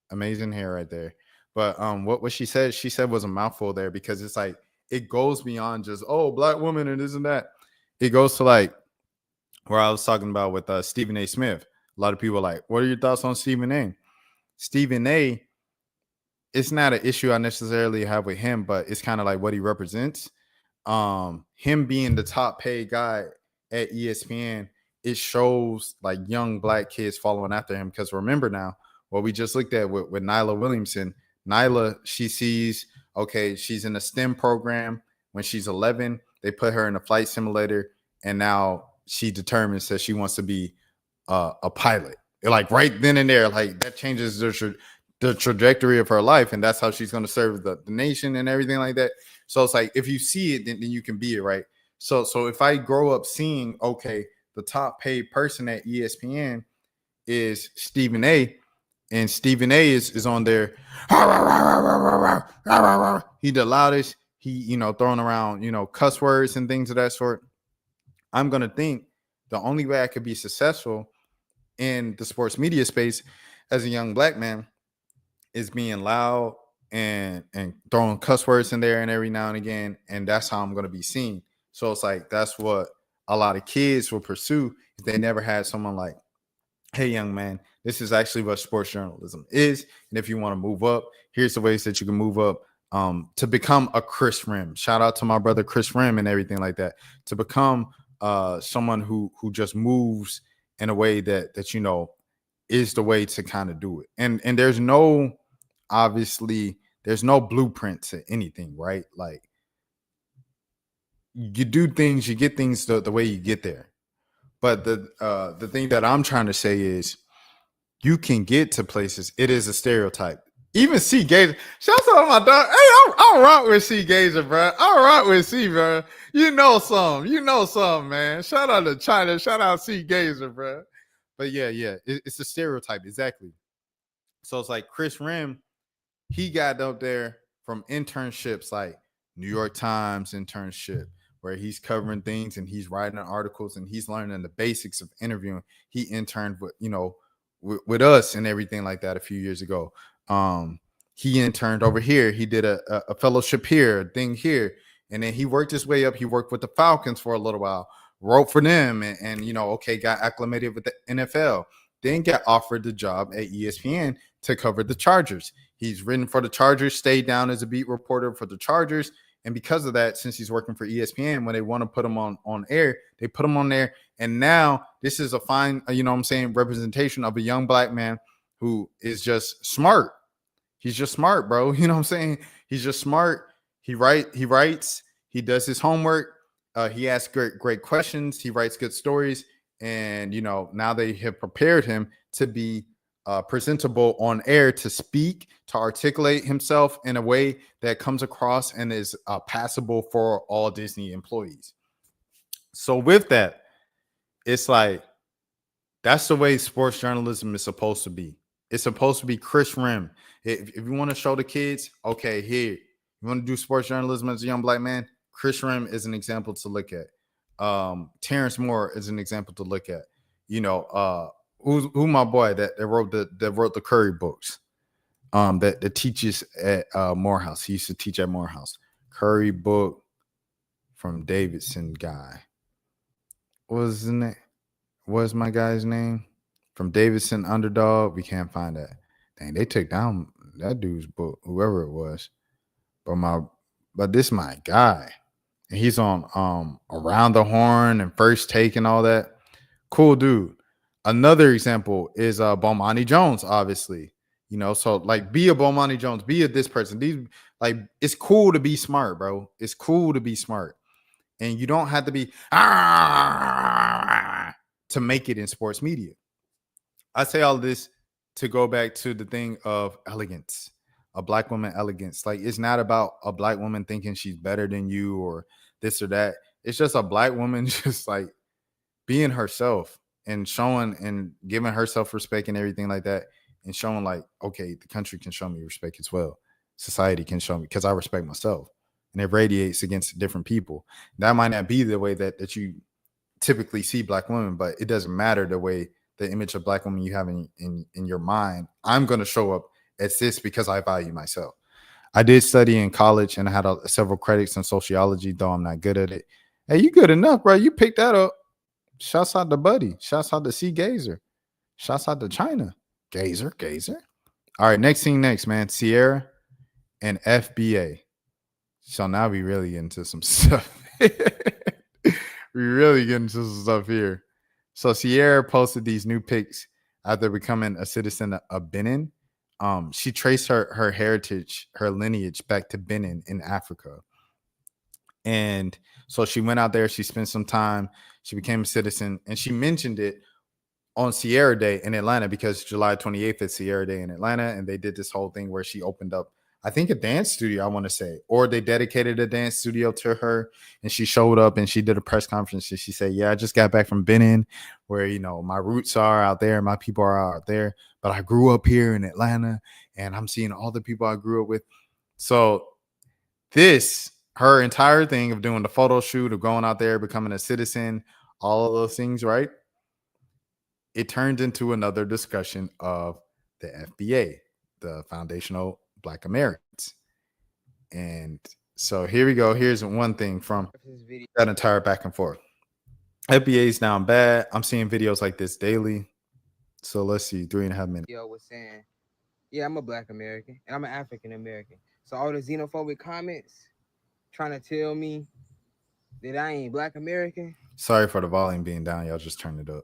Amazing hair right there. But what she said was a mouthful there, because it's like it goes beyond just Black woman and this and that. It goes to like where I was talking about with Stephen A. Smith. A lot of people are like, what are your thoughts on Stephen A? Stephen A, it's not an issue I necessarily have with him, but it's kind of like what he represents. Him being the top paid guy at ESPN, it shows like young Black kids following after him. Because remember now, what we just looked at with Nyla Williamson. Nyla, she sees, okay, she's in a STEM program. When she's 11, they put her in a flight simulator, and now she determines that she wants to be a pilot. Like right then and there, like that changes the trajectory of her life, and that's how she's going to serve the nation and everything like that. So it's like if you see it, then you can be it, right? So if I grow up seeing, okay, the top paid person at ESPN is Stephen A, and Stephen A is on there, he the loudest, he throwing around cuss words and things of that sort. I'm gonna think the only way I could be successful in the sports media space as a young Black man is being loud and throwing cuss words in there and every now and again, and that's how I'm going to be seen. So it's like that's what a lot of kids will pursue if they never had someone like, hey, young man, this is actually what sports journalism is, and if you want to move up, here's the ways that you can move up to become a Chris Rim. Shout out to my brother Chris Rim and everything like that, to become someone who just moves in a way that is the way to kind of do it. And there's no blueprint to anything, right? Like you do things, you get things the way you get there. But the thing that I'm trying to say is you can get to places. It is a stereotype. Even C Gazer, shout out to my dog. Hey, I'm rock with C Gazer, bro. I'm rock with C, bro. You know some, man. Shout out to China. Shout out C Gazer, bro. But yeah, it's a stereotype, exactly. So it's like Chris Rim, he got up there from internships like New York Times internship, where he's covering things and he's writing articles and he's learning the basics of interviewing. He interned with us and everything like that a few years ago. He interned over here. He did a fellowship here, a thing here. And then he worked his way up. He worked with the Falcons for a little while, wrote for them, and okay, got acclimated with the NFL. Then got offered the job at ESPN to cover the Chargers. He's written for the Chargers, stayed down as a beat reporter for the Chargers. And because of that, since he's working for ESPN, when they want to put him on air, they put him on there. And now this is a fine, representation of a young black man who is just smart. He's just smart, bro. You know what I'm saying? He's just smart. He writes, he does his homework. He asks great questions. He writes good stories. And, now they have prepared him to be presentable on air, to speak, to articulate himself in a way that comes across and is passable for all Disney employees. So with that, it's like, that's the way sports journalism is supposed to be. It's supposed to be Chris Rim. If you want to show the kids, okay, here, you want to do sports journalism as a young black man, Chris Rim is an example to look at. Terrence Moore is an example to look at. Who my boy that wrote the Curry books, that teaches at Morehouse. He used to teach at Morehouse. Curry book from Davidson guy. What was his name? What's my guy's name? From Davidson Underdog. We can't find that. Dang, they took down that dude's book, whoever it was. But this my guy. And he's on Around the Horn and First Take and all that. Cool dude. Another example is Bomani Jones, obviously. So like, be a Bomani Jones, be a this person. It's cool to be smart, bro. It's cool to be smart. And you don't have to be to make it in sports media. I say all this to go back to the thing of elegance, a black woman elegance. Like, it's not about a black woman thinking she's better than you or this or that. It's just a black woman just like being herself and showing and giving herself respect and everything like that, and showing like, okay, the country can show me respect as well. Society can show me, because I respect myself, and it radiates against different people. That might not be the way that you typically see black women, but it doesn't matter the way the image of black women you have in your mind. I'm going to show up as this because I value myself. I did study in college and I had several credits in sociology, though I'm not good at it. Hey, you good enough, bro. You picked that up. Shouts out to Buddy. Shouts out to C Gazer. Shouts out to China. Gazer. All right, next, man. Sierra and FBA. So now we really get into some stuff. We really get into some stuff here. So Sierra posted these new pics after becoming a citizen of Benin. She traced her heritage, her lineage back to Benin in Africa. And so she went out there, she spent some time, she became a citizen, and she mentioned it on Sierra Day in Atlanta, because July 28th is Sierra Day in Atlanta, and they did this whole thing where she opened up, I think, a dance studio, I want to say, or they dedicated a dance studio to her, and she showed up and she did a press conference and she said, yeah, I just got back from Benin, where, my roots are out there, my people are out there, but I grew up here in Atlanta and I'm seeing all the people I grew up with. So her entire thing of doing the photo shoot, of going out there, becoming a citizen, all of those things, right? It turned into another discussion of the FBA, the Foundational Black Americans. And so here we go. Here's one thing from that entire back and forth. FBA is down bad. I'm seeing videos like this daily. So let's see, 3.5 minutes. Yo was saying, yeah, I'm a Black American and I'm an African American. So all the xenophobic comments trying to tell me that I ain't Black American. Sorry for the volume being down. Y'all just turn it up.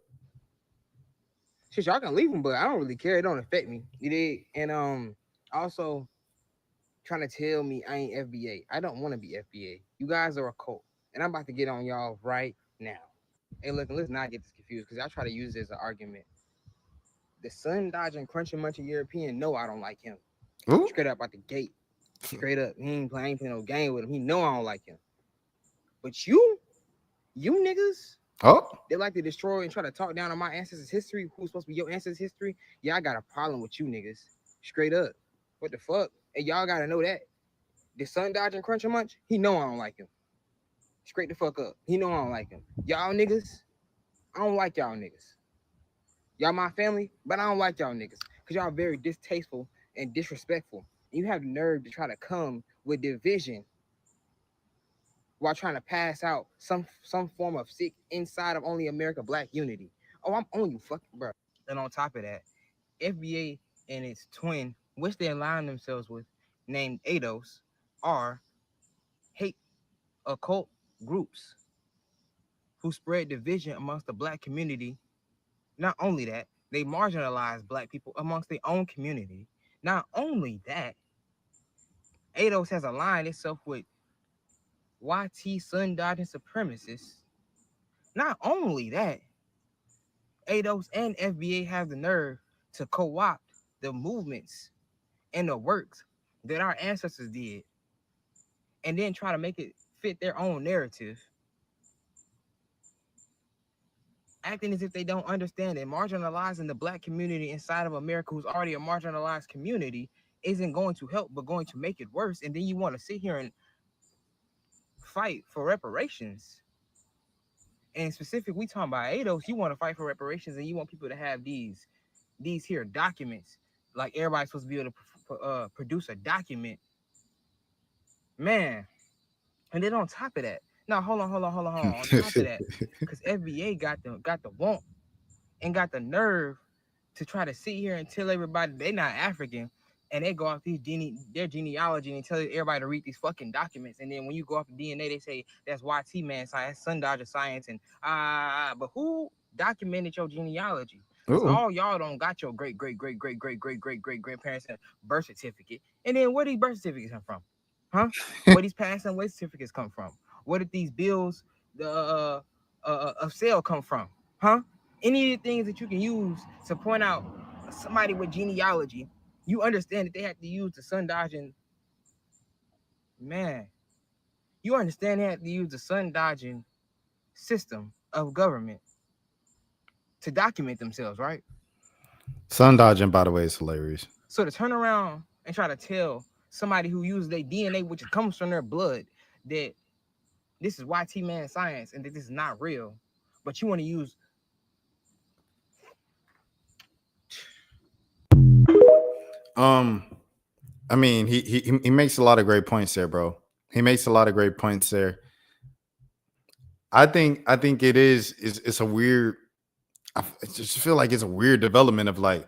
Shit, y'all can leave them, but I don't really care. It don't affect me. You did. And also trying to tell me I ain't FBA. I don't want to be FBA. You guys are a cult, and I'm about to get on y'all right now. Hey, look, let's not get this confused, because I try to use it as an argument. The sun dodging, crunching, munching European, no, I don't like him. Ooh. Straight up out the gate. Straight up. I ain't playing no game with him. He know I don't like him. But you niggas, they like to destroy and try to talk down on my ancestors' history. Who's supposed to be your ancestors' history? Yeah, I got a problem with you niggas. Straight up. What the fuck? And y'all gotta know that. The sun dodging, crunching munch, he know I don't like him. Straight the fuck up. He know I don't like him. Y'all niggas, I don't like y'all niggas. Y'all my family, but I don't like y'all niggas, because y'all very distasteful and disrespectful. You have the nerve to try to come with division while trying to pass out some form of sick inside of only America Black unity. Oh, I'm on you, fucking bro. And on top of that, FBA and its twin, which they align themselves with, named ADOS, are hate occult groups who spread division amongst the Black community. Not only that, they marginalize Black people amongst their own community. Not only that, ADOS has aligned itself with YT sun dodging supremacists. Not only that, ADOS and FBA have the nerve to co-opt the movements and the works that our ancestors did and then try to make it fit their own narrative, acting as if they don't understand it. Marginalizing the Black community inside of America, who's already a marginalized community, isn't going to help but going to make it worse. And then you want to sit here and fight for reparations. And specifically, we talking about ADOS, you want to fight for reparations and you want people to have these here documents. Like everybody's supposed to be able to produce a document. Man. And then on top of that, now hold on. On top of that, because FBA got the want and got the nerve to try to sit here and tell everybody they not African, and they go off their genealogy and tell everybody to read these fucking documents. And then when you go off the DNA, they say that's YT man science, sun dodger science, and but who documented your genealogy? Because all y'all don't got your great grandparents and birth certificate. And then where these birth certificates come from? Huh? Where these pass and weight certificates come from? Where did these bills of sale come from? Huh? Any of the things that you can use to point out somebody with genealogy, you understand that they have to use the sun dodging. Man, you understand they have to use the sun dodging system of government to document themselves, right? Sun dodging, by the way, is hilarious. So to turn around and try to tell somebody who uses their DNA, which comes from their blood, that this is YT man science and that this is not real, but you want to use. I mean, he makes a lot of great points there, bro. He makes a lot of great points there. I think it's a weird. I just feel like it's a weird development of like,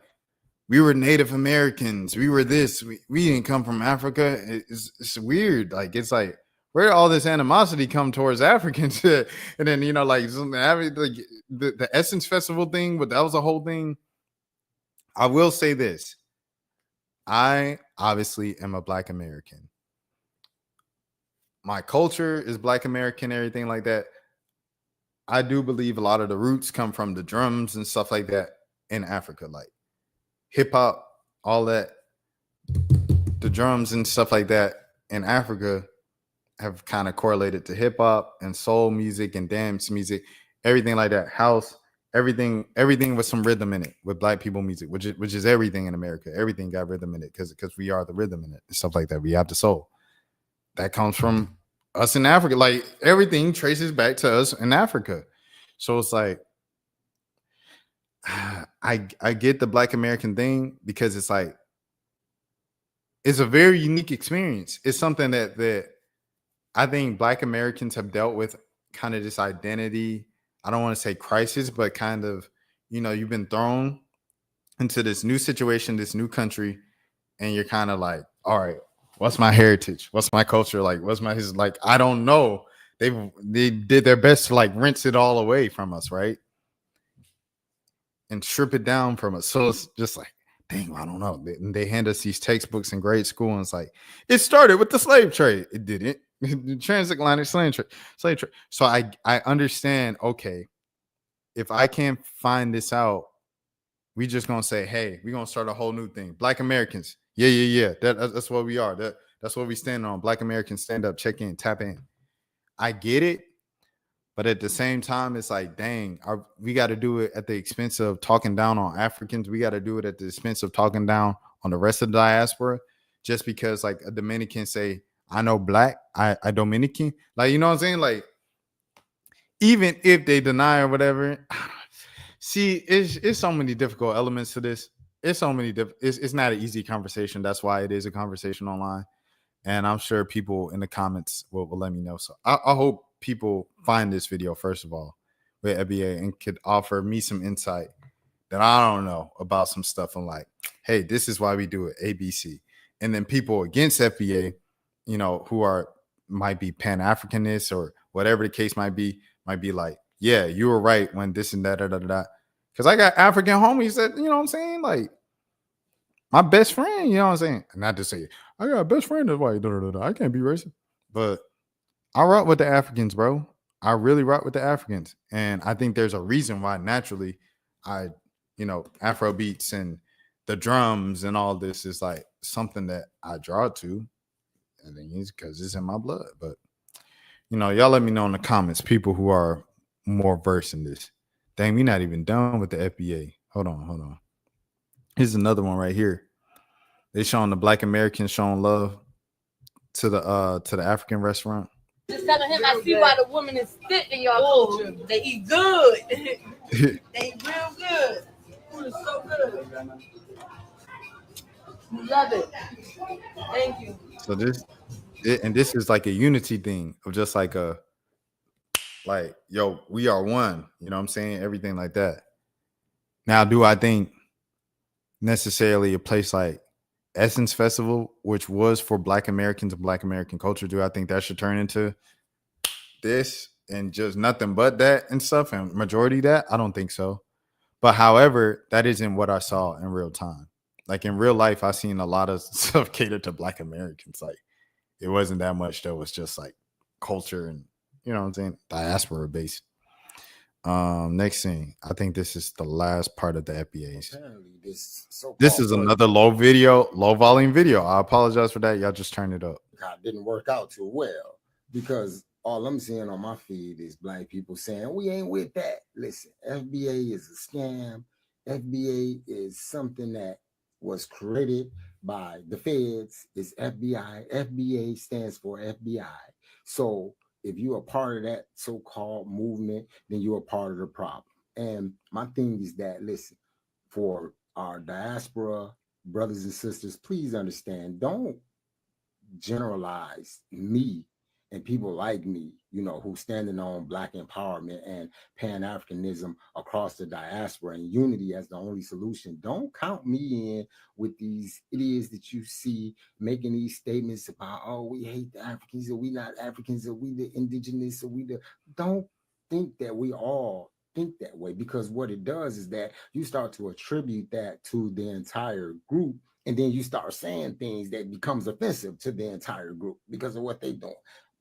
we were Native Americans, we were this, we didn't come from Africa. It's weird. Like, it's like, where did all this animosity come towards Africans? And then, you know, like the Essence Festival thing, but that was a whole thing. I will say this. I obviously am a Black American. My culture is Black American, everything like that. I do believe a lot of the roots come from the drums and stuff like that in Africa, like hip hop, all that. The drums and stuff like that in Africa have kind of correlated to hip hop and soul music and dance music, everything like that. House, everything with some rhythm in it, with Black people music, which is everything in America. Everything got rhythm in it because we are the rhythm in it and stuff like that. We have the soul that comes from us in Africa. Like, everything traces back to us in Africa. So it's like, I get the Black American thing because it's like, it's a very unique experience. It's something that I think Black Americans have dealt with, kind of this identity. I don't want to say crisis, but kind of, you know, you've been thrown into this new situation, this new country, and you're kind of like, all right, what's my heritage? What's my culture? Like, what's my history? Like, I don't know. They did their best to like rinse it all away from us, right? And strip it down from us. So it's just like, dang, I don't know. They hand us these textbooks in grade school, and it's like, it started with the slave trade. It didn't. The transatlantic slave trade. So I understand, okay, if I can't find this out, we just gonna say, hey, we're gonna start a whole new thing. Black Americans. Yeah. That's what we are. That's what we stand on. Black Americans, stand up, check in, tap in. I get it. But at the same time, it's like, dang, we got to do it at the expense of talking down on Africans. We got to do it at the expense of talking down on the rest of the diaspora. Just because, like, a Dominican say, I know Black, I Dominican. Like, you know what I'm saying? Like, even if they deny or whatever. See, it's so many difficult elements to this. It's so many it's not an easy conversation. That's why it is a conversation online. And I'm sure people in the comments will let me know. So I hope people find this video, first of all, with FBA and could offer me some insight that I don't know about some stuff. I'm like, hey, this is why we do it, ABC. And then people against FBA, you know, who might be Pan-Africanists or whatever the case might be like, yeah, you were right when this and that, because I got African homies that, you know what I'm saying? Like, my best friend, you know what I'm saying? Not to say, I got a best friend that's white, I can't be racist. But I rock with the Africans, bro. I really rock with the Africans. And I think there's a reason why naturally Afro beats and the drums and all this is like something that I draw to. I think it's because it's in my blood. But, y'all let me know in the comments, people who are more versed in this. Dang, we're not even done with the FBA. Hold on. Here's another one right here. They showing the Black Americans showing love to the African restaurant. Just telling him I see why the woman is fit in your culture. They eat good. They eat real good. Food is so good. We love it. Thank you. So this is like a unity thing of just like yo, we are one. You know what I'm saying? Everything like that. Now, do I think necessarily a place like Essence Festival, which was for Black Americans and Black American culture, do I think that should turn into this and just nothing but that and stuff and majority that? I don't think so. But however, that isn't what I saw in real time. Like in real life, I seen a lot of stuff catered to Black Americans. Like it wasn't that much that was just like culture and, you know what I'm saying, diaspora based. Next thing, I think this is the last part of the FBAs. This is another low volume video. I apologize for that. Y'all just turn it up. Didn't work out too well because all I'm seeing on my feed is Black people saying we ain't with that. Listen, FBA is a scam. FBA is something that was created by the feds. It's FBI. FBA stands for FBI. So if you're a part of that so-called movement, then you're a part of the problem. And my thing is that, listen, for our diaspora brothers and sisters, please understand, don't generalize me and people like me, who standing on Black empowerment and Pan-Africanism across the diaspora and unity as the only solution. Don't count me in with these idiots that you see making these statements about, oh, we hate the Africans, or we not Africans, or we the indigenous, or we the... Don't think that we all think that way, because what it does is that you start to attribute that to the entire group, and then you start saying things that becomes offensive to the entire group because of what they doing.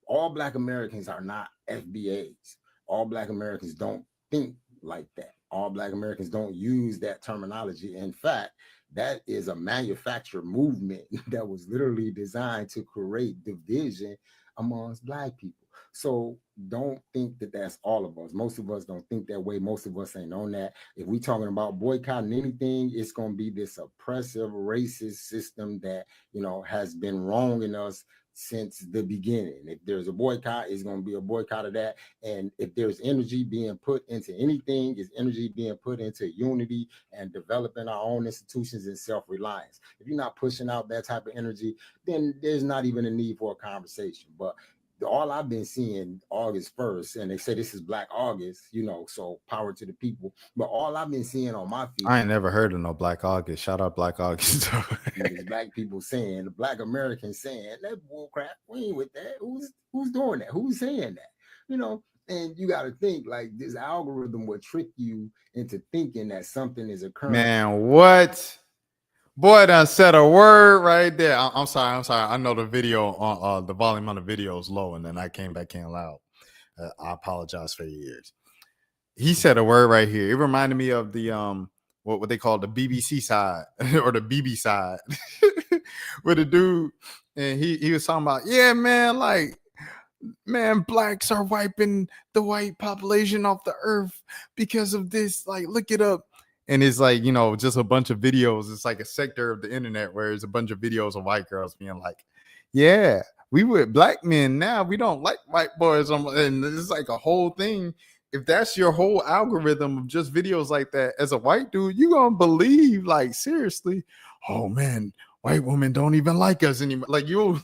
All Black Americans are not FBAs. All Black Americans don't think like that. All Black Americans don't use that terminology. In fact, that is a manufactured movement that was literally designed to create division amongst Black people. So don't think that that's all of us. Most of us don't think that way. Most of us ain't on that. If we talking about boycotting anything, it's going to be this oppressive, racist system that, has been wrong in us since the beginning. If there's a boycott, it's going to be a boycott of that. And if there's energy being put into anything, it's energy being put into unity and developing our own institutions and self-reliance. If you're not pushing out that type of energy, then there's not even a need for a conversation. But all I've been seeing August 1st, and they say this is Black August, so power to the people. But all I've been seeing on my feed, I ain't never heard of no Black August. Shout out Black August. Black people saying, the Black Americans saying, that bull crap, we ain't with that. Who's doing that? Who's saying that? And you got to think, like, this algorithm will trick you into thinking that something is occurring. Man, what? Boy, done said a word right there. I'm sorry. I know the video on the volume on the video is low, and then I came back in loud. I apologize for your ears. He said a word right here. It reminded me of the what they call the BBC side or the BB side with a dude, and he was talking about, yeah, man, like, man, Blacks are wiping the white population off the earth because of this. Like, look it up. And it's like, just a bunch of videos. It's like a sector of the internet where there's a bunch of videos of white girls being like, yeah, we with Black men now. We don't like white boys. And it's like a whole thing. If that's your whole algorithm of just videos like that, as a white dude, you're going to believe, like, seriously, oh, man, white women don't even like us anymore. Like you,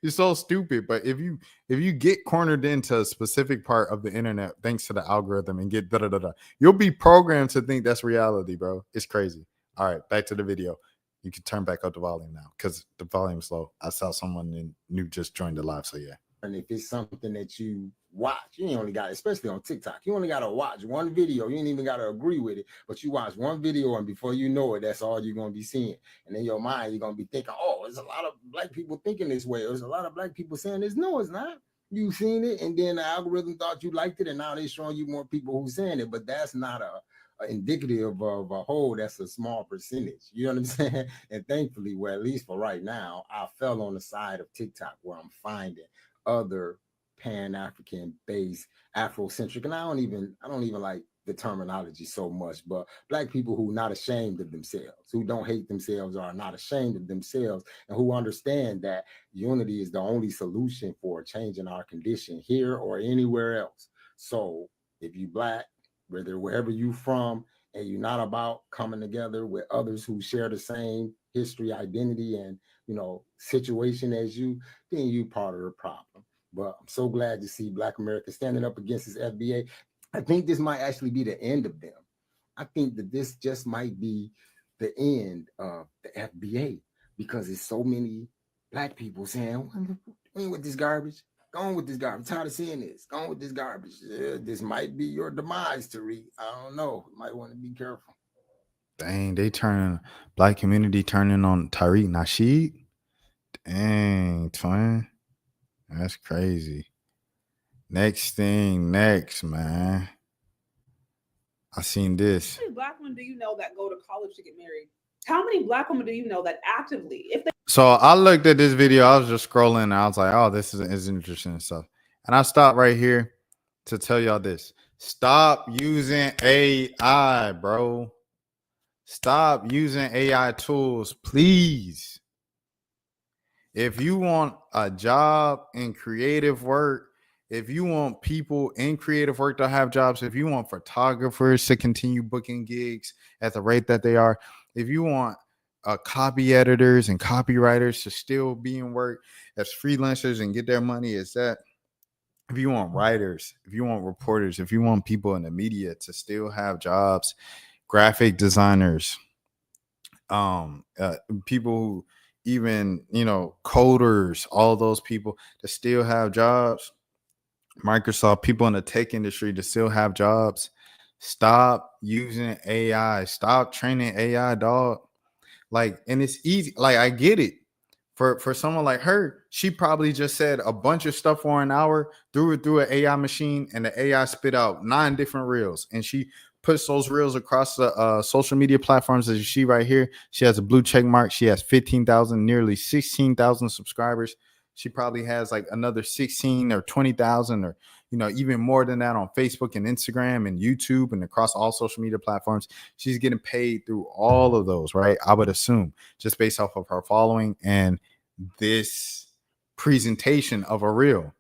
you're so stupid. But if you get cornered into a specific part of the internet thanks to the algorithm and get you'll be programmed to think that's reality, bro. It's crazy. All right, back to the video. You can turn back up the volume now because the volume's low. I saw someone new just joined the live, so yeah. And if it's something that you watch, you only got, especially on TikTok, you only got to watch one video. You ain't even got to agree with it, but you watch one video, and before you know it, that's all you're going to be seeing. And in your mind, you're going to be thinking, oh, there's a lot of black people thinking this way. There's a lot of black people saying this. No, it's not. You've seen it, and then the algorithm thought you liked it, and now they're showing you more people who saying it, but that's not indicative of a whole. That's a small percentage. You know what I'm saying? And thankfully, well, at least for right now, I fell on the side of TikTok where I'm finding other Pan-African based Afrocentric, and I don't even like the terminology so much, but black people who not ashamed of themselves, who don't hate themselves, or are not ashamed of themselves, and who understand that unity is the only solution for changing our condition here or anywhere else. So if you black, wherever you from, and you're not about coming together with others who share the same history, identity, and situation as you, then you part of the problem. But I'm so glad to see Black America standing up against this FBA. I think this might actually be the end of them. I think that this just might be the end of the FBA, because it's so many black people saying, we ain't with this garbage. Go on with this garbage. I'm tired of seeing this. Go on with this garbage. This might be your demise, Tariq. I don't know. You might want to be careful. Dang, they turning black community turning on Tariq Nasheed. Dang, twin. That's crazy. Next, man. I seen this. How many black women do you know that go to college to get married? How many black women do you know that actively, if they... So I looked at this video, I was just scrolling, and I was like, oh, this is interesting and stuff. And I stopped right here to tell y'all this. Stop using AI, bro. Stop using AI tools, please. If you want a job in creative work, if you want people in creative work to have jobs, if you want photographers to continue booking gigs at the rate that they are, if you want copy editors and copywriters to still be in work as freelancers and get their money, is that if you want writers, if you want reporters, if you want people in the media to still have jobs, graphic designers, people who even, coders, all those people to still have jobs, Microsoft, people in the tech industry to still have jobs. Stop using AI. Stop training AI, dog. Like, and it's easy. Like, I get it. For someone like her, she probably just said a bunch of stuff for an hour, threw it through an AI machine, and the AI spit out 9 different reels. And she puts those reels across the social media platforms as you see right here. She has a blue check mark. She has 15,000, nearly 16,000 subscribers. She probably has like another 16 or 20,000 or, even more than that on Facebook and Instagram and YouTube and across all social media platforms. She's getting paid through all of those, right? I would assume, just based off of her following and this presentation of a reel.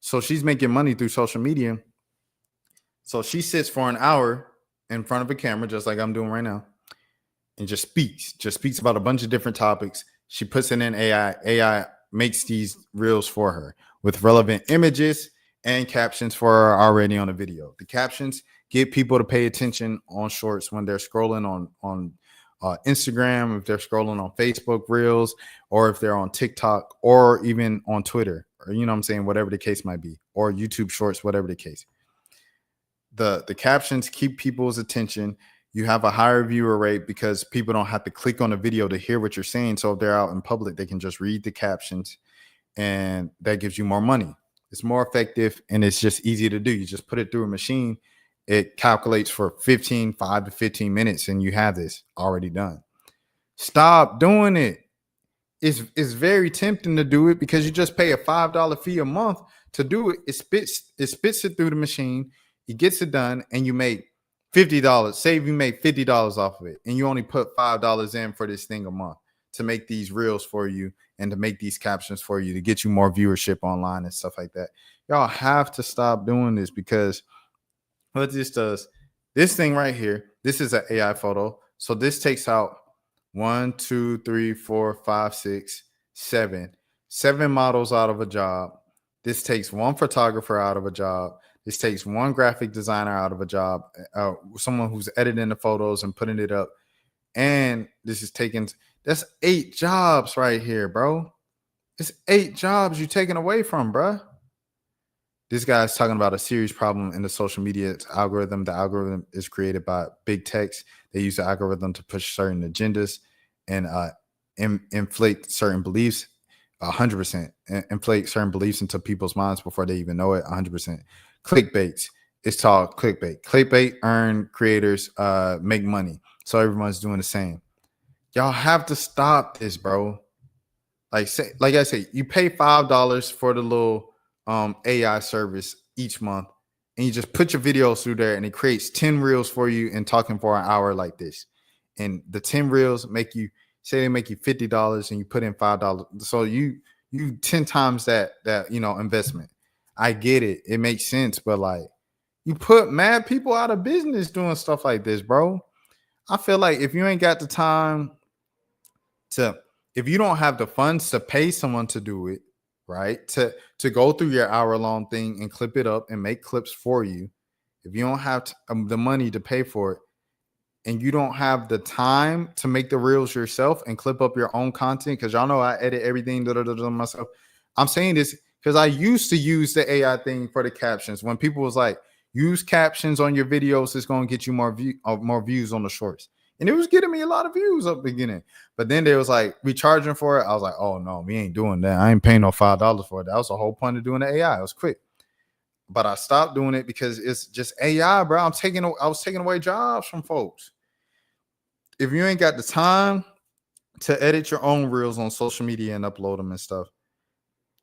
So she's making money through social media. So she sits for an hour in front of a camera, just like I'm doing right now, and just speaks about a bunch of different topics. She puts it in AI. AI makes these reels for her with relevant images and captions for her already on the video. The captions get people to pay attention on shorts when they're scrolling on Instagram, if they're scrolling on Facebook Reels, or if they're on TikTok, or even on Twitter, or whatever the case might be, or YouTube Shorts, whatever the case. The captions keep people's attention. You have a higher viewer rate because people don't have to click on the video to hear what you're saying. So if they're out in public, they can just read the captions, and that gives you more money. It's more effective, and it's just easy to do. You just put it through a machine. It calculates for 5 to 15 minutes, and you have this already done. Stop doing it. It's very tempting to do it because you just pay a $5 fee a month to do it. It spits it through the machine. It gets it done, and you make $50. Say you make $50 off of it, and you only put $5 in for this thing a month to make these reels for you and to make these captions for you to get you more viewership online and stuff like that. Y'all have to stop doing this, because what this does, this thing right here, this is an AI photo. So this takes out 1, 2, 3, 4, 5, 6, 7. 7 models out of a job. This takes 1 photographer out of a job. This takes 1 graphic designer out of a job, someone who's editing the photos and putting it up. And this is that's 8 jobs right here, bro. It's 8 jobs you're taking away from, bro. This guy's talking about a serious problem in the social media algorithm. The algorithm is created by big techs. They use the algorithm to push certain agendas and inflate certain beliefs. 100%. Inflate certain beliefs into people's minds before they even know it. 100%. Clickbait. It's called clickbait. Clickbait earn creators make money. So everyone's doing the same. Y'all have to stop this, bro. Like I say, you pay $5 for the little AI service each month, and you just put your videos through there, and it creates 10 reels for you and talking for an hour like this. And the 10 reels make you $50, and you put in $5. So you 10 times that investment. I get it. It makes sense, but like you put mad people out of business doing stuff like this, bro. I feel like if you ain't got the time if you don't have the funds to pay someone to do it, right? To go through your hour-long thing and clip it up and make clips for you, if you don't have the money to pay for it, and you don't have the time to make the reels yourself and clip up your own content, because y'all know I edit everything myself. I'm saying this because I used to use the AI thing for the captions. When people was like, use captions on your videos, it's going to get you more views on the shorts. And it was getting me a lot of views up the beginning. But then they was like, we charging for it. I was like, oh no, we ain't doing that. I ain't paying no $5 for it. That was the whole point of doing the AI. It was quick. But I stopped doing it because it's just AI, bro. I was taking away jobs from folks. If you ain't got the time to edit your own reels on social media and upload them and stuff,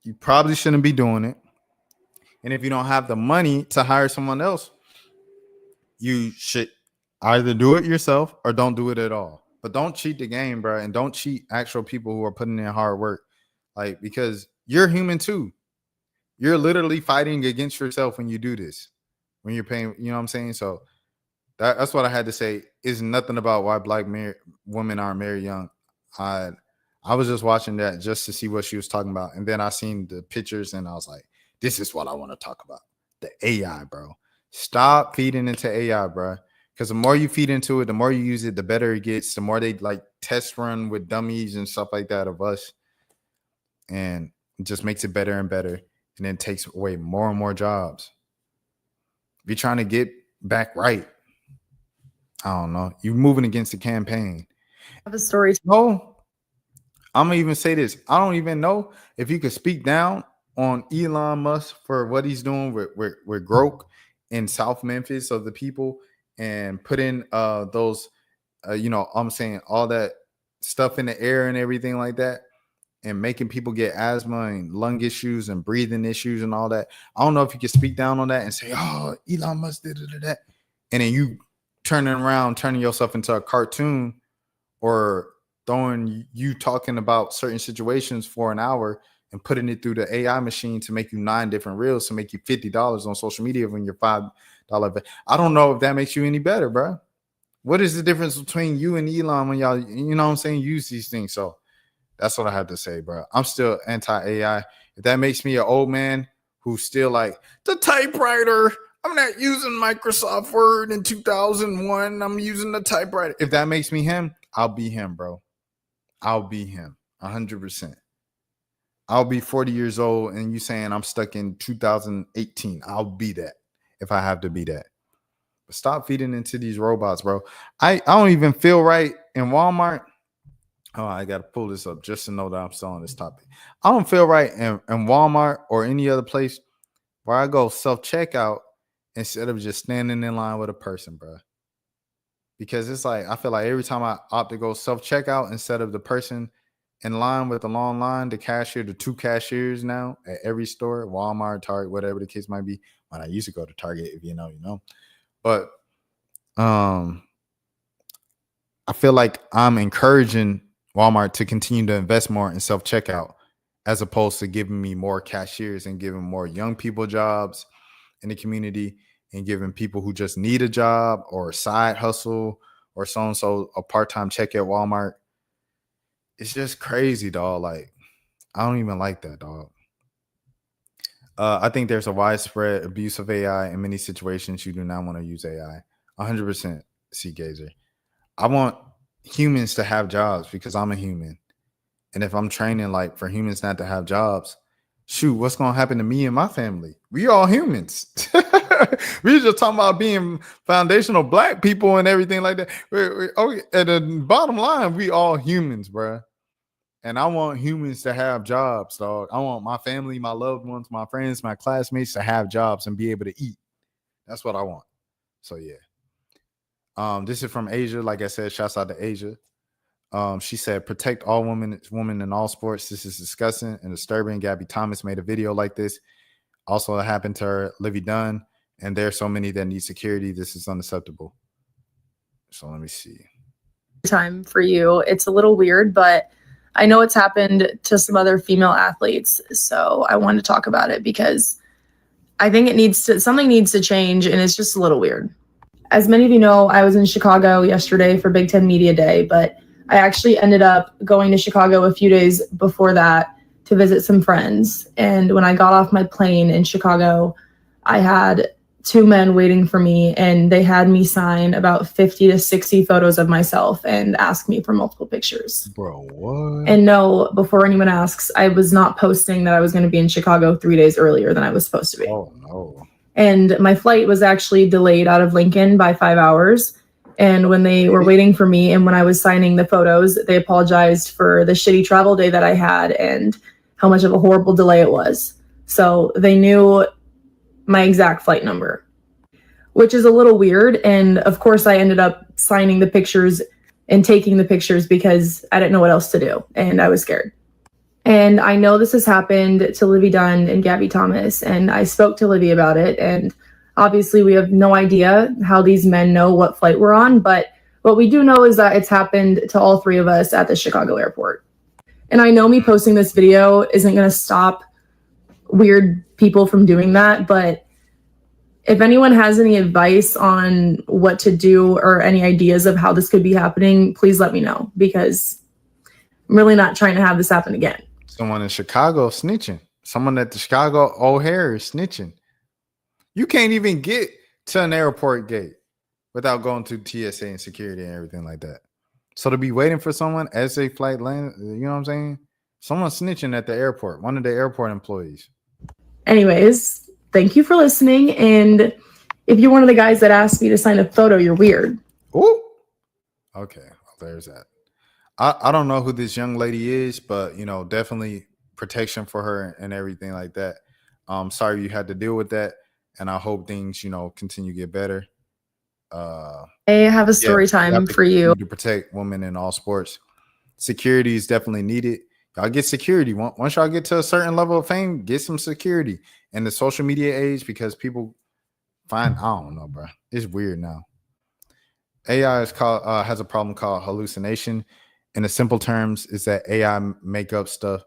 you probably shouldn't be doing it. And if you don't have the money to hire someone else, you should either do it yourself or don't do it at all. But don't cheat the game, bro. And don't cheat actual people who are putting in hard work. Like, because you're human too. You're literally fighting against yourself when you do this. When you're paying, you know what I'm saying? So that's what I had to say. It's nothing about why black women aren't married young. I was just watching that just to see what she was talking about. And then I seen the pictures and I was like, this is what I want to talk about. The AI, bro. Stop feeding into AI, bro. Because the more you feed into it, the more you use it, the better it gets. The more they like test run with dummies and stuff like that of us. And it just makes it better and better. And then takes away more and more jobs. If you're trying to get back right, I don't know. You're moving against the campaign. I have a story. No, I'm gonna even say this. I don't even know if you could speak down on Elon Musk for what he's doing with Grok in South Memphis of the people, and put in those, I'm saying all that stuff in the air and everything like that, and making people get asthma and lung issues and breathing issues and all that. I don't know if you can speak down on that and say, oh, Elon Musk did that. And then you turning yourself into a cartoon, or throwing you talking about certain situations for an hour and putting it through the AI machine to make you 9 different reels to make you $50 on social media when you're $5. I don't know if that makes you any better, bro. What is the difference between you and Elon when y'all, you know what I'm saying, use these things? So that's what I have to say, bro. I'm still anti-AI. If that makes me an old man who's still like, the typewriter, I'm not using Microsoft Word in 2001. I'm using the typewriter. If that makes me him, I'll be him, bro. I'll be him 100%. I'll be 40 years old and you saying I'm stuck in 2018. I'll be that if I have to be that. But stop feeding into these robots, bro. I don't even feel right in Walmart. Oh, I got to pull this up just to know that I'm still on this topic. I don't feel right in Walmart or any other place where I go self-checkout instead of just standing in line with a person, bro. Because it's like, I feel like every time I opt to go self-checkout instead of the person in line with the long line, the cashier, the 2 cashiers now at every store, Walmart, Target, whatever the case might be. When I used to go to Target, if you know, you know. But I feel like I'm encouraging Walmart to continue to invest more in self-checkout as opposed to giving me more cashiers and giving more young people jobs in the community and giving people who just need a job or a side hustle or so-and-so a part-time check at Walmart. it's just crazy, dog. Like, I don't even like that, dog. I think there's a widespread abuse of AI in many situations. You do not want to use AI. 100% C Gazer. I want humans to have jobs because I'm a human. And if I'm training like for humans not to have jobs, shoot, what's going to happen to me and my family? We all humans. We just talking about being foundational black people and everything like that. Okay, at the bottom line, we all humans, bro. And I want humans to have jobs, dog. I want my family, my loved ones, my friends, my classmates to have jobs and be able to eat. That's what I want. So yeah. This is from Asia. Like I said, shouts out to Asia. She said, protect all women in all sports. This is disgusting and disturbing. Gabby Thomas made a video like this. Also, it happened to her, Livy Dunn. And there are so many that need security. This is unacceptable. So let me see. Time for you. It's a little weird, but I know it's happened to some other female athletes. So I wanted to talk about it because I think something needs to change, and it's just a little weird. As many of you know, I was in Chicago yesterday for Big Ten Media Day, but I actually ended up going to Chicago a few days before that to visit some friends. And when I got off my plane in Chicago, I had 2 men waiting for me, and they had me sign about 50 to 60 photos of myself and ask me for multiple pictures. Bro, what? And no, before anyone asks, I was not posting that I was going to be in Chicago 3 days earlier than I was supposed to be. Oh, no. And my flight was actually delayed out of Lincoln by 5 hours. And when they were waiting for me and when I was signing the photos, they apologized for the shitty travel day that I had and how much of a horrible delay it was. So they knew my exact flight number, which is a little weird. And of course, I ended up signing the pictures and taking the pictures because I didn't know what else to do. And I was scared. And I know this has happened to Livy Dunn and Gabby Thomas. And I spoke to Livy about it. And obviously, we have no idea how these men know what flight we're on. But what we do know is that it's happened to all 3 of us at the Chicago airport. And I know me posting this video isn't going to stop weird people from doing that. But if anyone has any advice on what to do or any ideas of how this could be happening, please let me know, because I'm really not trying to have this happen again. Someone in Chicago snitching. Someone at the Chicago O'Hare is snitching. You can't even get to an airport gate without going to TSA and security and everything like that. So to be waiting for someone as a flight lands, you know what I'm saying? Someone snitching at the airport, one of the airport employees. Anyways, thank you for listening. And if you're one of the guys that asked me to sign a photo, you're weird. Ooh. Okay, well, there's that. I don't know who this young lady is, but, you know, definitely protection for her and everything like that. Sorry you had to deal with that. And I hope things, you know, continue to get better. I have a story time for you. To protect women in all sports. Security is definitely needed. Y'all get security. Once y'all get to a certain level of fame, get some security. In the social media age, because people find, I don't know, bro. It's weird now. AI is called has a problem called hallucination. In the simple terms, is that AI make up stuff.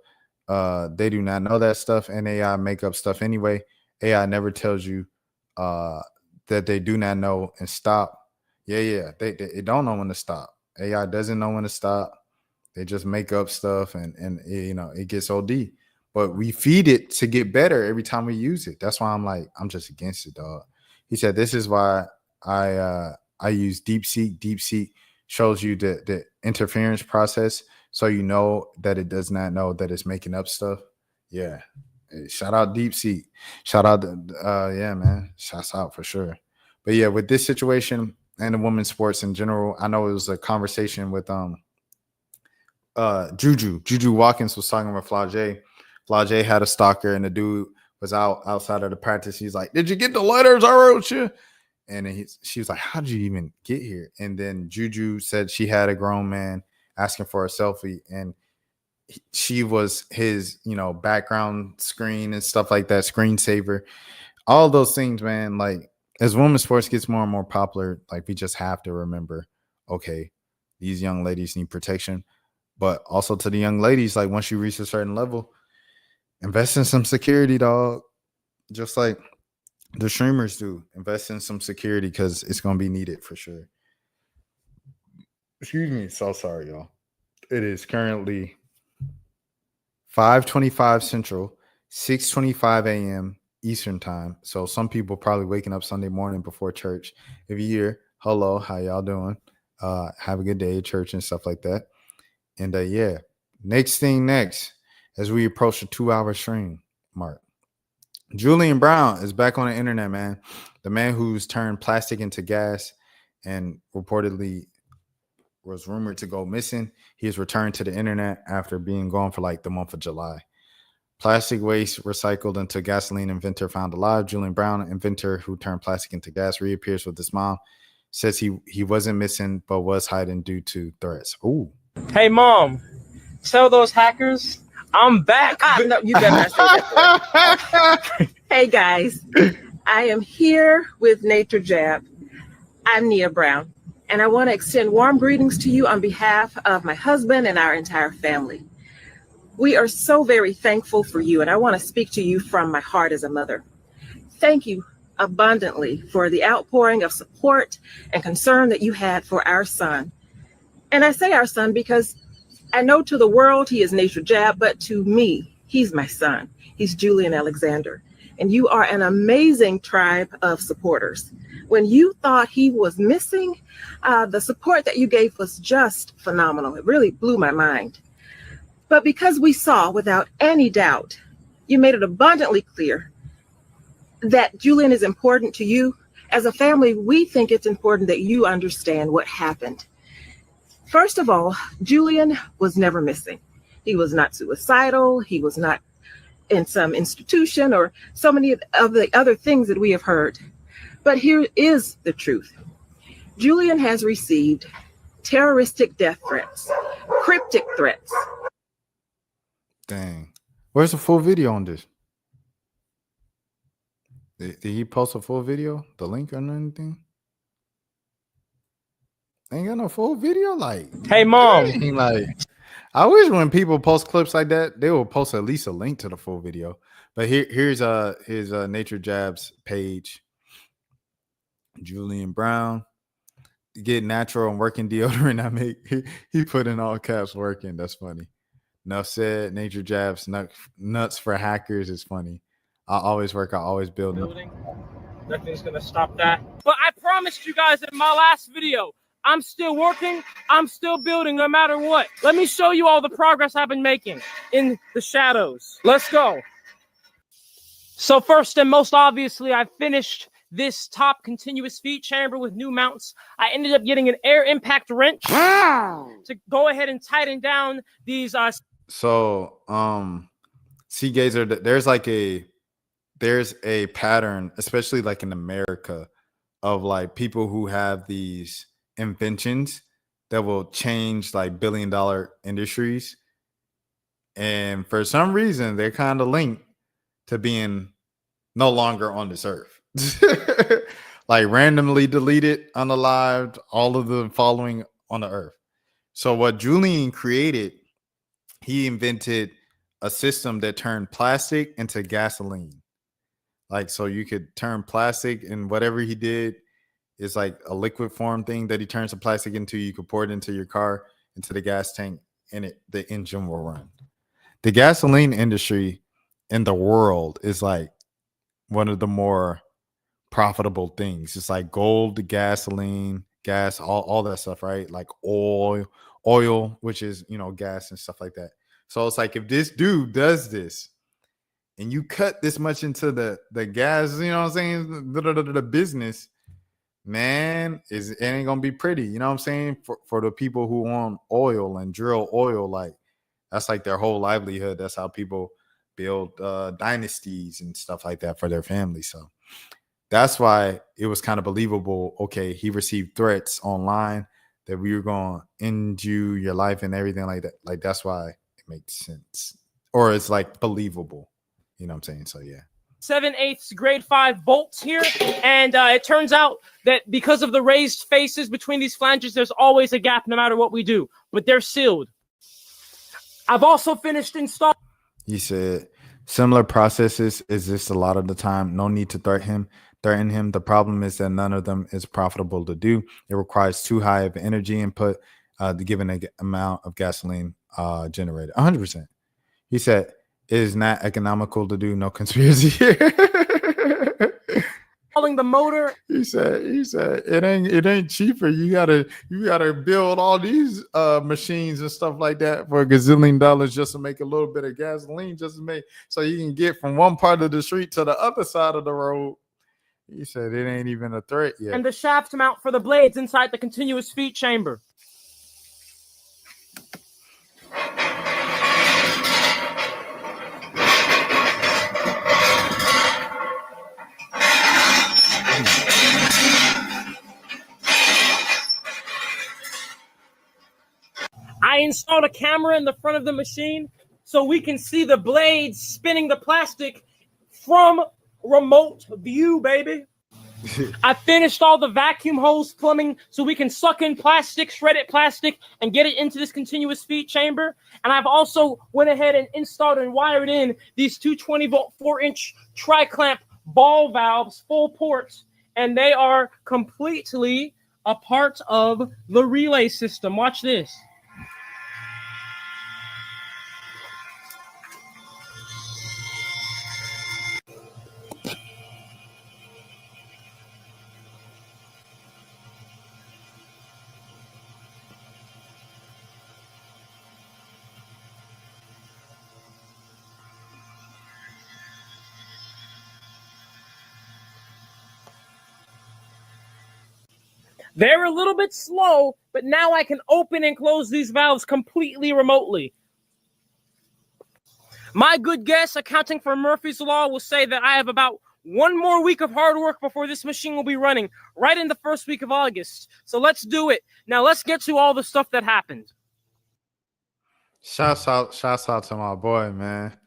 They do not know that stuff, and AI make up stuff anyway. AI never tells you that they do not know and stop. Yeah. They don't know when to stop. AI doesn't know when to stop. They just make up stuff, and you know, it gets OD. But we feed it to get better every time we use it. That's why I'm just against it, dog. He said, this is why I use DeepSeek. DeepSeek shows you the interference process, so you know that it does not know that it's making up stuff. Yeah. Shout out DeepSeek. Shout out yeah, man. Shouts out for sure. But yeah, with this situation and the women's sports in general, I know it was a conversation with Juju Watkins was talking with Flau'jae. Flau'jae had a stalker, and the dude was outside of the practice. He's like, "Did you get the letters I wrote you?" And then she was like, "How did you even get here?" And then Juju said she had a grown man asking for a selfie, and she was his, you know, background screen and stuff like that, screensaver, all those things, man. Like, as women's sports gets more and more popular, like, we just have to remember, okay, these young ladies need protection. But also to the young ladies, like, once you reach a certain level, invest in some security, dog. Just like the streamers do. Invest in some security, because it's going to be needed for sure. Excuse me. So sorry, y'all. It is currently 5:25 Central, 6:25 a.m. Eastern time. So some people probably waking up Sunday morning before church. If you're here, hello, how y'all doing? Have a good day at church and stuff like that. And yeah, next, as we approach the 2-hour stream mark, Julian Brown is back on the internet, man. The man who's turned plastic into gas and reportedly was rumored to go missing. He has returned to the internet after being gone for like the month of July. Plastic waste recycled into gasoline inventor found alive. Julian Brown, inventor who turned plastic into gas, reappears with his mom. Says he wasn't missing, but was hiding due to threats. Ooh. Hey, Mom, tell those hackers I'm back. No, you better not say that. Hey, guys. I am here with Nature Jab. I'm Nia Brown, and I want to extend warm greetings to you on behalf of my husband and our entire family. We are so very thankful for you, and I want to speak to you from my heart as a mother. Thank you abundantly for the outpouring of support and concern that you had for our son. And I say our son because I know to the world he is Nature Jab, but to me, he's my son. He's Julian Alexander. And you are an amazing tribe of supporters. When you thought he was missing, the support that you gave was just phenomenal. It really blew my mind. But because we saw without any doubt, you made it abundantly clear that Julian is important to you. As a family, we think it's important that you understand what happened. First of all, Julian was never missing. He was not suicidal. He was not in some institution or so many of the other things that we have heard. But here is the truth. Julian has received terroristic death threats, cryptic threats. Dang. Where's the full video on this? Did he post a full video? The link or anything? Ain't got no full video. Like, hey, Mom. Like, I wish when people post clips like that, they will post at least a link to the full video. But here's his Nature Jabs page. Julian Brown, get natural and working deodorant I make. He put in all caps working. That's funny. Enough said. Nature Jabs, nuts for hackers is funny. I always work. I always build. Nothing's gonna stop that. But I promised you guys in my last video, I'm still working. I'm still building no matter what. Let me show you all the progress I've been making in the shadows. Let's go. So first and most obviously, I finished this top continuous feed chamber with new mounts. I ended up getting an air impact wrench to go ahead and tighten down these. See, Gazer, there's a pattern, especially like in America, of like people who have these inventions that will change like billion-dollar industries. And for some reason, they're kind of linked to being no longer on this earth. Like randomly deleted, unalived, all of the following on the earth. So what Julian created, he invented a system that turned plastic into gasoline. Like, so you could turn plastic, and whatever he did is like a liquid form thing that he turns the plastic into. You could pour it into your car, into the gas tank, and the engine will run. The gasoline industry in the world is like one of the more profitable things. It's like gold, gasoline, gas, all that stuff, right? Like oil, which is, gas and stuff like that. So it's like, if this dude does this and you cut this much into the gas, you know what I'm saying? The business, man, it ain't gonna be pretty. You know what I'm saying? For the people who own oil and drill oil, like that's like their whole livelihood. That's how people build dynasties and stuff like that for their family. So that's why it was kind of believable. Okay, he received threats online that we were going to end your life and everything like that. Like, that's why it makes sense. Or it's like believable. You know what I'm saying? So, yeah. 7/8 grade 5 bolts here. And it turns out that because of the raised faces between these flanges, there's always a gap no matter what we do. But they're sealed. I've also finished installing. He said, similar processes exist a lot of the time. No need to threaten him. The problem is that none of them is profitable to do. It requires too high of energy input. the given amount of gasoline generated. 100%. He said, it is not economical to do. No conspiracy here. The motor. He said it ain't cheaper. You gotta build all these machines and stuff like that for a gazillion dollars just to make a little bit of gasoline, just to make so you can get from one part of the street to the other side of the road. He said it ain't even a threat yet. And the shaft mount for the blades inside the continuous feed chamber. I installed a camera in the front of the machine so we can see the blades spinning the plastic from remote view, baby. I finished all the vacuum hose plumbing so we can suck in plastic, shredded plastic, and get it into this continuous feed chamber. And I've also went ahead and installed and wired in these 220-volt 4-inch tri-clamp ball valves, full ports, and they are completely a part of the relay system. Watch this. They're a little bit slow, but now I can open and close these valves completely remotely. My good guess, accounting for Murphy's Law, will say that I have about one more week of hard work before this machine will be running, right in the first week of August. So let's do it. Now let's get to all the stuff that happened. Shouts out to my boy, man.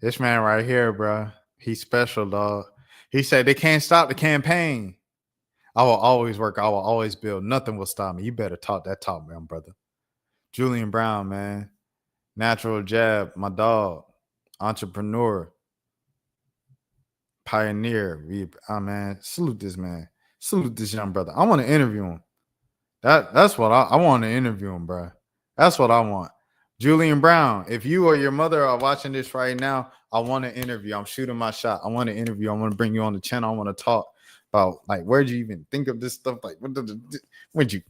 This man right here, bro. He's special, dog. He said they can't stop the campaign. I will always work. I will always build. Nothing will stop me. You better talk that talk, man, brother. Julian Brown, man. Natural Jab, my dog. Entrepreneur. Pioneer. Reeve. Man, salute this man. Salute this young brother. I want to interview him. That's what I want to interview him, bro. That's what I want. Julian Brown, if you or your mother are watching this right now, I want to interview. I'm shooting my shot. I want to interview. I want to bring you on the channel. I want to talk about, like, where'd you even think of this stuff? Like, when'd you?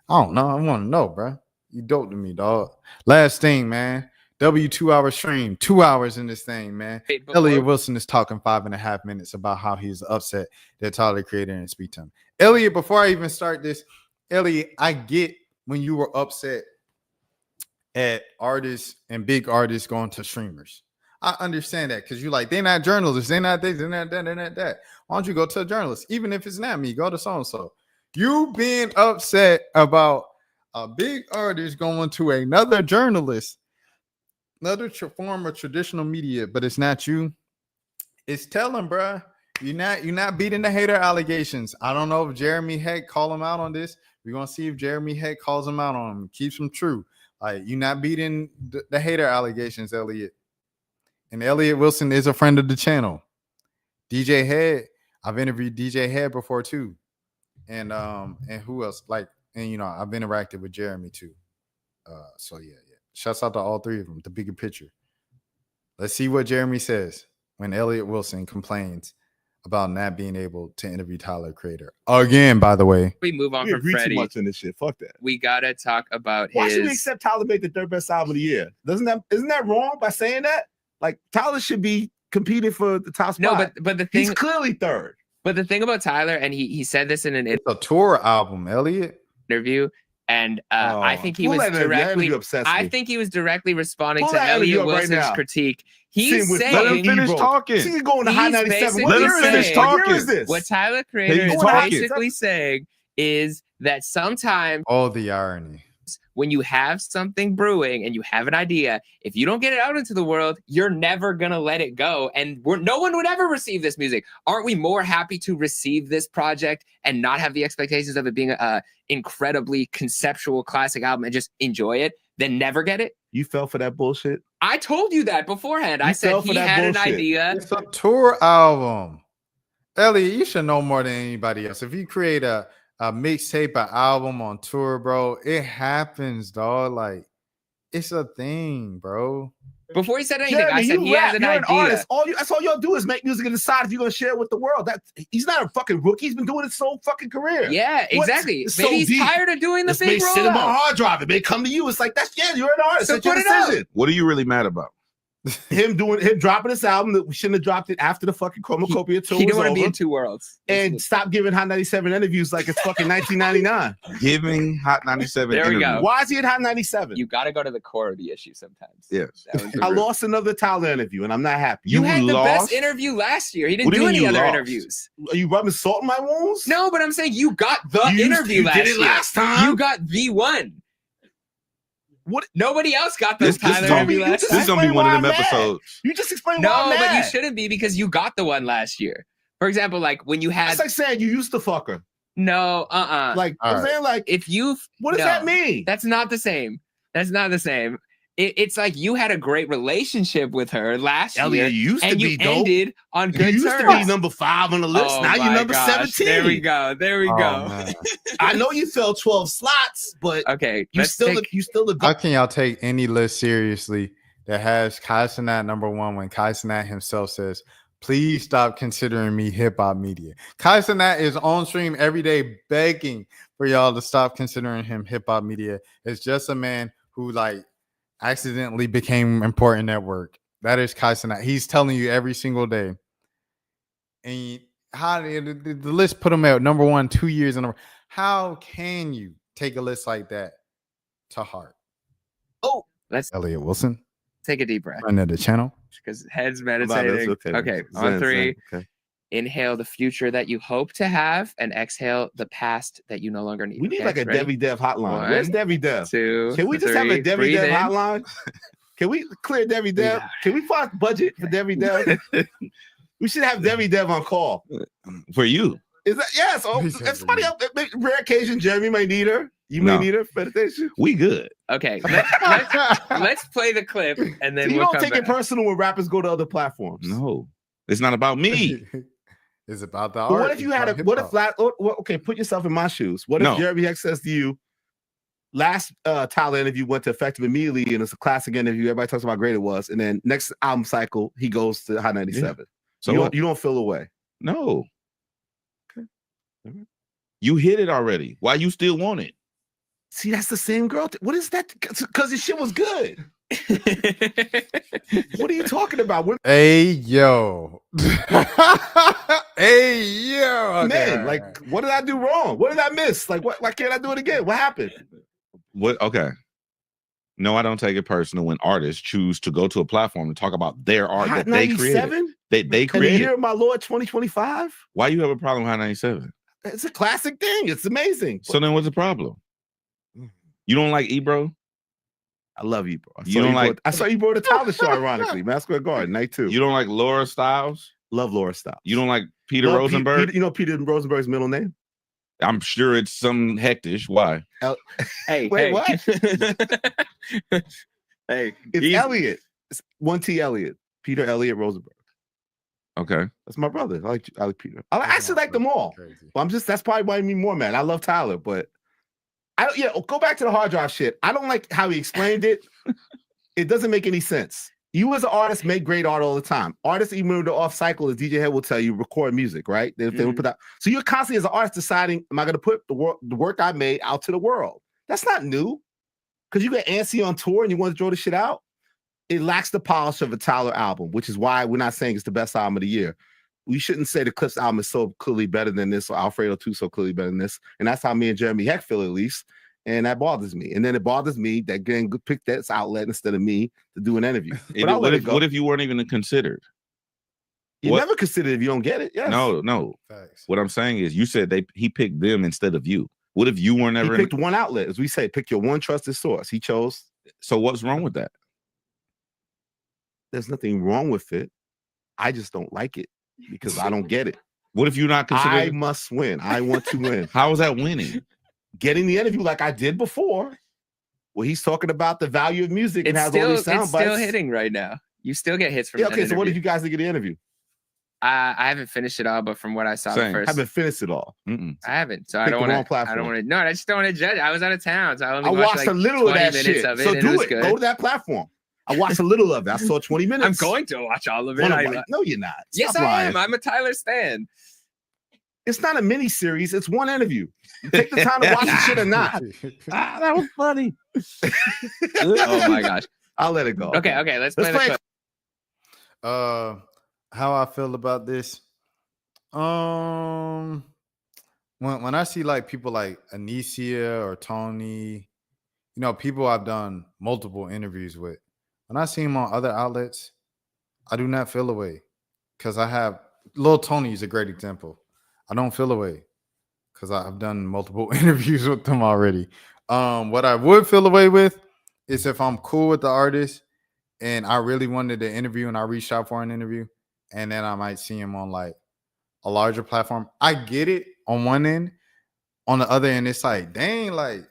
I don't know. I want to know, bro. You dope to me, dog. Last thing, man. W2 hour stream, 2 hours in this thing, man. Elliot Wilson is talking 5.5 minutes about how he's upset that Tyler Creator didn't speak to him. Elliot, before I even start this, Elliot, I get when you were upset at artists and big artists going to streamers. I understand that because you're like, they're not journalists, they're not this, they're not that, they're not that. Why don't you go to a journalist? Even if it's not me, go to so-and-so. You being upset about a big artist going to another journalist, another form of traditional media, but it's not you. It's telling, bruh. You're not beating the hater allegations. I don't know if Jeremy Heck call him out on this. We're gonna see if Jeremy Heck calls him out on him, keeps him true. Like, you're not beating the hater allegations, Elliot. And Elliot Wilson is a friend of the channel. DJ Head, I've interviewed DJ Head before too. And who else? Like, and you know, I've interacted with Jeremy too. So yeah. Shouts out to all three of them, the bigger picture. Let's see what Jeremy says when Elliot Wilson complains about not being able to interview Tyler Creator. Again, by the way. We move on from Freddie. Too much in this shit. Fuck that. We gotta talk about Why should we accept Tyler made the third best album of the year? Isn't that wrong by saying that? Like, Tyler should be competing for the top spot. No, but the thing, he's clearly third. But the thing about Tyler, and he said this in it's a tour album, Elliot. Interview. And I think he was directly. I think he was directly responding to Elliot Wilson's critique. He's saying, "Let him finish talking." He's going to high 97. Let him finish talking. What year is this? What Tyler Creator is basically saying is that sometimes, all the irony, when you have something brewing and you have an idea, if you don't get it out into the world, you're never gonna let it go. And no one would ever receive this music. Aren't we more happy to receive this project and not have the expectations of it being a incredibly conceptual classic album and just enjoy it than never get it? You fell for that bullshit. I told you that beforehand. I said he had an idea. It's a tour album. Elliot, you should know more than anybody else. If you create a a mixtape, an album on tour, bro. It happens, dog. Like, it's a thing, bro. Before he said anything, Jeremy, I said he has an you're idea. an artist. That's all y'all do is make music and decide if you're gonna share it with the world. He's not a fucking rookie. He's been doing it his whole fucking career. Yeah, exactly. It's Maybe so he's tired of doing the this big may sit in my rollout. hard drive. It may come to you. It's like you're an artist. So That's your put it out. decision. What are you really mad about? Him dropping this album that we shouldn't have dropped it after the fucking Chromacopia tour. He didn't was want to be over. in two worlds. And stop giving Hot 97 interviews like it's fucking 1999. Giving Hot 97 There we interviews. go. Why is he at Hot 97? You got to go to the core of the issue sometimes. Yes. I lost another Tyler interview and I'm not happy. You had the best interview last year. He didn't do any other interviews. Are you rubbing salt in my wounds? No, but I'm saying you got the interview last year. You did it last time. You got the one. What? Nobody else got those This Tyler gonna interview be- last this time. is gonna be one of them episodes. You just explained why I'm No, but you mad. shouldn't be because you got the one last year. For example, like when you had. That's like saying you used to fuck her. No, Like I'm saying, like if you. What does that mean? That's not the same. That's not the same. It's like you had a great relationship with her last Elliot, year. you used to and be you dope. ended on good You used terms. to be number 5 on the list. Oh now you're my number gosh. 17. There we go. There we go. Man. I know you fell 12 slots, but okay, you still the How can y'all take any list seriously that has Kai Cenat number 1 when Kai Cenat himself says, please stop considering me hip hop media? Kai Cenat is on stream every day begging for y'all to stop considering him hip hop media. It's just a man who like accidentally became important at work. That is Kai Cenat. He's telling you every single day. And how the list put him at number 1 2 years in a row. How can you take a list like that to heart? Oh, let's Elliot Wilson. take a deep breath. Friend of the channel. Because heads Nah, that's meditating. okay. Okay, Zen, on 3. okay. Inhale the future that you hope to have, and exhale the past that you no longer need. We need Okay, like a ready? Debbie Dev hotline. 1, Where's Debbie Dev? 2, Can we just have a 3. Debbie Breathe Dev in. hotline? Can we clear Debbie Dev? Can we find budget for Debbie Dev? We should have Debbie Dev on call. For you. Is that yes? Oh, if somebody else, rare occasion, Jeremy may need her. You may No. need her for meditation. We good. Okay, let's play the clip and then So you we'll don't come take back. it personal when rappers go to other platforms. No, it's not about me. It's about the But art. what if you had a okay, put yourself in my shoes. What if No. Jeremy Heck says to you, last Tyler interview went to Effective immediately, and it's a classic interview. Everybody talks about how great it was, and then next album cycle he goes to Hot 97. Yeah. So you what? don't feel away. No. Okay. You hit it already. Why you still want it? See, that's the same girl. What is that? Because the shit was good. What are you talking about? Hey yo. Hey yo. Okay, Man, all like, right. what did I do wrong? What did I miss? Like, what? Why can't I do it again? What happened? What? Okay. No, I don't take it personal when artists choose to go to a platform and talk about their art Hot that they 97? created. They In the created. year of my Lord 2025? Why you have a problem with Hot 97? It's a classic thing. It's amazing. So then what's the problem? You don't like Ebro? I love Ebro. You don't like? I saw Ebro at the Tyler show, ironically. Madison Square Garden, night 2. You don't like Laura Stiles? Love Laura Stiles. You don't like Peter Love Rosenberg? you know Peter Rosenberg's middle name? I'm sure it's some hectish. Why? Hey, Wait, hey. what? Hey, It's Elliot. It's 1T Elliot. Peter Elliot Rosenberg. Okay. That's my brother. I like Peter. I actually like them all. Well, that's probably why I mean more, man. I love Tyler, but go back to the hard drive shit. I don't like how he explained it. It doesn't make any sense. You as an artist make great art all the time. Artists, even when they're off cycle, as DJ Head will tell you, record music, right? They will put that. So you're constantly as an artist deciding, am I going to put the work I made out to the world? That's not new. Because you get antsy on tour and you want to throw the shit out. It lacks the polish of a Tyler album, which is why we're not saying it's the best album of the year. We shouldn't say the Clips album is so clearly better than this, or Alfredo 2 so clearly better than this. And that's how me and Jeremy Heck feel, at least. And that bothers me. And then it bothers me that Gang picked that outlet instead of me to do an interview. But I'll let it go. What if you weren't even considered? You never considered if you don't get it. Yes. No. Facts. What I'm saying is, you said he picked them instead of you. What if you weren't ever? He picked one outlet, as we say, pick your one trusted source. He chose. So what's wrong with that? There's nothing wrong with it. I just don't like it because I don't get it. What if you're not considered? I must win. I want to win. How is that winning? Getting the interview like I did before, where he's talking about the value of music and It's has all these still, sound it's still bites. hitting right now. You still get hits from Yeah, that okay, so what interview. did you guys think of the interview? I haven't finished it all, but from what I saw, the Same. first I haven't finished it all. Mm-mm. I haven't, so I Picked don't the wrong want to. I don't platform. want to. No, I just don't want to judge. I was out of town, so I only I watched like a little of 20 that minutes shit. of it, So and do was it. good. Go to that platform. I watched a little of it. I saw 20 minutes. I'm going to watch all of it. No, you're not. Yes, Stop I lying. am. I'm a Tyler stan. It's not a mini series. It's one interview. Take the time to watch the shit or not. That was funny. Oh my gosh. I'll let it go. Okay. Let's play the clip. How I feel about this. When I see like people like Anicia or Tony, people I've done multiple interviews with, when I see them on other outlets, I do not feel away because I have Lil Tony is a great example. I don't feel away because I've done multiple interviews with them already. What I would feel away with is if I'm cool with the artist and I really wanted to interview and I reached out for an interview, and then I might see him on like a larger platform. I get it on one end. On the other end, it's like, dang, like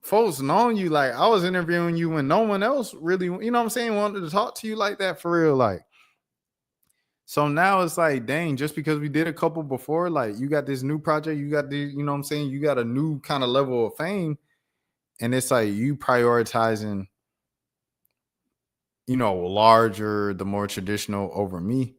folks knowing you. Like I was interviewing you when no one else really, wanted to talk to you like that for real. Like, so now it's like, dang, just because we did a couple before, like you got this new project, you got the, you got a new kind of level of fame. And it's like you prioritizing, larger, the more traditional over me.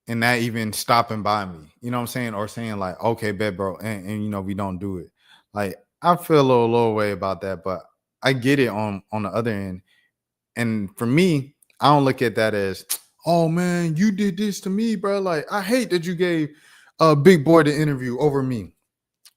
And not even stopping by me, or saying like, okay, bet, bro, and we don't do it. Like I feel a little way about that, but I get it on the other end. And for me, I don't look at that as, oh man, you did this to me, bro. Like I hate that you gave Big Boy the interview over me.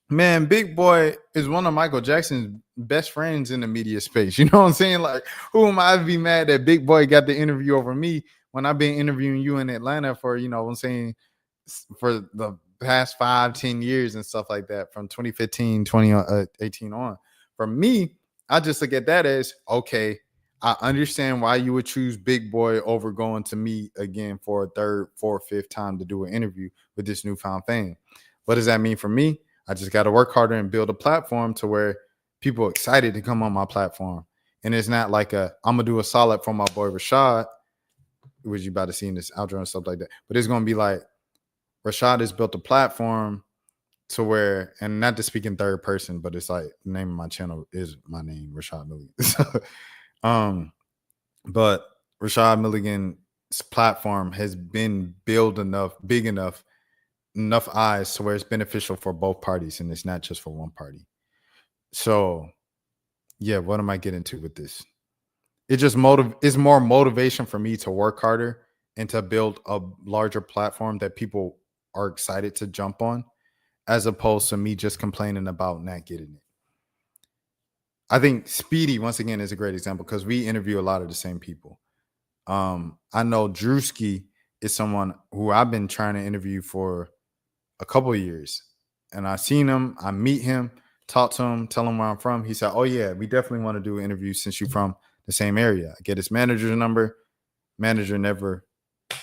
Man, Big Boy is one of Michael Jackson's best friends in the media space. You know what I'm saying? Like, who am I to be mad that Big Boy got the interview over me when I've been interviewing you in Atlanta for, for the past 5-10 years and stuff like that, from 2015, 2018 on. For me, I just look at that as, okay, I understand why you would choose Big Boy over going to me again for a third, fourth, fifth time to do an interview with this newfound fame. What does that mean for me? I just got to work harder and build a platform to where people are excited to come on my platform. And it's not like I'm going to do a solid for my boy Rashad, which you about to see in this outro and stuff like that. But it's going to be like Rashad has built a platform to where, and not to speak in third person, but it's like the name of my channel is my name, Rashad Milligan. But Rashad Milligan's platform has been built enough, big enough eyes to where it's beneficial for both parties, and it's not just for one party. So yeah, what am I getting to with this? It just it's more motivation for me to work harder and to build a larger platform that people are excited to jump on, as opposed to me just complaining about not getting it. I think Speedy, once again, is a great example because we interview a lot of the same people. I know Drewski is someone who I've been trying to interview for a couple of years, and I seen him, I meet him, talk to him, tell him where I'm from. He said, oh yeah, we definitely want to do an interview since you're from the same area. I get his manager's number. Manager never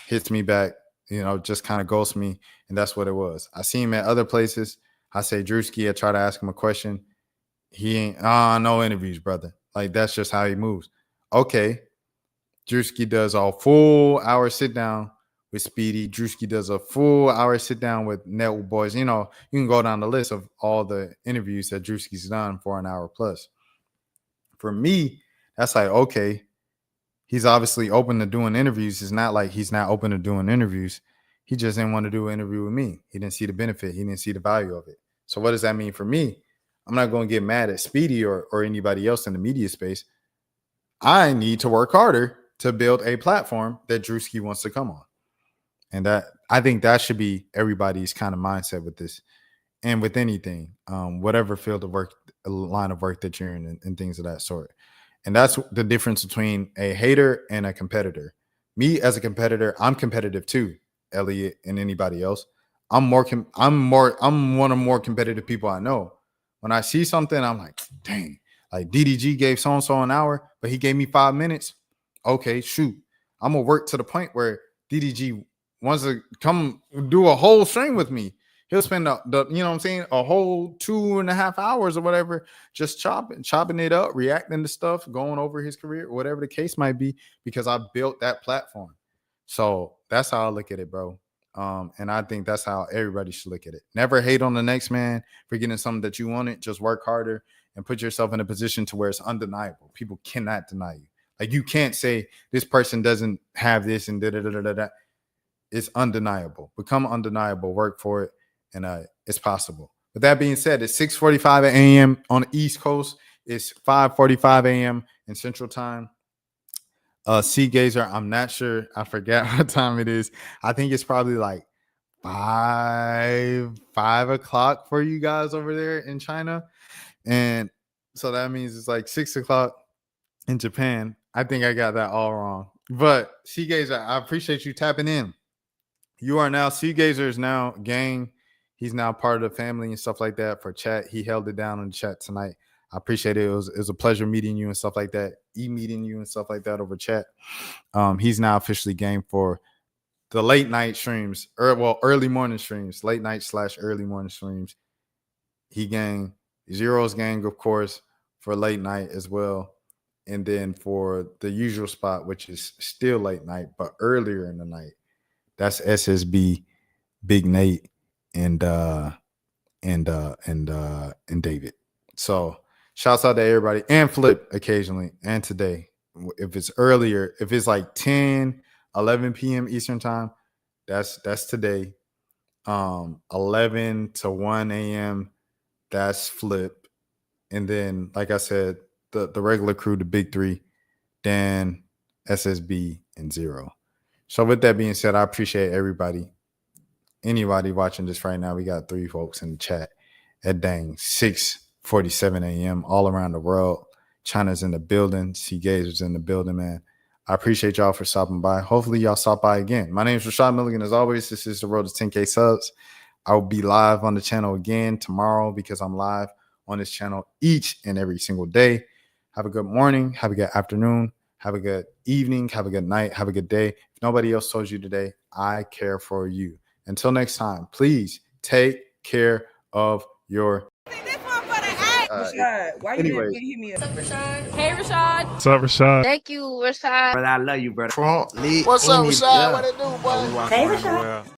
hits me back, just kind of ghosts me. And that's what it was. I see him at other places. I say, Drewski, I try to ask him a question. He ain't, no interviews, brother. Like, that's just how he moves. Okay. Drewski does a full hour sit down with Speedy. Drewski does a full hour sit down with Network Boys. You can go down the list of all the interviews that Drewski's done for an hour plus. For me, that's like, okay, he's obviously open to doing interviews. It's not like he's not open to doing interviews. He just didn't want to do an interview with me. He didn't see the benefit. He didn't see the value of it. So what does that mean for me? I'm not going to get mad at Speedy or anybody else in the media space. I need to work harder to build a platform that Drewski wants to come on. And that, I think that should be everybody's kind of mindset with this and with anything, whatever field of work, line of work that you're in and things of that sort. And that's the difference between a hater and a competitor. Me as a competitor, I'm competitive too, Elliot, and anybody else. I'm one of more competitive people I know. When I see something, I'm like, dang, like DDG gave so-and-so an hour, but he gave me 5 minutes. Okay, shoot. I'm going to work to the point where DDG wants to come do a whole stream with me. He'll spend a whole 2.5 hours or whatever, just chopping it up, reacting to stuff, going over his career, whatever the case might be, because I built that platform. So that's how I look at it, bro. And I think that's how everybody should look at it. Never hate on the next man for getting something that you wanted. Just work harder and put yourself in a position to where it's undeniable. People cannot deny you. Like, you can't say this person doesn't have this and da-da-da-da-da. It's undeniable. Become undeniable. Work for it, and it's possible. With that being said, it's 6:45 a.m. on the East Coast. It's 5:45 a.m. in Central Time. Sea Gazer, I'm not sure. I forgot what time it is. I think it's probably like 5 o'clock for you guys over there in China. And so that means it's like 6 o'clock in Japan. I think I got that all wrong. But Sea Gazer, I appreciate you tapping in. You are now, Sea Gazer is now gang. He's now part of the family and stuff like that for chat. He held it down in the chat tonight. I appreciate it. It was a pleasure meeting you and stuff like that. Meeting you and stuff like that over chat. He's now officially game for the late night streams, early morning streams, late night / early morning streams. He gang. Zero's gang, of course, for late night as well. And then for the usual spot, which is still late night, but earlier in the night, that's SSB, Big Nate, and David. So shouts out to everybody, and Flip occasionally, and today. If it's earlier, if it's like 10, 11 p.m. Eastern time, that's today. 11 to 1 a.m., that's Flip. And then, like I said, the regular crew, the big three, Dan, SSB, and Zero. So with that being said, I appreciate everybody. Anybody watching this right now, we got 3 folks in the chat at 6:47 a.m. all around the world. China's in the building. Sea Gazer's in the building, man. I appreciate y'all for stopping by. Hopefully y'all stop by again. My name is Rashad Milligan. As always, this is the road to 10K subs. I will be live on the channel again tomorrow because I'm live on this channel each and every single day. Have a good morning. Have a good afternoon. Have a good evening. Have a good night. Have a good day. If nobody else told you today, I care for you. Until next time, please take care of your. Rashad, why you didn't hit me up? What's up, Rashad? Hey, Rashad. What's up, Rashad? Thank you, Rashad. Brother, I love you, brother. What's up, Rashad? What it do, boy? Hey, Rashad.